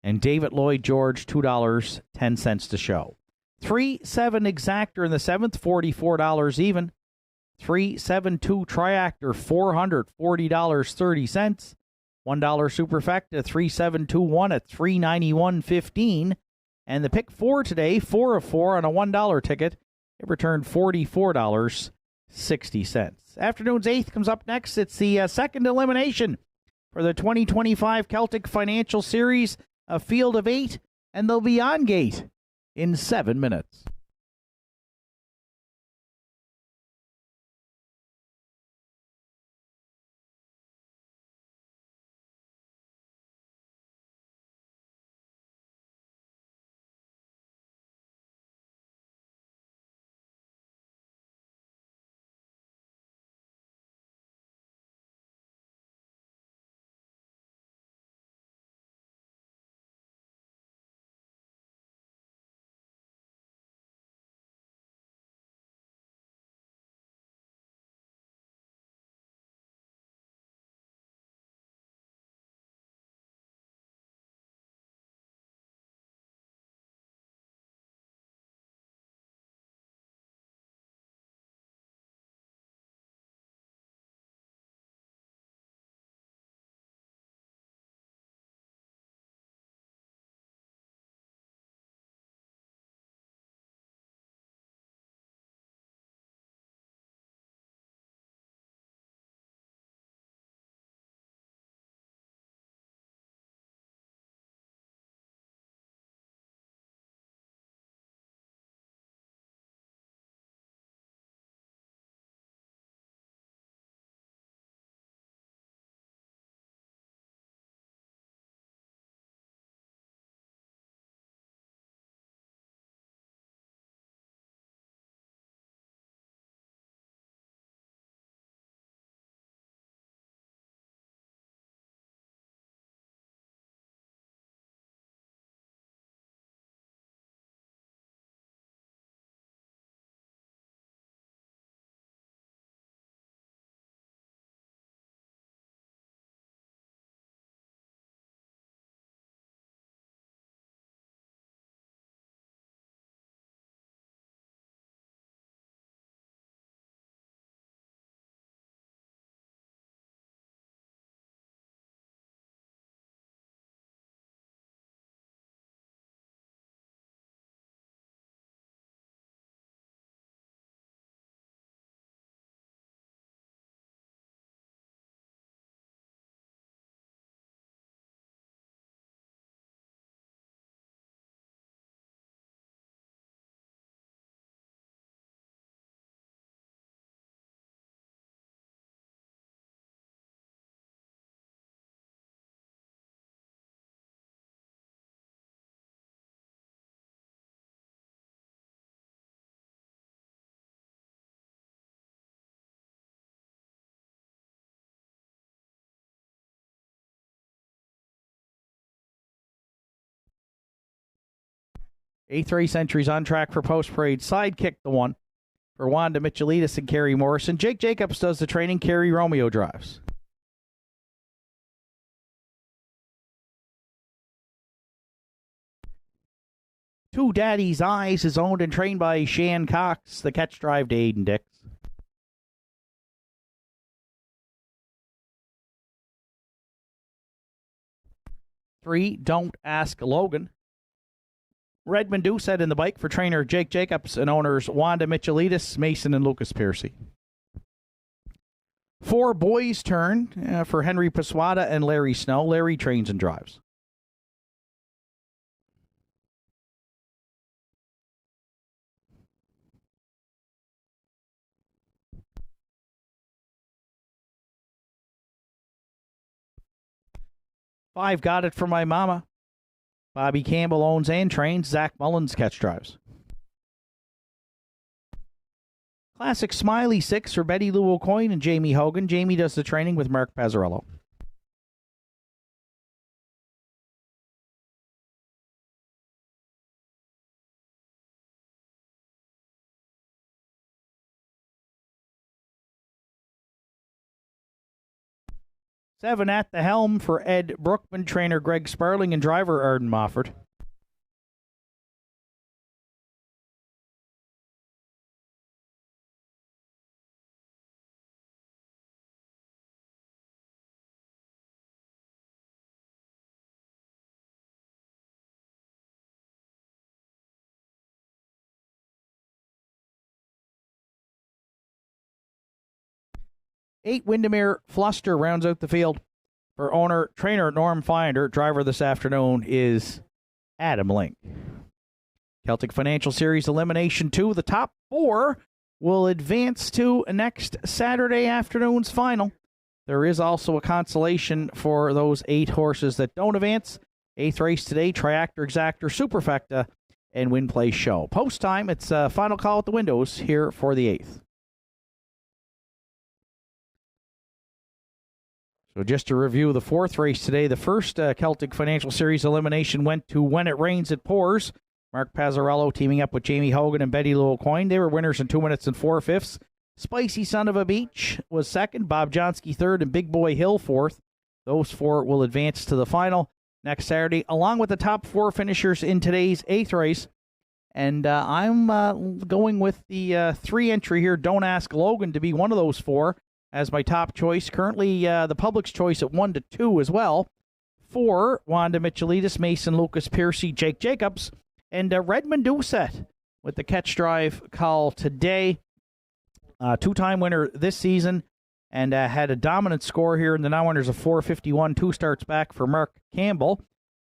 Speaker 1: And David Lloyd George, $2.10 to show. 3-7 Exactor in the 7th, $44 even. 3-7-2 Triactor, $440.30. $1 Superfecta, 3-7-2-1 at $391.15. And the pick 4 today, 4 of 4 on a $1 ticket. It returned $44.60. Afternoon's 8th comes up next. It's the second elimination for the 2025 Celtic Financial Series, a field of 8, and they'll be on gate in 7 minutes. Eighth race entries on track for Post Parade. Sidekick the one for Wanda Michaelides and Kerry Morrison. Jake Jacobs does the training. Kerry Romeo drives. Two Daddy's Eyes is owned and trained by Shan Cox. The catch drive to Aiden Dix. Three, Don't Ask Logan. Redmond Doucette in the bike for trainer Jake Jacobs and owners Wanda Michaelides, Mason, and Lucas Piercy. 4, Boys Turn for Henry Paswada and Larry Snow. Larry trains and drives. 5, Got It From My Mama. Bobby Campbell owns and trains. Zach Mullins catch drives. Classic Smiley 6 for Betty Lou O'Coin and Jamie Hogan. Jamie does the training with Mark Pazzarello. Seven at the helm for Ed Brookman, trainer Greg Sparling, and driver Arden Mofford. Eight, Windermere Fluster rounds out the field. For owner, trainer Norm Finder, driver this afternoon is Adam Link. Celtic Financial Series Elimination 2. The top 4 will advance to next Saturday afternoon's final. There is also a consolation for those 8 horses that don't advance. 8th race today, Triactor, Exactor, Superfecta, and Win Play Show. Post time, it's final call at the windows here for the 8th. So just to review the 4th race today, the first Celtic Financial Series elimination went to When It Rains, It Pours. Mark Pazzarello teaming up with Jamie Hogan and Betty Lou O'Coin. They were winners in 2 minutes and 4/5. Spicy Son of a Beach was second, Bob Johnsky third, and Big Boy Hill fourth. Those 4 will advance to the final next Saturday, along with the top 4 finishers in today's 8th race. And I'm going with the 3 entry here, Don't Ask Logan, to be one of those 4. As my top choice. Currently, the public's choice at 1 to 2 as well. 4, Wanda Michelitis, Mason Lucas Piercy, Jake Jacobs, and Redmond Doucette with the catch drive call today. 2-time winner this season and had a dominant score here in the non-winners of 4:51. 2 starts back for Mark Campbell.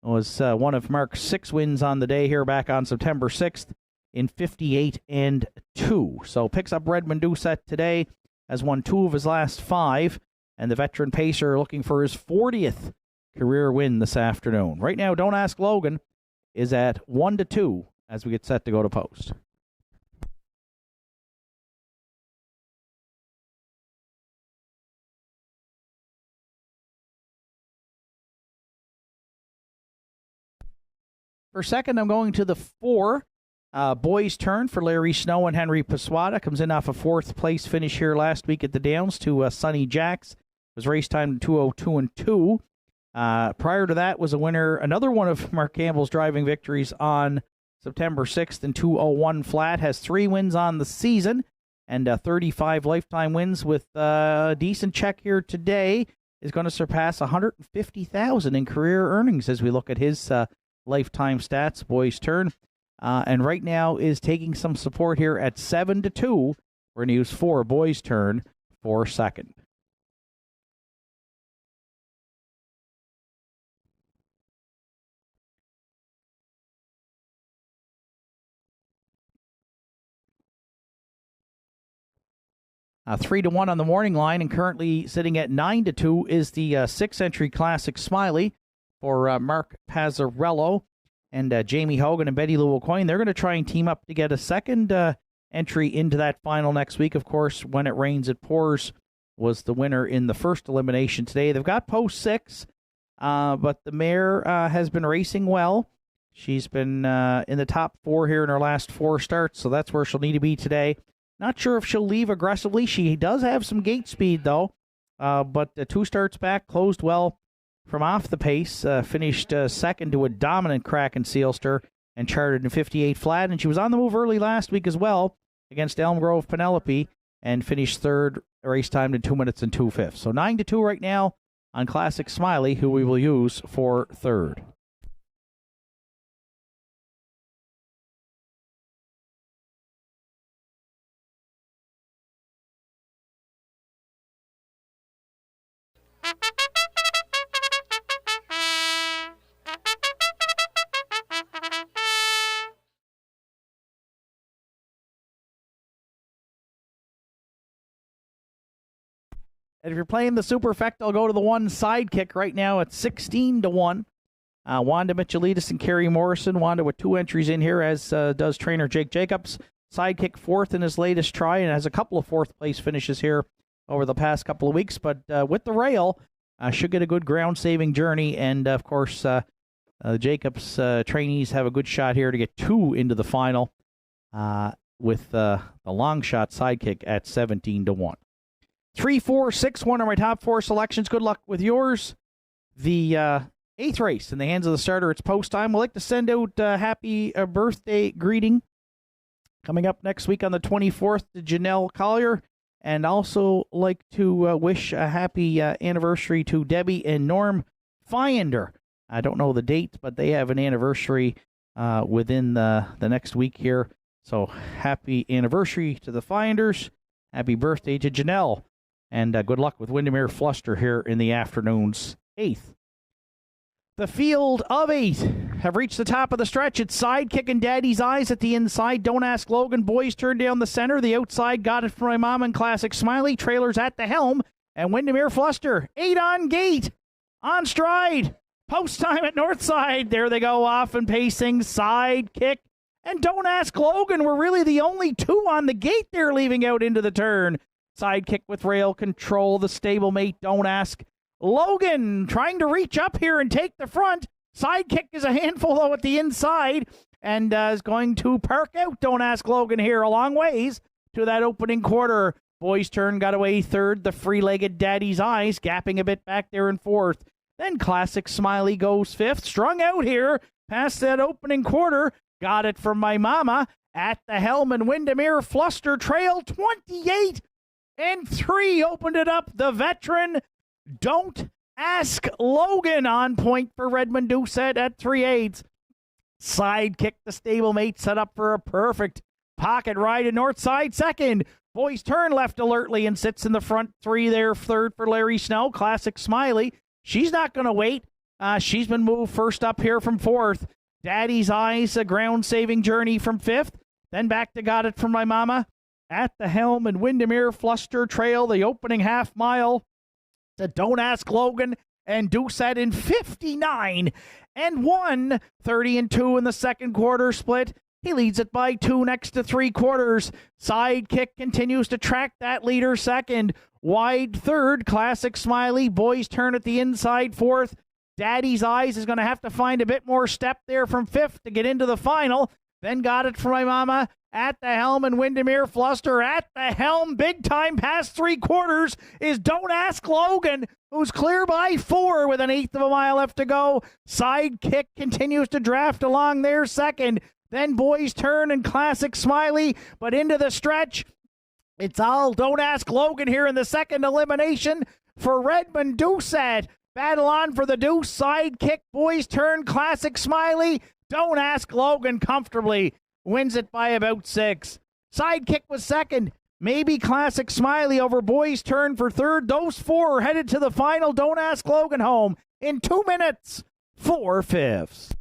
Speaker 1: It was one of Mark's 6 wins on the day here back on September 6th in 58-2. So picks up Redmond Doucette today. Has won 2 of his last 5, and the veteran pacer looking for his 40th career win this afternoon. Right now, Don't Ask Logan is at 1 to 2 as we get set to go to post. For second, I'm going to the 4. Boys' Turn for Larry Snow and Henry Paswada. Comes in off a 4th place finish here last week at the Downs to Sonny Jacks. Was race time 2:02 and 2. Prior to that was a winner, another one of Mark Campbell's driving victories on September 6th in 2:01 flat. Has 3 wins on the season and 35 lifetime wins with a decent check here today. Is going to surpass $150,000 in career earnings as we look at his lifetime stats. Boys' Turn. And right now is taking some support here at 7 to 2. We're going to use 4, Boys' Turn for second. Uh, 3 to 1 on the morning line, and currently sitting at 9 to 2 is the 6-entry Classic Smiley for Mark Pazzarello. And Jamie Hogan and Betty Lou O'Coin, they're going to try and team up to get a second entry into that final next week. Of course, When It Rains, It Pours was the winner in the first elimination today. They've got post 6, but the mare has been racing well. She's been in the top 4 here in her last 4 starts, so that's where she'll need to be today. Not sure if she'll leave aggressively. She does have some gate speed, though, but the 2 starts back, closed well from off the pace, finished second to a dominant crack in Sealster and charted in 58 flat. And she was on the move early last week as well against Elm Grove Penelope and finished third, race time in 2 minutes and 2/5. So 9 to 2 right now on Classic Smiley, who we will use for third. And if you're playing the Superfecta, go to the 1 Sidekick right now at 16-1. Wanda Michaelides and Kerry Morrison. Wanda with 2 entries in here, as does trainer Jake Jacobs. Sidekick 4th in his latest try and has a couple of 4th-place finishes here over the past couple of weeks. But with the rail, should get a good ground-saving journey. And, of course, Jacobs trainees have a good shot here to get 2 into the final with the long shot Sidekick at 17-1. 3, 4, 6, 1 are my top 4 selections. Good luck with yours. The 8th race in the hands of the starter. It's post time. We'd like to send out a happy birthday greeting coming up next week on the 24th to Janelle Collier, and also like to wish a happy anniversary to Debbie and Norm Fiender. I don't know the date, but they have an anniversary within the next week here. So happy anniversary to the Fienders. Happy birthday to Janelle. And good luck with Windermere Fluster here in the afternoon's 8th. The field of 8 have reached the top of the stretch. It's Sidekick and Daddy's Eyes at the inside. Don't Ask Logan. Boys turn down the center. The outside Got It From My Mom and Classic Smiley. Trailers at the helm. And Windermere Fluster. 8 on gate. On stride. Post time at Nortside. There they go off and pacing. Sidekick and Don't Ask Logan were really the only 2 on the gate there leaving out into the turn. Sidekick with rail control. The stablemate Don't Ask Logan trying to reach up here and take the front. Sidekick is a handful, though, at the inside, and is going to park out Don't Ask Logan here a long ways to that opening quarter. Boys Turn got away 3rd. The free-legged Daddy's Eyes gapping a bit back there in 4th. Then Classic Smiley goes 5th. Strung out here past that opening quarter. Got It From My Mama at the helm, and Windermere Fluster trail 28-3. Opened it up. The veteran Don't Ask Logan on point for Redmond Doucette at 3/8. Sidekick, the stablemate, set up for a perfect pocket ride in Nortside 2nd. Boys Turn left alertly and sits in the front 3 there. 3rd for Larry Snow. Classic Smiley. She's not going to wait. She's been moved first up here from 4th. Daddy's Eyes, a ground-saving journey from 5th. Then back to Got It From My Mama at the helm, and Windermere Fluster trail the opening half mile to Don't Ask Logan and Doucette in 59-1, 30-2 in the second quarter split. He leads it by 2 next to 3 quarters. Sidekick continues to track that leader 2nd. Wide 3rd, Classic Smiley. Boys Turn at the inside 4th. Daddy's Eyes is going to have to find a bit more step there from 5th to get into the final. Then Got It From My Mama at the helm, and Windermere Fluster at the helm. Big time past 3 quarters is Don't Ask Logan, who's clear by 4 with an 1/8 of a mile left to go. Sidekick continues to draft along there 2nd. Then Boys Turn and Classic Smiley, but into the stretch, it's all Don't Ask Logan here in the second elimination for Redmond Doucette. Battle on for the Deuce. Sidekick, Boys Turn, Classic Smiley. Don't Ask Logan comfortably wins it by about 6. Sidekick was 2nd. Maybe Classic Smiley over Boys Turn for 3rd. Those 4 are headed to the final. Don't Ask Logan home in 2 minutes, 4/5.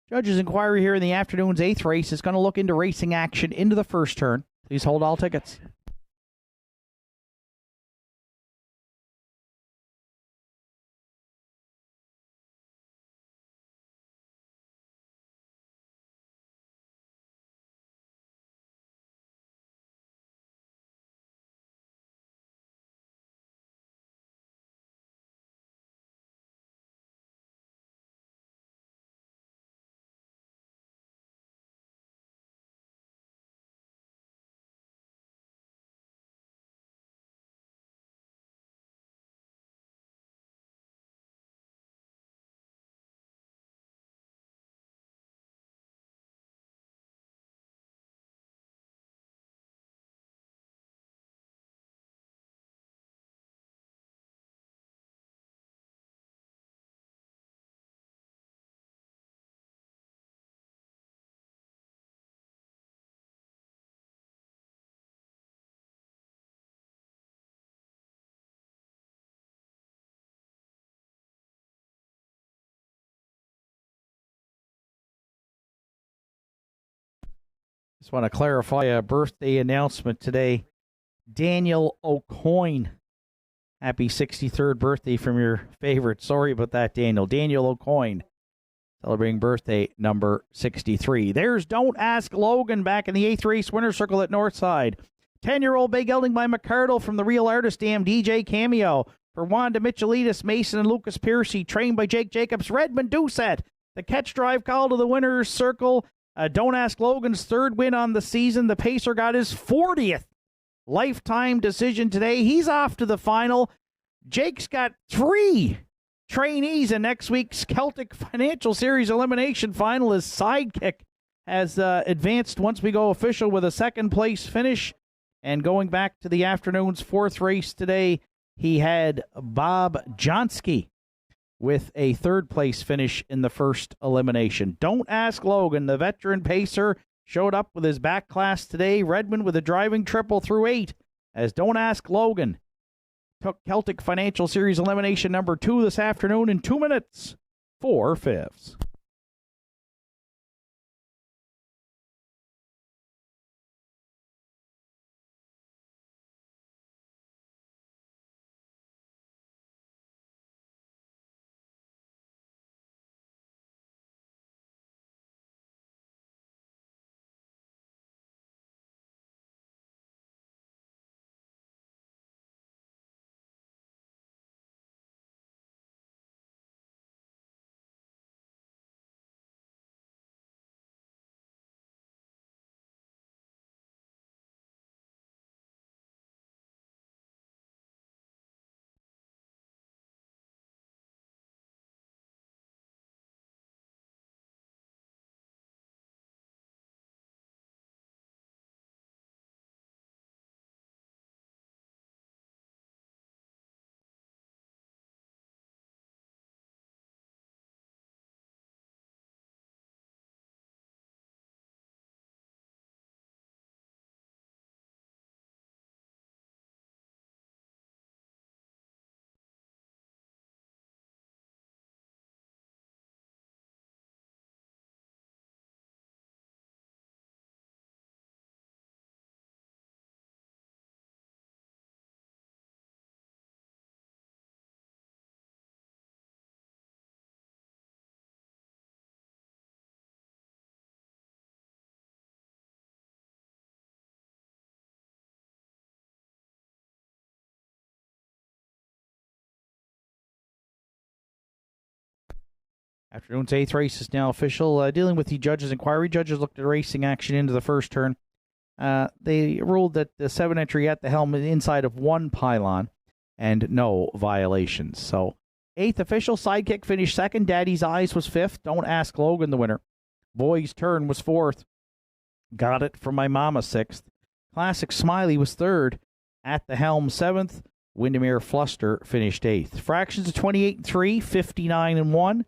Speaker 1: Judges' inquiry here in the afternoon's 8th race is going to look into racing action into the first turn. Please hold all tickets. Just want to clarify a birthday announcement today. Daniel O'Coin. Happy 63rd birthday from your favorite. Sorry about that, Daniel. Daniel O'Coin. Celebrating birthday number 63. There's Don't Ask Logan back in the 8th race winner circle at Nortside. 10-year-old Big Gelding by McCardle from the Real Artist Dam DJ Cameo. For Wanda Michelitis, Mason and Lucas Piercy, trained by Jake Jacobs. Redmond Doucette, the catch drive call to the winner's circle. Don't Ask Logan's 3rd win on the season. The Pacer got his 40th lifetime decision today. He's off to the final. Jake's got 3 trainees in next week's Celtic Financial Series elimination final. His sidekick has advanced once we go official with a 2nd place finish. And going back to the afternoon's 4th race today, he had Bob Johnsky with a 3rd place finish in the first elimination. Don't Ask Logan, the veteran pacer, showed up with his back class today. Redmond with a driving triple through 8 as Don't Ask Logan took Celtic Financial Series elimination number 2 this afternoon in 2 minutes, 4/5. Afternoon's 8th race is now official. Dealing with the judges' inquiry, judges looked at racing action into the first turn. They ruled that the 7 entry at the helm inside of 1 pylon and no violations. So, 8th official, sidekick finished 2nd. Daddy's Eyes was 5th. Don't Ask Logan, the winner. Boy's Turn was 4th. Got It From My Mama 6th. Classic Smiley was 3rd. At the helm 7th. Windermere Fluster finished 8th. Fractions of 28-3, 59-1.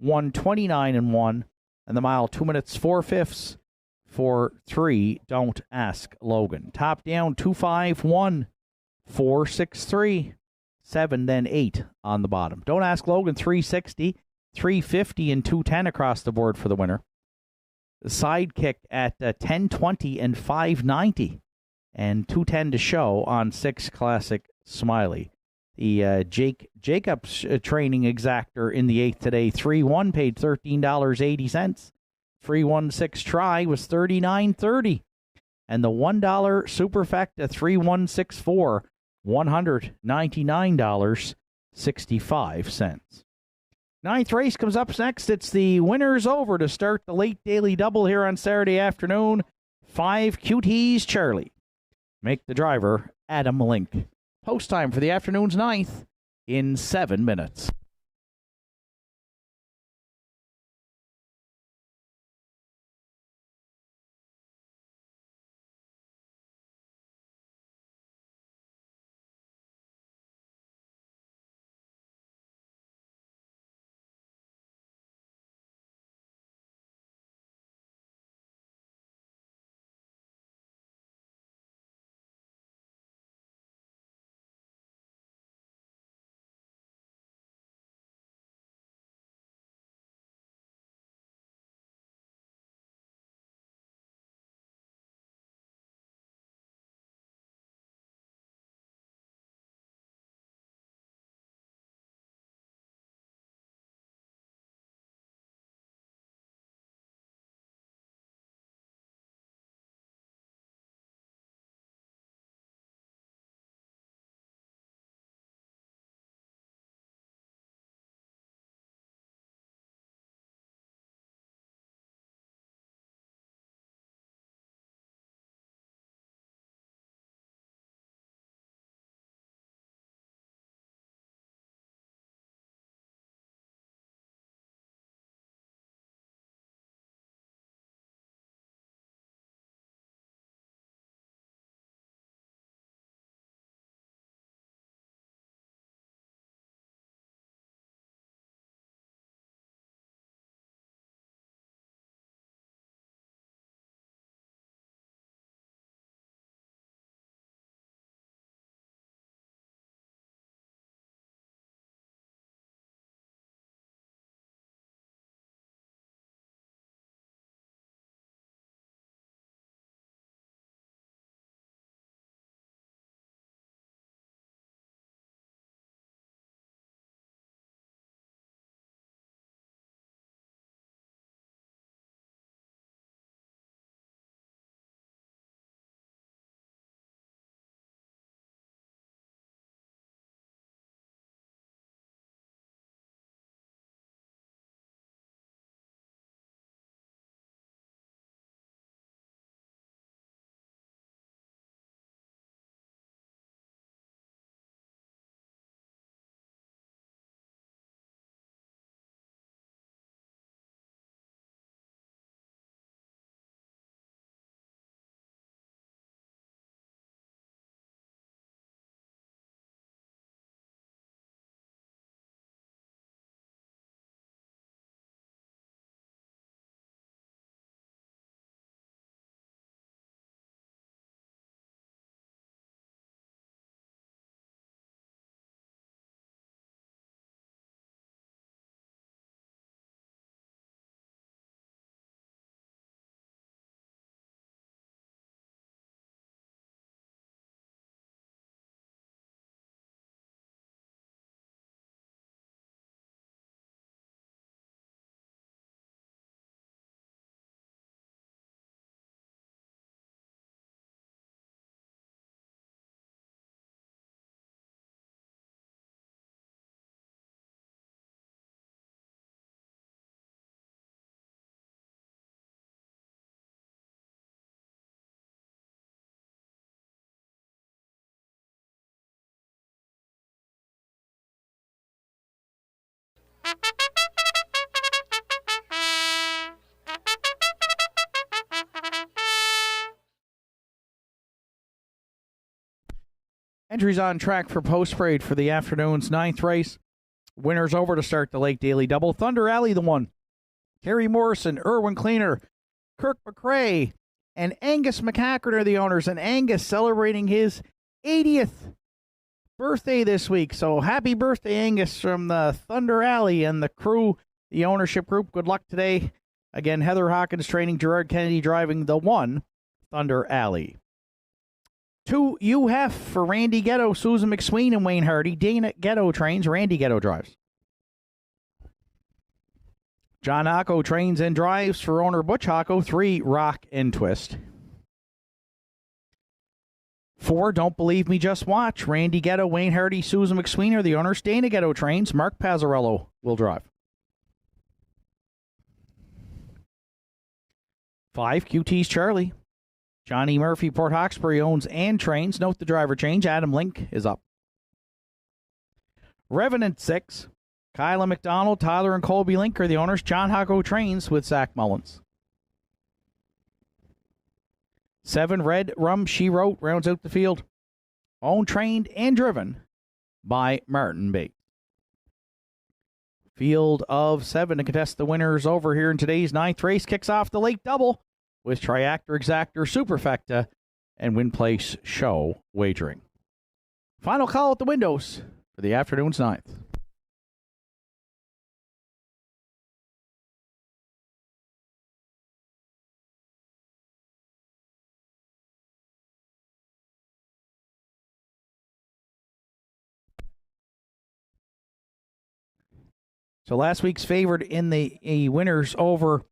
Speaker 1: 129-1, and the mile 2 minutes 4/5 for 3. Don't Ask Logan. Top down 251, 463, 7 then 8 on the bottom. Don't Ask Logan 360, 350 and 210 across the board for the winner. The sidekick at 1020 and 590 and 210 to show on 6 Classic Smiley. The Jake Jacobs training exactor in the 8th today, 3-1 paid $13.80. 3-1-6 try was $39.30. And the $1 superfecta 3-1-6-4, $199.65. 9th race comes up next. It's the Winners Over to start the late daily double here on Saturday afternoon. 5 QT's Charlie. Make the driver Adam Link. Post time for the afternoon's 9th in 7 minutes. Entries on track for post parade for the afternoon's ninth race. Winners over to start the Lake Daily Double. Thunder Alley, the one. Kerry Morrison, Irwin Cleaner, Kirk McRae, and Angus McCackern are the owners. And Angus celebrating his 80th birthday this week. So happy birthday, Angus, from the Thunder Alley and the crew, the ownership group. Good luck today. Again, Heather Hawkins training, Gerard Kennedy driving the one, Thunder Alley. 2 UHF for Randy Ghetto, Susan McSween, and Wayne Hardy. Dana Ghetto trains, Randy Ghetto drives. John Hocko trains and drives for owner Butch Hocko. 3, Rock and Twist. 4, Don't Believe Me, Just Watch. Randy Ghetto, Wayne Hardy, Susan McSween are the owners. Dana Ghetto trains, Mark Pazzarello will drive. 5, QT's Charlie. Johnny Murphy, Port Hawkesbury owns and trains. Note the driver change. Adam Link is up. Revenant 6. Kyla McDonald, Tyler and Colby Link are the owners. John Hocko trains with Zach Mullins. 7, Red Rum She Wrote rounds out the field. Owned, trained, and driven by Martin Bates. Field of 7 to contest the winners over here in today's ninth race. Kicks off the late double with Triactor, Exactor, Superfecta, and Win Place Show wagering. Final call at the windows for the afternoon's ninth. So last week's favorite in the winners over,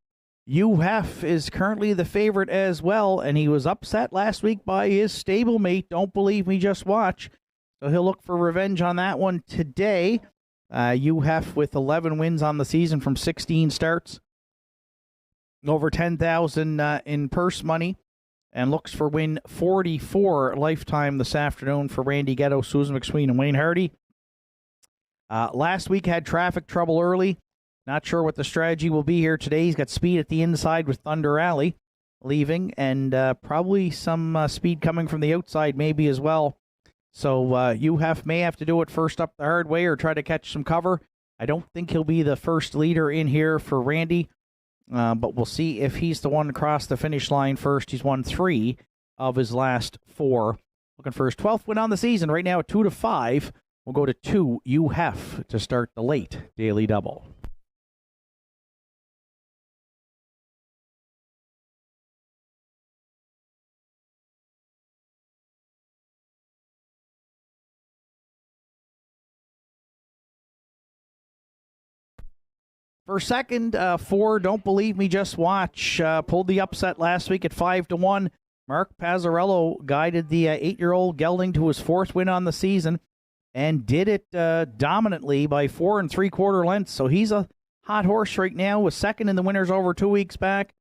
Speaker 1: UHF is currently the favorite as well, and he was upset last week by his stablemate, Don't Believe Me, Just Watch. So he'll look for revenge on that one today. UHF with 11 wins on the season from 16 starts. Over $10,000 in purse money, and looks for win 44 lifetime this afternoon for Randy Ghetto, Susan McSween, and Wayne Hardy. Last week had traffic trouble early. Not sure what the strategy will be here today. He's got speed at the inside with Thunder Alley leaving, and probably some speed coming from the outside maybe as well. So UHF may have to do it first up the hard way or try to catch some cover. I don't think he'll be the first leader in here for Randy, but we'll see if he's the one across the finish line first. He's won 3 of his last 4. Looking for his 12th win on the season right now at 2-5. We'll go to 2 UHF to start the late daily double. For second, 4, Don't Believe Me, Just Watch. Pulled the upset last week at 5-1. Mark Pazzarello guided the 8-year-old gelding to his 4th win on the season and did it dominantly by 4 3/4 lengths. So he's a hot horse right now, was second in the winners over 2 weeks back.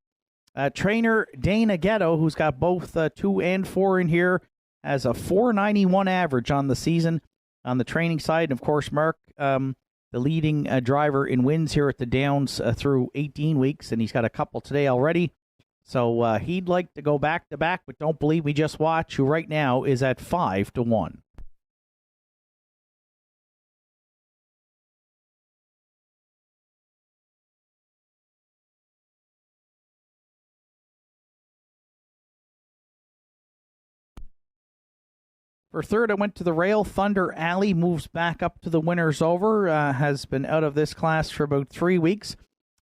Speaker 1: Trainer Dana Ghetto, who's got both 2 and 4 in here, has a 491 average on the season on the training side. And of course, Mark, the leading driver in wins here at the Downs through 18 weeks, and he's got a couple today already. So he'd like to go back-to-back, but Don't Believe Me, Just Watch, who right now is at 5-1. For third, I went to the rail. Thunder Alley moves back up to the winners over. Has been out of this class for about 3 weeks,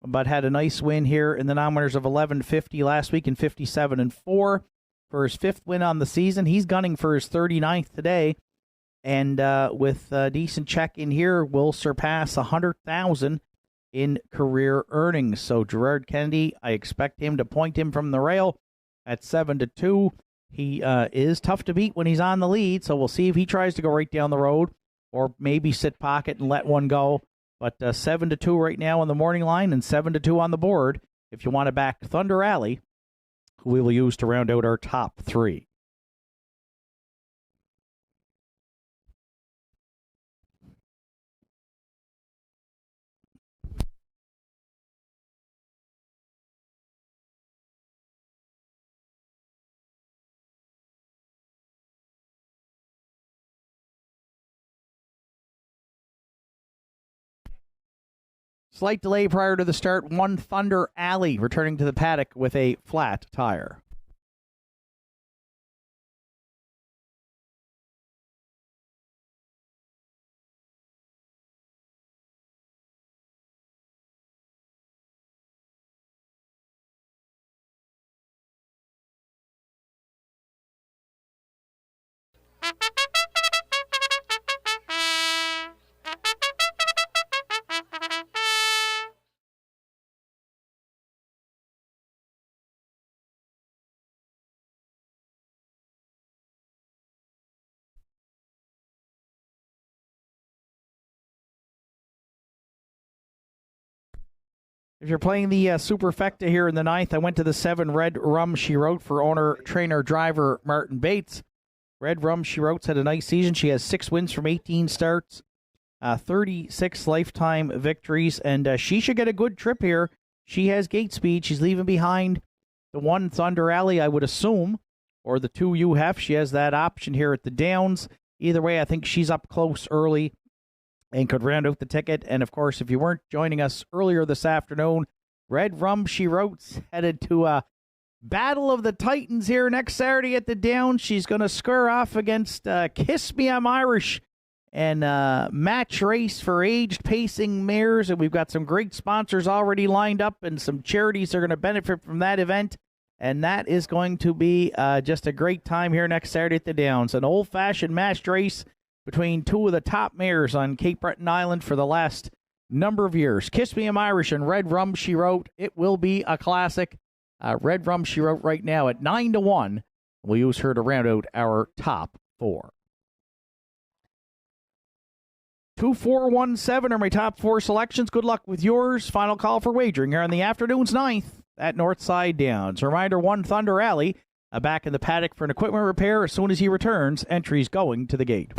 Speaker 1: but had a nice win here in the non-winners of 11.50 last week and 57-4 for his 5th win on the season. He's gunning for his 39th today, and with a decent check in here, will surpass 100,000 in career earnings. So Gerard Kennedy, I expect him to point him from the rail at 7-2. He is tough to beat when he's on the lead, so we'll see if he tries to go right down the road or maybe sit pocket and let one go. But 7-2 right now on the morning line and 7-2 on the board if you want to back Thunder Alley, who we will use to round out our top 3. Slight delay prior to the start. 1 Thunder Alley returning to the paddock with a flat tire. If you're playing the Superfecta here in the 9th, I went to the 7 Red Rum She Wrote for owner, trainer, driver Martin Bates. Red Rum She Wrote's had a nice season. She has 6 wins from 18 starts, 36 lifetime victories, and she should get a good trip here. She has gate speed. She's leaving behind the 1 Thunder Alley, I would assume, or the 2 UHF. She has that option here at the Downs. Either way, I think she's up close early and could round out the ticket. And, of course, if you weren't joining us earlier this afternoon, Red Rum She Wrote's headed to a Battle of the Titans here next Saturday at the Downs. She's going to square off against Kiss Me, I'm Irish, and match race for aged pacing mares. And we've got some great sponsors already lined up and some charities that are going to benefit from that event. And that is going to be just a great time here next Saturday at the Downs. An old-fashioned matched race between 2 of the top mares on Cape Breton Island for the last number of years. Kiss Me, I'm Irish and Red Rum She Wrote. It will be a classic. Red Rum She Wrote right now at 9-1. We'll use her to round out our top 4. 2-4-1-7 are my top 4 selections. Good luck with yours. Final call for wagering here on the afternoon's 9th at Nortside Downs. Reminder, 1 Thunder Alley back in the paddock for an equipment repair. As soon as he returns, entries going to the gate.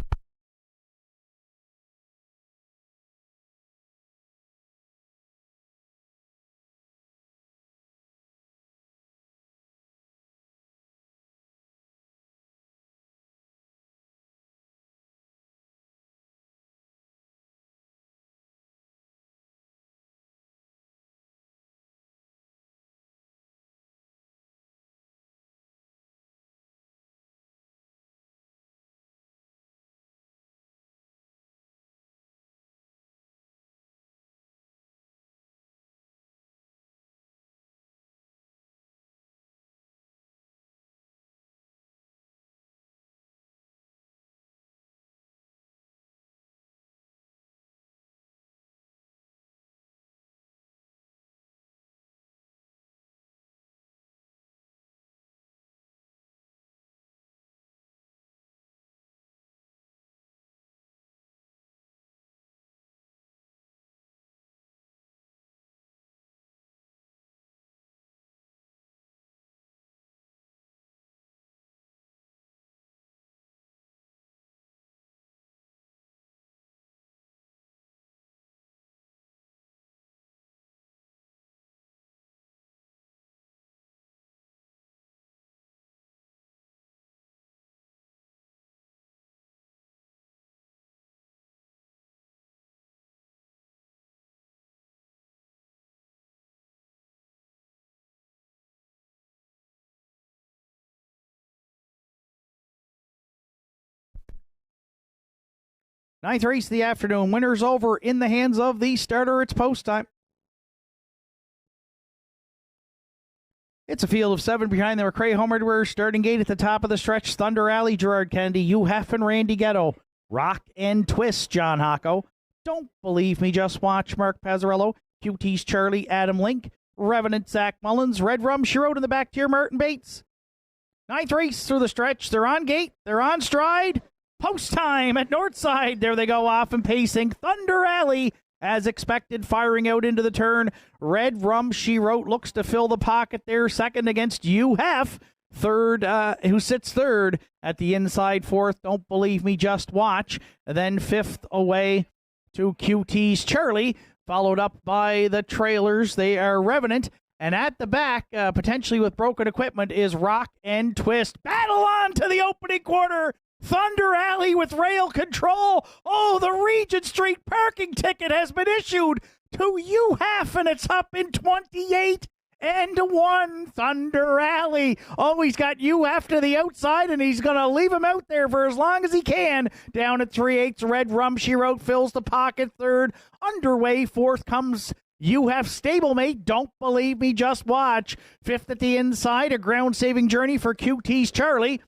Speaker 1: Ninth race of the afternoon. Winner's over in the hands of the starter. It's post time. It's a field of 7 behind the McRae Homeward starting gate at the top of the stretch. Thunder Alley, Gerard Kennedy, UHF and Randy Ghetto. Rock and Twist, John Hocko. Don't Believe Me, Just Watch, Mark Pazzarello. QT's Charlie, Adam Link. Revenant, Zach Mullins. Red Rum She Wrote in the back tier, Martin Bates. Ninth race through the stretch. They're on gate. They're on stride. Post time at Nortside. There they go off and pacing. Thunder Alley, as expected, firing out into the turn. Red Rum She Wrote looks to fill the pocket there. Second against UHF. Third, who sits third at the inside. Fourth, Don't Believe Me, Just Watch. And then fifth away to QT's Charlie, followed up by the trailers. They are Revenant. And at the back, potentially with broken equipment, is Rock and Twist. Battle on to the opening quarter. Thunder Alley with rail control. Oh, the Regent Street parking ticket has been issued. to UHF, and it's up in 28-1. Thunder Alley. Oh, he's got UF to the outside, and he's going to leave him out there for as long as he can. Down at 3/8, Red Rum, she wrote, fills the pocket third. Underway, fourth comes UF Stablemate. Don't believe me, just watch. Fifth at the inside, a ground-saving journey for QT's Charlie.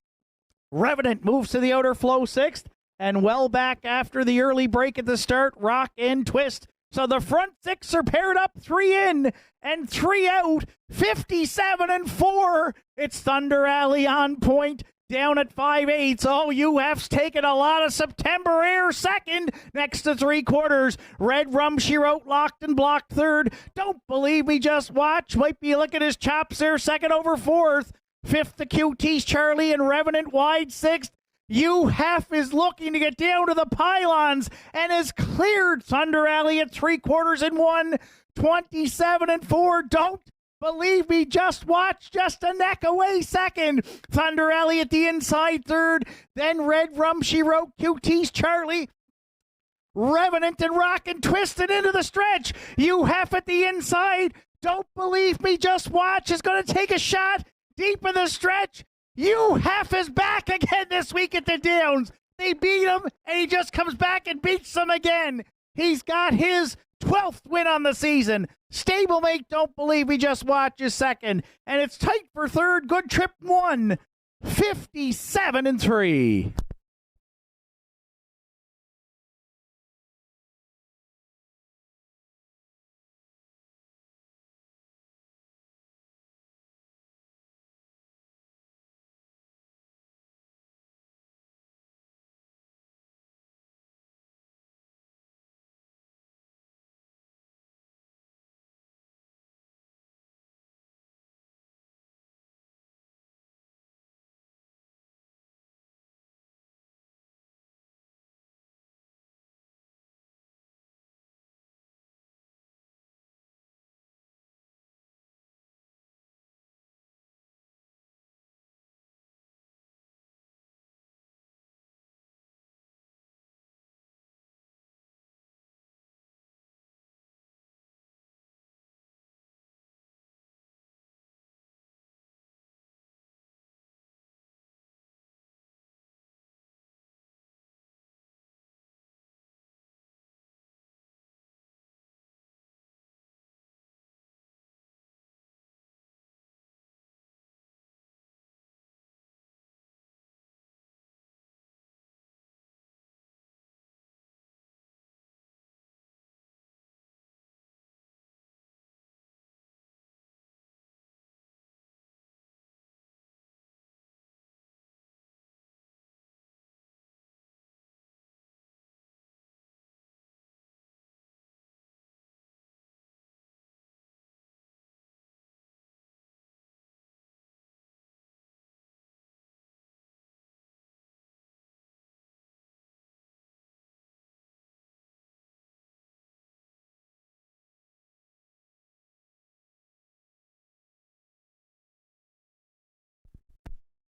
Speaker 1: Revenant moves to the outer flow sixth, and well back after the early break at the start, Rock and Twist. So the front six are paired up, 3 in and 3 out, 57-4. It's Thunder Alley on point, down at 5/8. Oh, UF's taking a lot of September air second, next to 3/4. Red Rum, she wrote, locked and blocked third. Don't believe me, just watch. Might be looking at his chops there, second over fourth. Fifth, the QT's Charlie, and Revenant wide sixth. UHF is looking to get down to the pylons and has cleared Thunder Alley at 3/4 27-4. Don't believe me, just watch. Just a neck away second. Thunder Alley at the inside third. Then Red Rum, she wrote, QT's Charlie. Revenant and Rock and Twisted into the stretch. UHF at the inside. Don't believe me, just watch. Is going to take a shot deep in the stretch. UHF is back again this week at the Downs. They beat him, and he just comes back and beats them again. He's got his 12th win on the season. Stablemate, don't believe me, just watch, is second. And it's tight for third. Good Trip won, 57-3.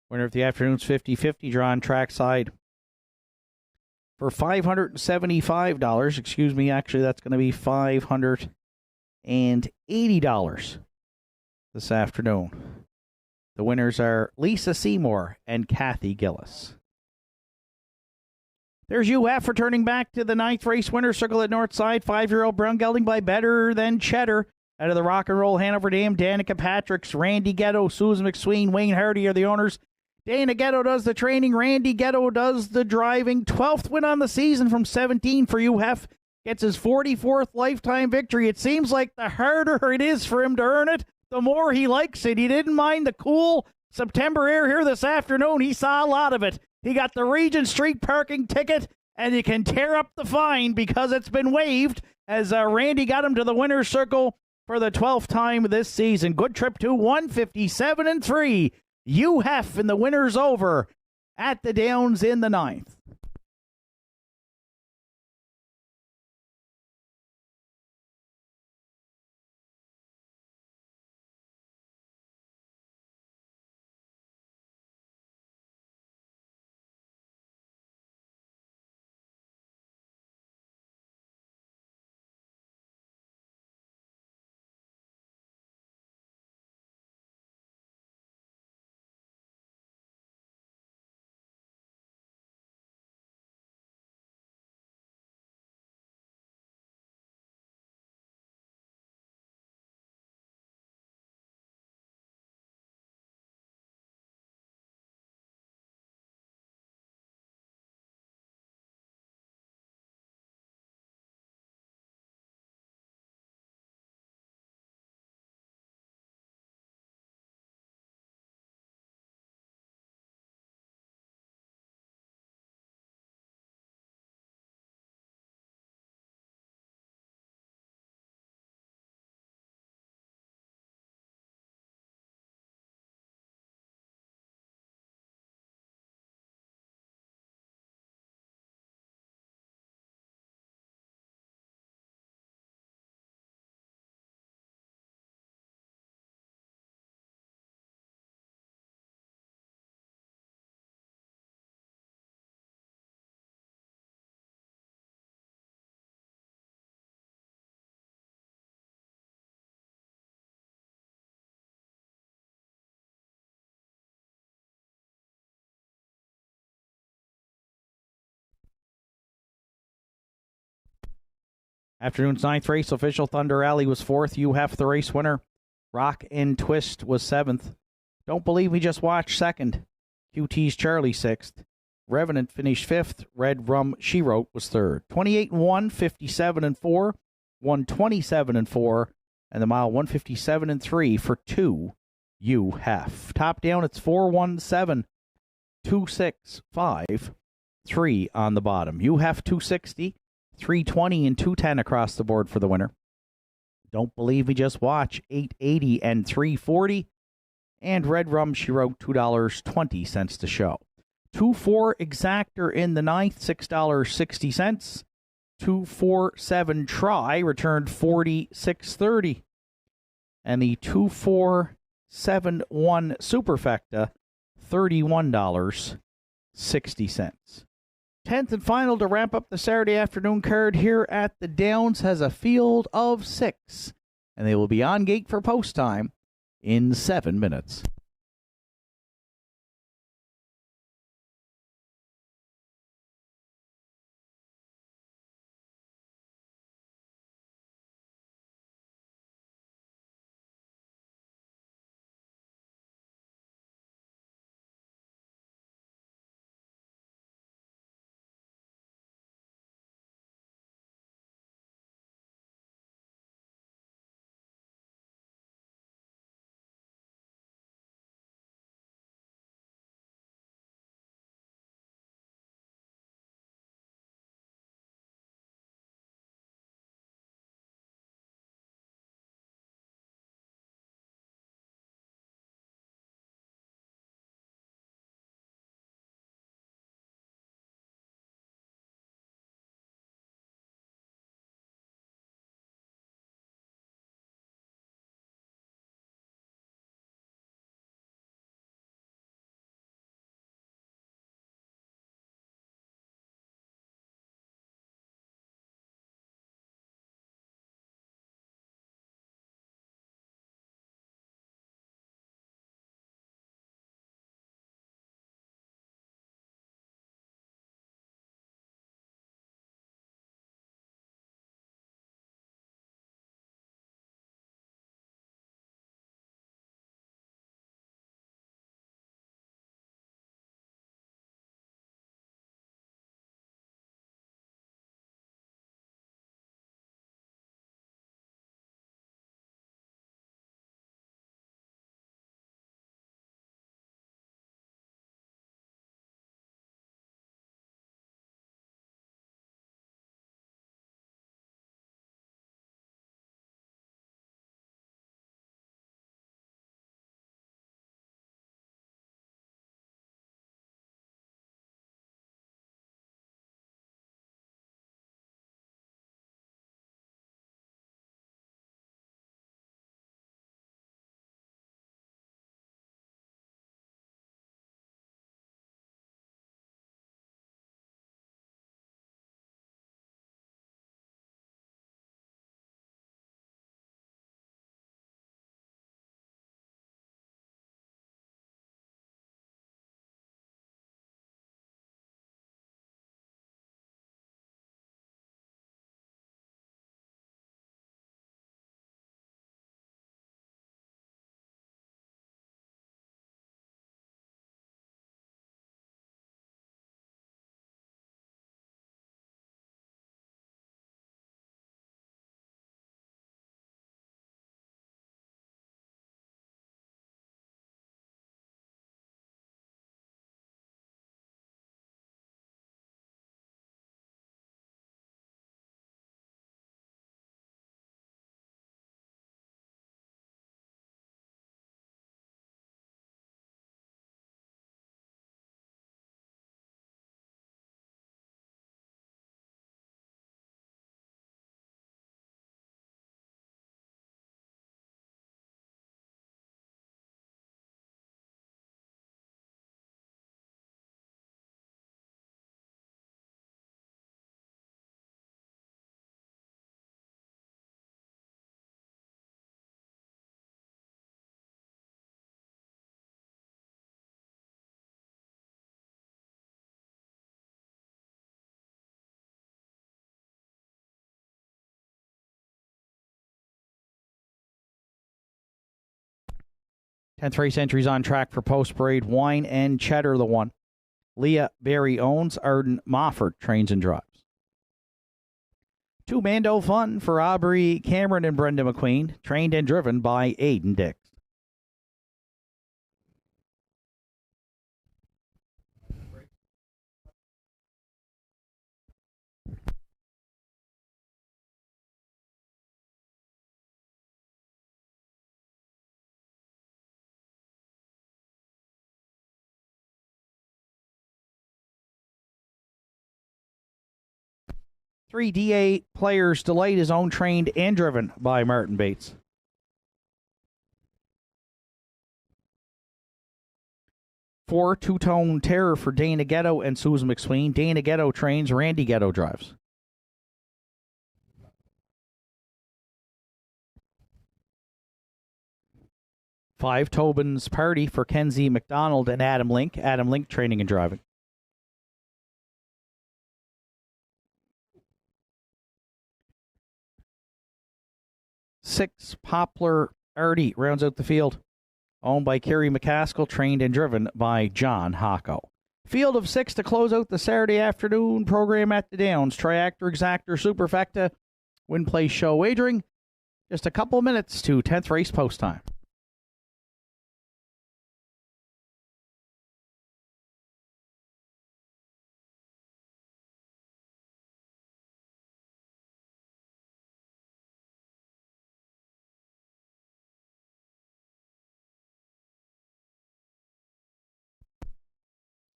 Speaker 1: Winner of the afternoon's 50-50 draw on trackside for $575. Excuse me, actually, that's going to be $580 this afternoon. The winners are Lisa Seymour and Kathy Gillis. There's UF returning back to the 9th race winner circle at Nortside. 5-year-old brown gelding by Better Than Cheddar. Out of the Rock and Roll Hanover Dam, Danica Patricks, Randy Ghetto, Susan McSween, Wayne Hardy are the owners. Dana Ghetto does the training. Randy Ghetto does the driving. 12th win on the season from 17 for UF. Gets his 44th lifetime victory. It seems like the harder it is for him to earn it, the more he likes it. He didn't mind the cool September air here this afternoon. He saw a lot of it. He got the Regent Street parking ticket, and you can tear up the fine because it's been waived as Randy got him to the winner's circle for the 12th time this season. Good Trip to 157-3. UHF in the winner's over at the Downs in the 9th. Afternoon's ninth race, Official Thunder Alley was fourth. You Have the race winner. Rock and Twist was seventh. Don't Believe We Just Watched second. QT's Charlie sixth. Revenant finished fifth. Red Rum She Wrote was third. 28-1, 57-4, 127-4, and the mile 157-3 for 2 You Have. Top down, it's 417, 265, 3 on the bottom. You Have 260, 320, and 210 across the board for the winner. Don't Believe We Just Watch, 880 and 340. And Red Rum She Wrote, $2.20 to show. 2-4 Exactor in the ninth, $6.60. 2-4-7 Try returned $46.30. And the 2-4-7-1 Superfecta, $31.60. 10th and final to wrap up the Saturday afternoon card here at the Downs has a field of 6. And they will be on gate for post time in 7 minutes. 10th race entries on track for Post Parade. Wine and Cheddar, the one. Leah Barry owns. Arden Mofford trains and drives. 2 Mando Fun for Aubrey Cameron and Brenda McQueen, trained and driven by Aiden Dix. Three DA Players Delight is owned, trained, and driven by Martin Bates. 4 Two-Tone Terror for Dana Ghetto and Susan McSween. Dana Ghetto trains, Randy Ghetto drives. 5 Tobin's Party for Kenzie McDonald and Adam Link. Adam Link training and driving. 6 Poplar Artie rounds out the field. Owned by Kerry McCaskill, trained and driven by John Hocko. Field of 6 to close out the Saturday afternoon program at the Downs. Triactor, Exactor, Superfecta, Win Play Show wagering. Just a couple of minutes to 10th race post time.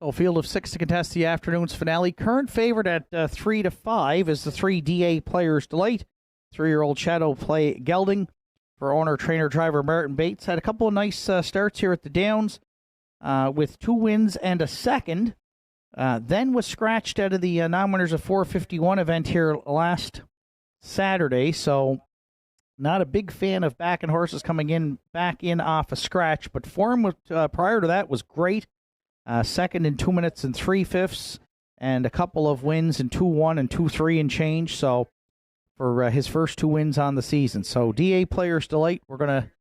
Speaker 1: So, field of 6 to contest the afternoon's finale. Current favorite at 3 to 5 is the 3 DA Players Delight. 3-year-old Shadow Play Gelding for owner, trainer, driver Martin Bates. Had a couple of nice starts here at the Downs with 2 wins and a second. Then was scratched out of the non-winners of 451 event here last Saturday. So, not a big fan of backing horses coming back in off a scratch. But form prior to that was great. Second in 2 minutes and 3/5, and a couple of wins in 2-1 and 2-3 and change. So for his first 2 wins on the season. So DA Players Delight, we're going to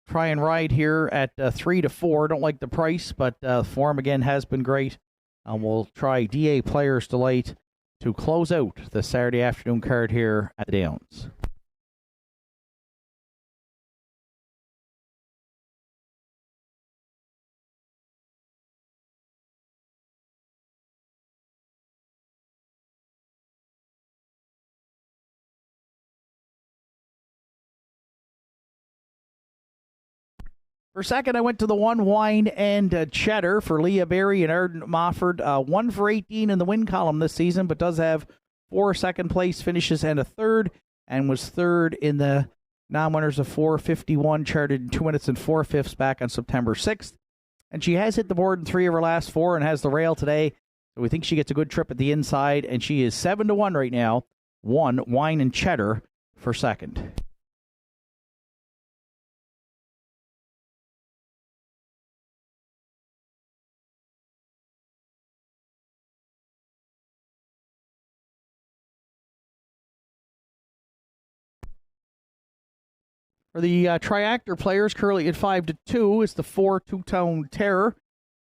Speaker 1: try and ride here at 3 to 4. Don't like the price, but form again has been great. We'll try DA Players Delight to close out the Saturday afternoon card here at the Downs. For second, I went to the 1 Wine and Cheddar for Leah Barry and Arden Mofford. 1 for 18 in the win column this season, but does have 4 second-place finishes and a third, and was third in the non-winners of 451, charted in 2 minutes and 4/5 back on September 6th. And she has hit the board in 3 of her last 4 and has the rail today. So we think she gets a good trip at the inside, and she is 7 to 1 right now. 1 Wine and Cheddar for second. For the Triactor Players, currently at 5 to 2 is the 4 Two-Tone Terror.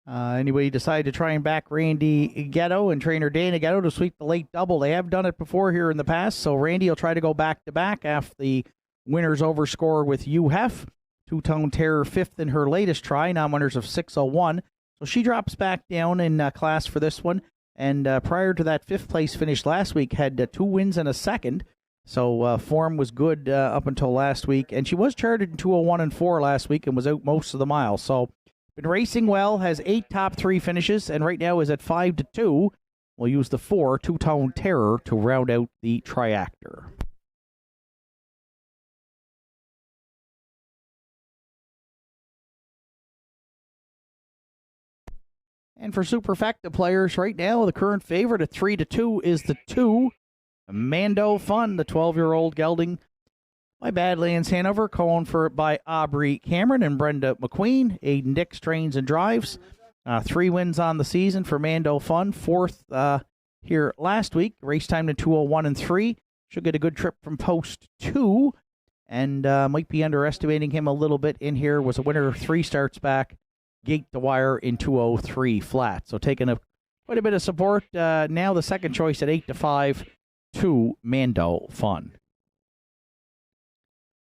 Speaker 1: Anyway, decided to try and back Randy Ghetto and trainer Dana Ghetto to sweep the late double. They have done it before here in the past, so Randy will try to go back-to-back after the winners overscore with UHEF. Two-Tone Terror 5th in her latest try, non-winners of 601. So she drops back down in class for this one. And prior to that 5th place finish last week, had 2 wins and a second. So form was good up until last week. And she was charted in 201 and 4 last week and was out most of the mile. So been racing well, has 8 top 3 finishes, and right now is at 5 to 2. We'll use the 4 Two-Tone Terror to round out the Triactor. And for Superfecta players, right now, the current favorite at 3 to 2 is the 2 Mando Fun, the 12-year-old gelding by Badlands Hanover, co-owned by Aubrey Cameron and Brenda McQueen. Aiden Dix trains and drives. 3 wins on the season for Mando Fun. 4th here last week. Race time to 201 and 3. Should get a good trip from post 2. and might be underestimating him a little bit in here. Was a winner 3 starts back. Gate the wire in 203 flat. So taking quite a bit of support. Now the second choice at 8-5 to Mando Fun.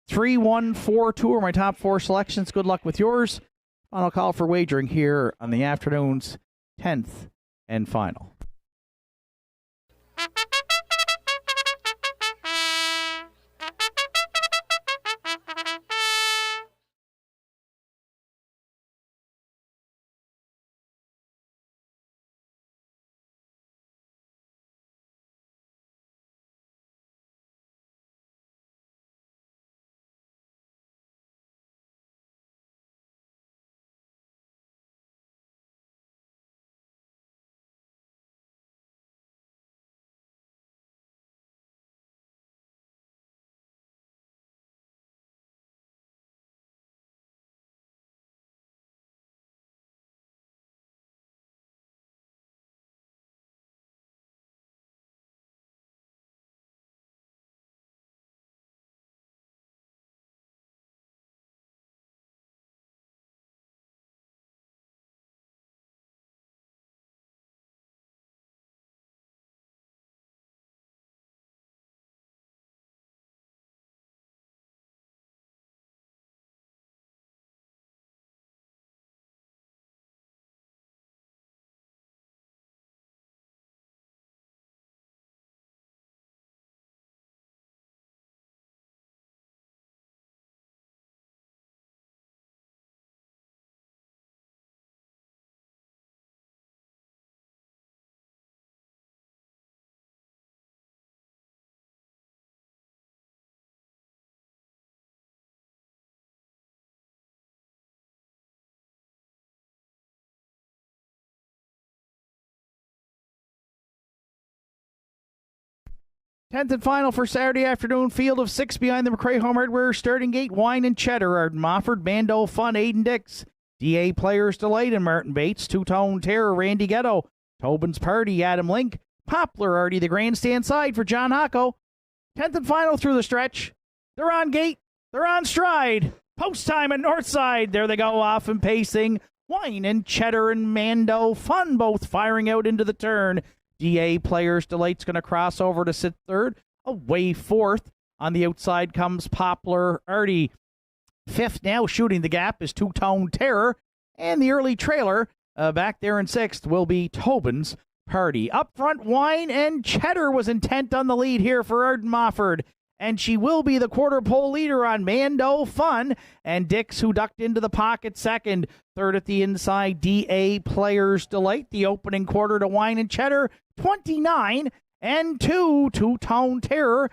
Speaker 1: 3, 1, 4, 2 are my top 4 selections. Good luck with yours. Final call for wagering here on the afternoon's 10th and final. Tenth and final for Saturday afternoon. Field of 6 behind the McRae Home Hardware. Starting gate, Wine and Cheddar. Arden Mofford, Mando Fun, Aiden Dix. DA Players Delight and Martin Bates. Two-Tone Terror, Randy Ghetto. Tobin's Party, Adam Link. Poplar Artie, the grandstand side for John Hocko. 10th and final through the stretch. They're on gate. They're on stride. Post time at Nortside. There they go off and pacing. Wine and Cheddar and Mando Fun both firing out into the turn. DA Players Delight's going to cross over to sit third. Away fourth. On the outside comes Poplar Artie. Fifth now shooting the gap is Two-Tone Terror. And the early trailer back there in sixth will be Tobin's Party. Up front, Wine and Cheddar was intent on the lead here for Arden Mofford. And she will be the quarter pole leader on Mando Fun. And Dix, who ducked into the pocket second. Third at the inside, DA Players Delight. The opening quarter to Wine and Cheddar, 29 and 2. Two-Tone Terror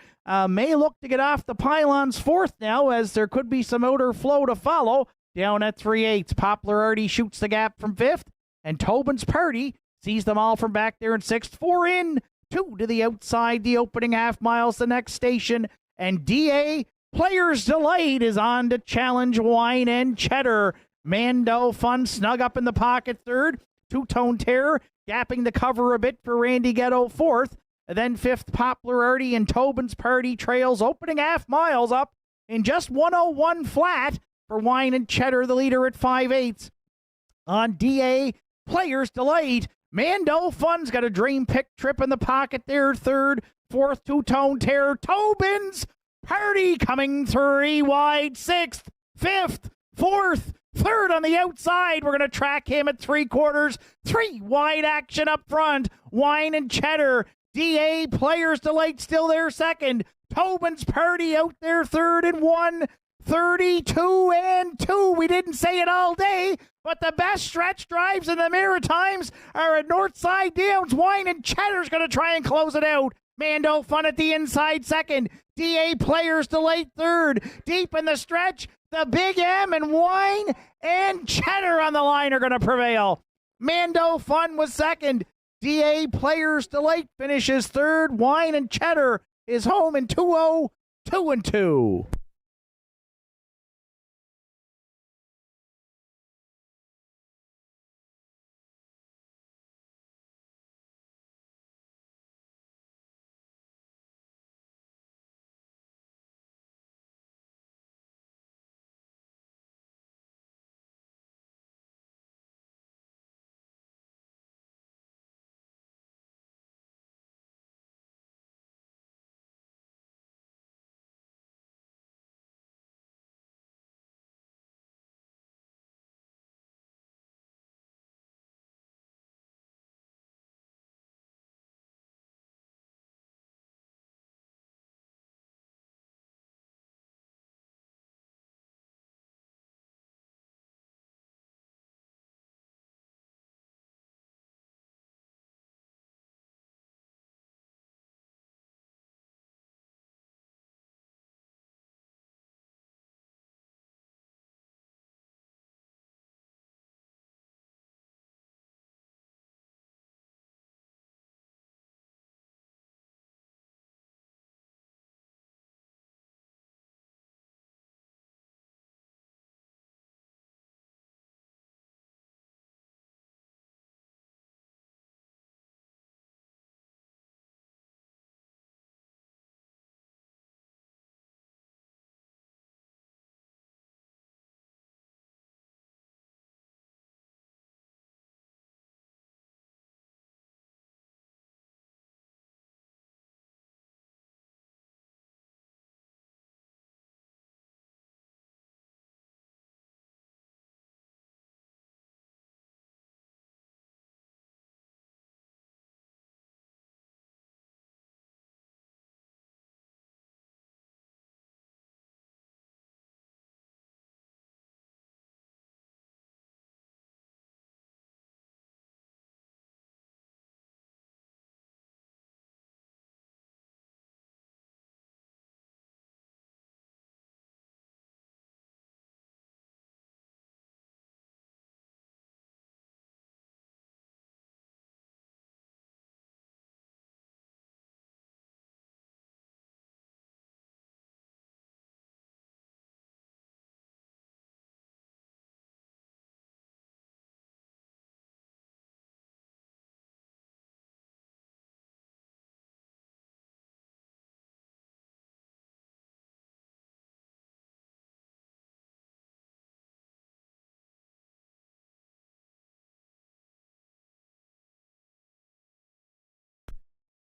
Speaker 1: may look to get off the pylons fourth now, as there could be some outer flow to follow. Down at 3/8. Poplar Artie shoots the gap from fifth. And Tobin's Party sees them all from back there in sixth. 4 in, 2 to the outside. The opening half miles, the next station. And DA Players Delight is on to challenge Wine and Cheddar. Mando Fun snug up in the pocket third. Two-Tone Terror gapping the cover a bit for Randy Ghetto fourth. And then fifth, Poplar Artie and Tobin's Party trails opening half miles up in just 101 flat for Wine and Cheddar, the leader at 5/8. On DA Players Delight, Mando Fun's got a dream pick trip in the pocket there, third. Fourth, Two-Tone Terror. Tobin's Party coming 3 wide. Sixth, fifth, fourth, third on the outside. We're going to track him at 3/4. 3 wide action up front. Wine and Cheddar. DA Players Delight still there second. Tobin's Party out there third and 1:32 and 2. We didn't say it all day, but the best stretch drives in the Maritimes are at Nortside Downs. Wine and Cheddar's going to try and close it out. Mando Fun at the inside second. DA Players Delight third. Deep in the stretch, the Big M and Wine and Cheddar on the line are going to prevail. Mando Fun was second. DA Players Delight finishes third. Wine and Cheddar is home in 2-0, 2-2.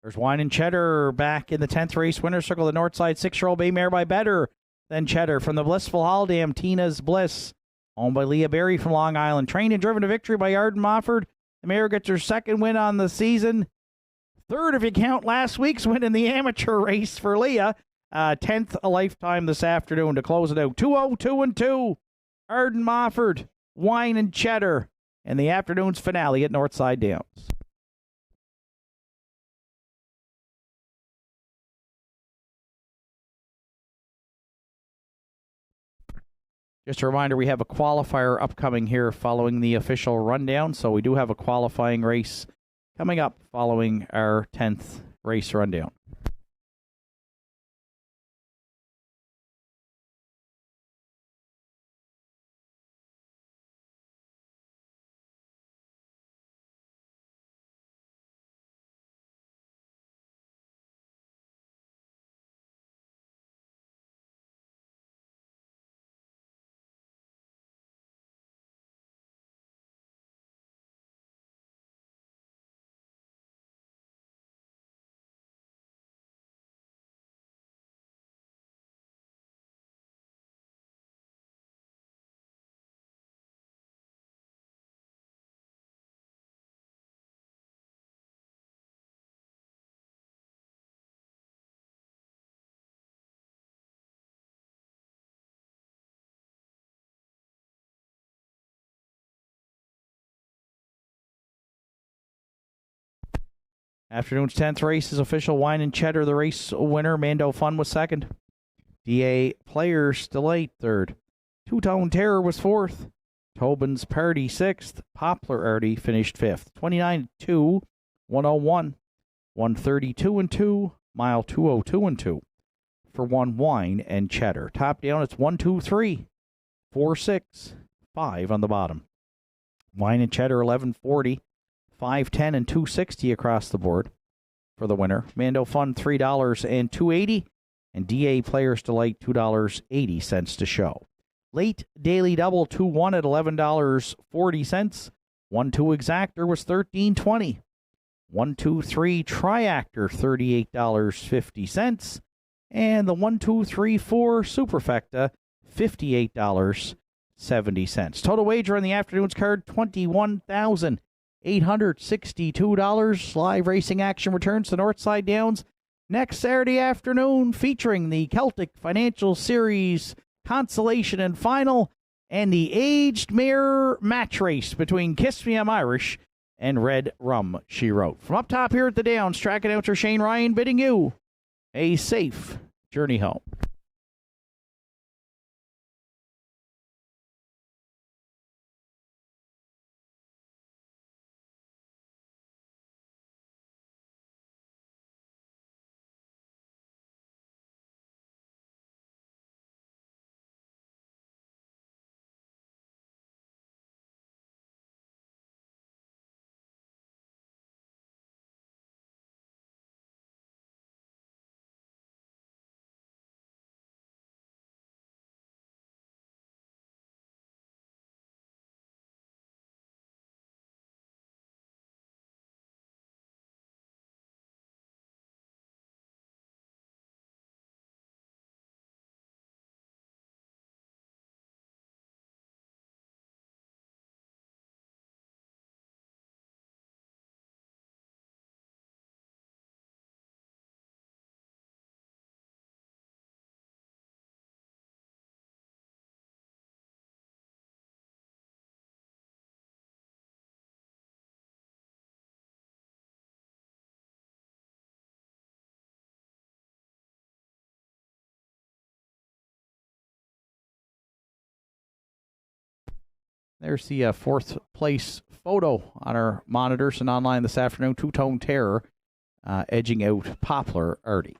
Speaker 1: There's Wine and Cheddar back in the 10th race winner circle. The Nortside 6-year-old bay mare by Better Than Cheddar from the Blissful Haldam, Tina's Bliss. Owned by Leah Berry from Long Island. Trained and driven to victory by Arden Mofford. The mare gets her second win on the season. Third if you count last week's win in the amateur race for Leah. 10th a lifetime this afternoon to close it out. 202-2. Arden Mofford, Wine and Cheddar, and the afternoon's finale at Nortside Downs. Just a reminder, we have a qualifier upcoming here following the official rundown, so we do have a qualifying race coming up following our 10th race rundown. Afternoon's 10th race is official. Wine and Cheddar, the race winner. Mando Fun was second. DA Players Delight third. Two-Tone Terror was fourth. Tobin's Party sixth. Poplar Arty finished fifth. 29-2, 101, 132-2, mile 202-2 for one Wine and Cheddar. Top down, it's 1, 2, 3, 4, 6, 5 on the bottom. Wine and Cheddar 1140. 510 and 260 across the board for the winner. Mando Fun $3 and $2.80, and DA Players Delight $2.80 to show. Late Daily Double 2-1 at $11.40. 1-2 Exactor was $13.20. 1-2-3 Triactor $38.50, and the 1-2-3-4 Superfecta $58.70. Total wager on the afternoon's card $21,862. Live racing action returns to Nortside Downs next Saturday afternoon, featuring the Celtic Financial Series Consolation and Final and the Aged Mare match race between Kiss Me I'm Irish and Red Rum She Wrote. From up top here at the Downs, track announcer Shane Ryan bidding you a safe journey home. There's the fourth place photo on our monitors and online this afternoon. Two-Tone Terror edging out Poplar Arty.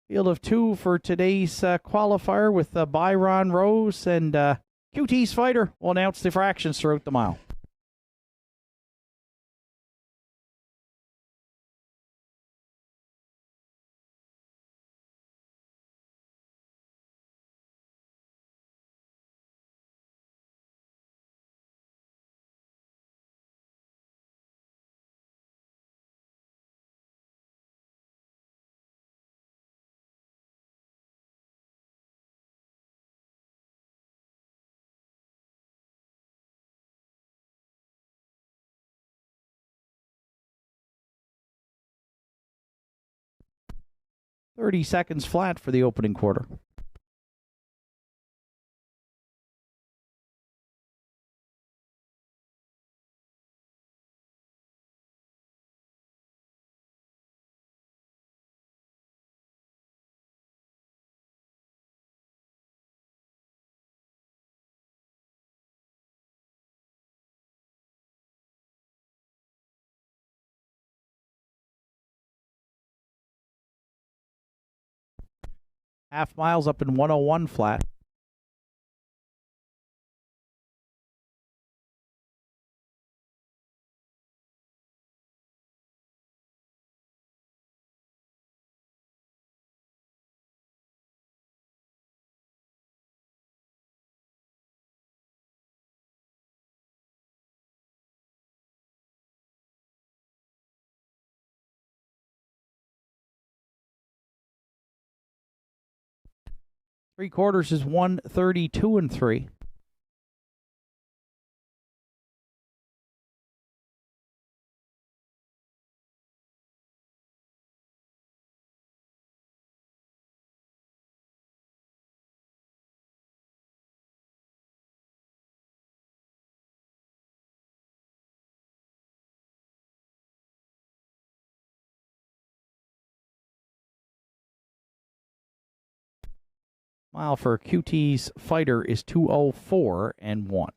Speaker 1: Field of 2 for today's qualifier with Byron Rose and QT's Fighter will announce the fractions throughout the mile. "30 seconds flat for the opening quarter. Half miles up in 101 flat. Three quarters is 1:32 and 3. Mile for QT's Fighter is 2:04 and 1.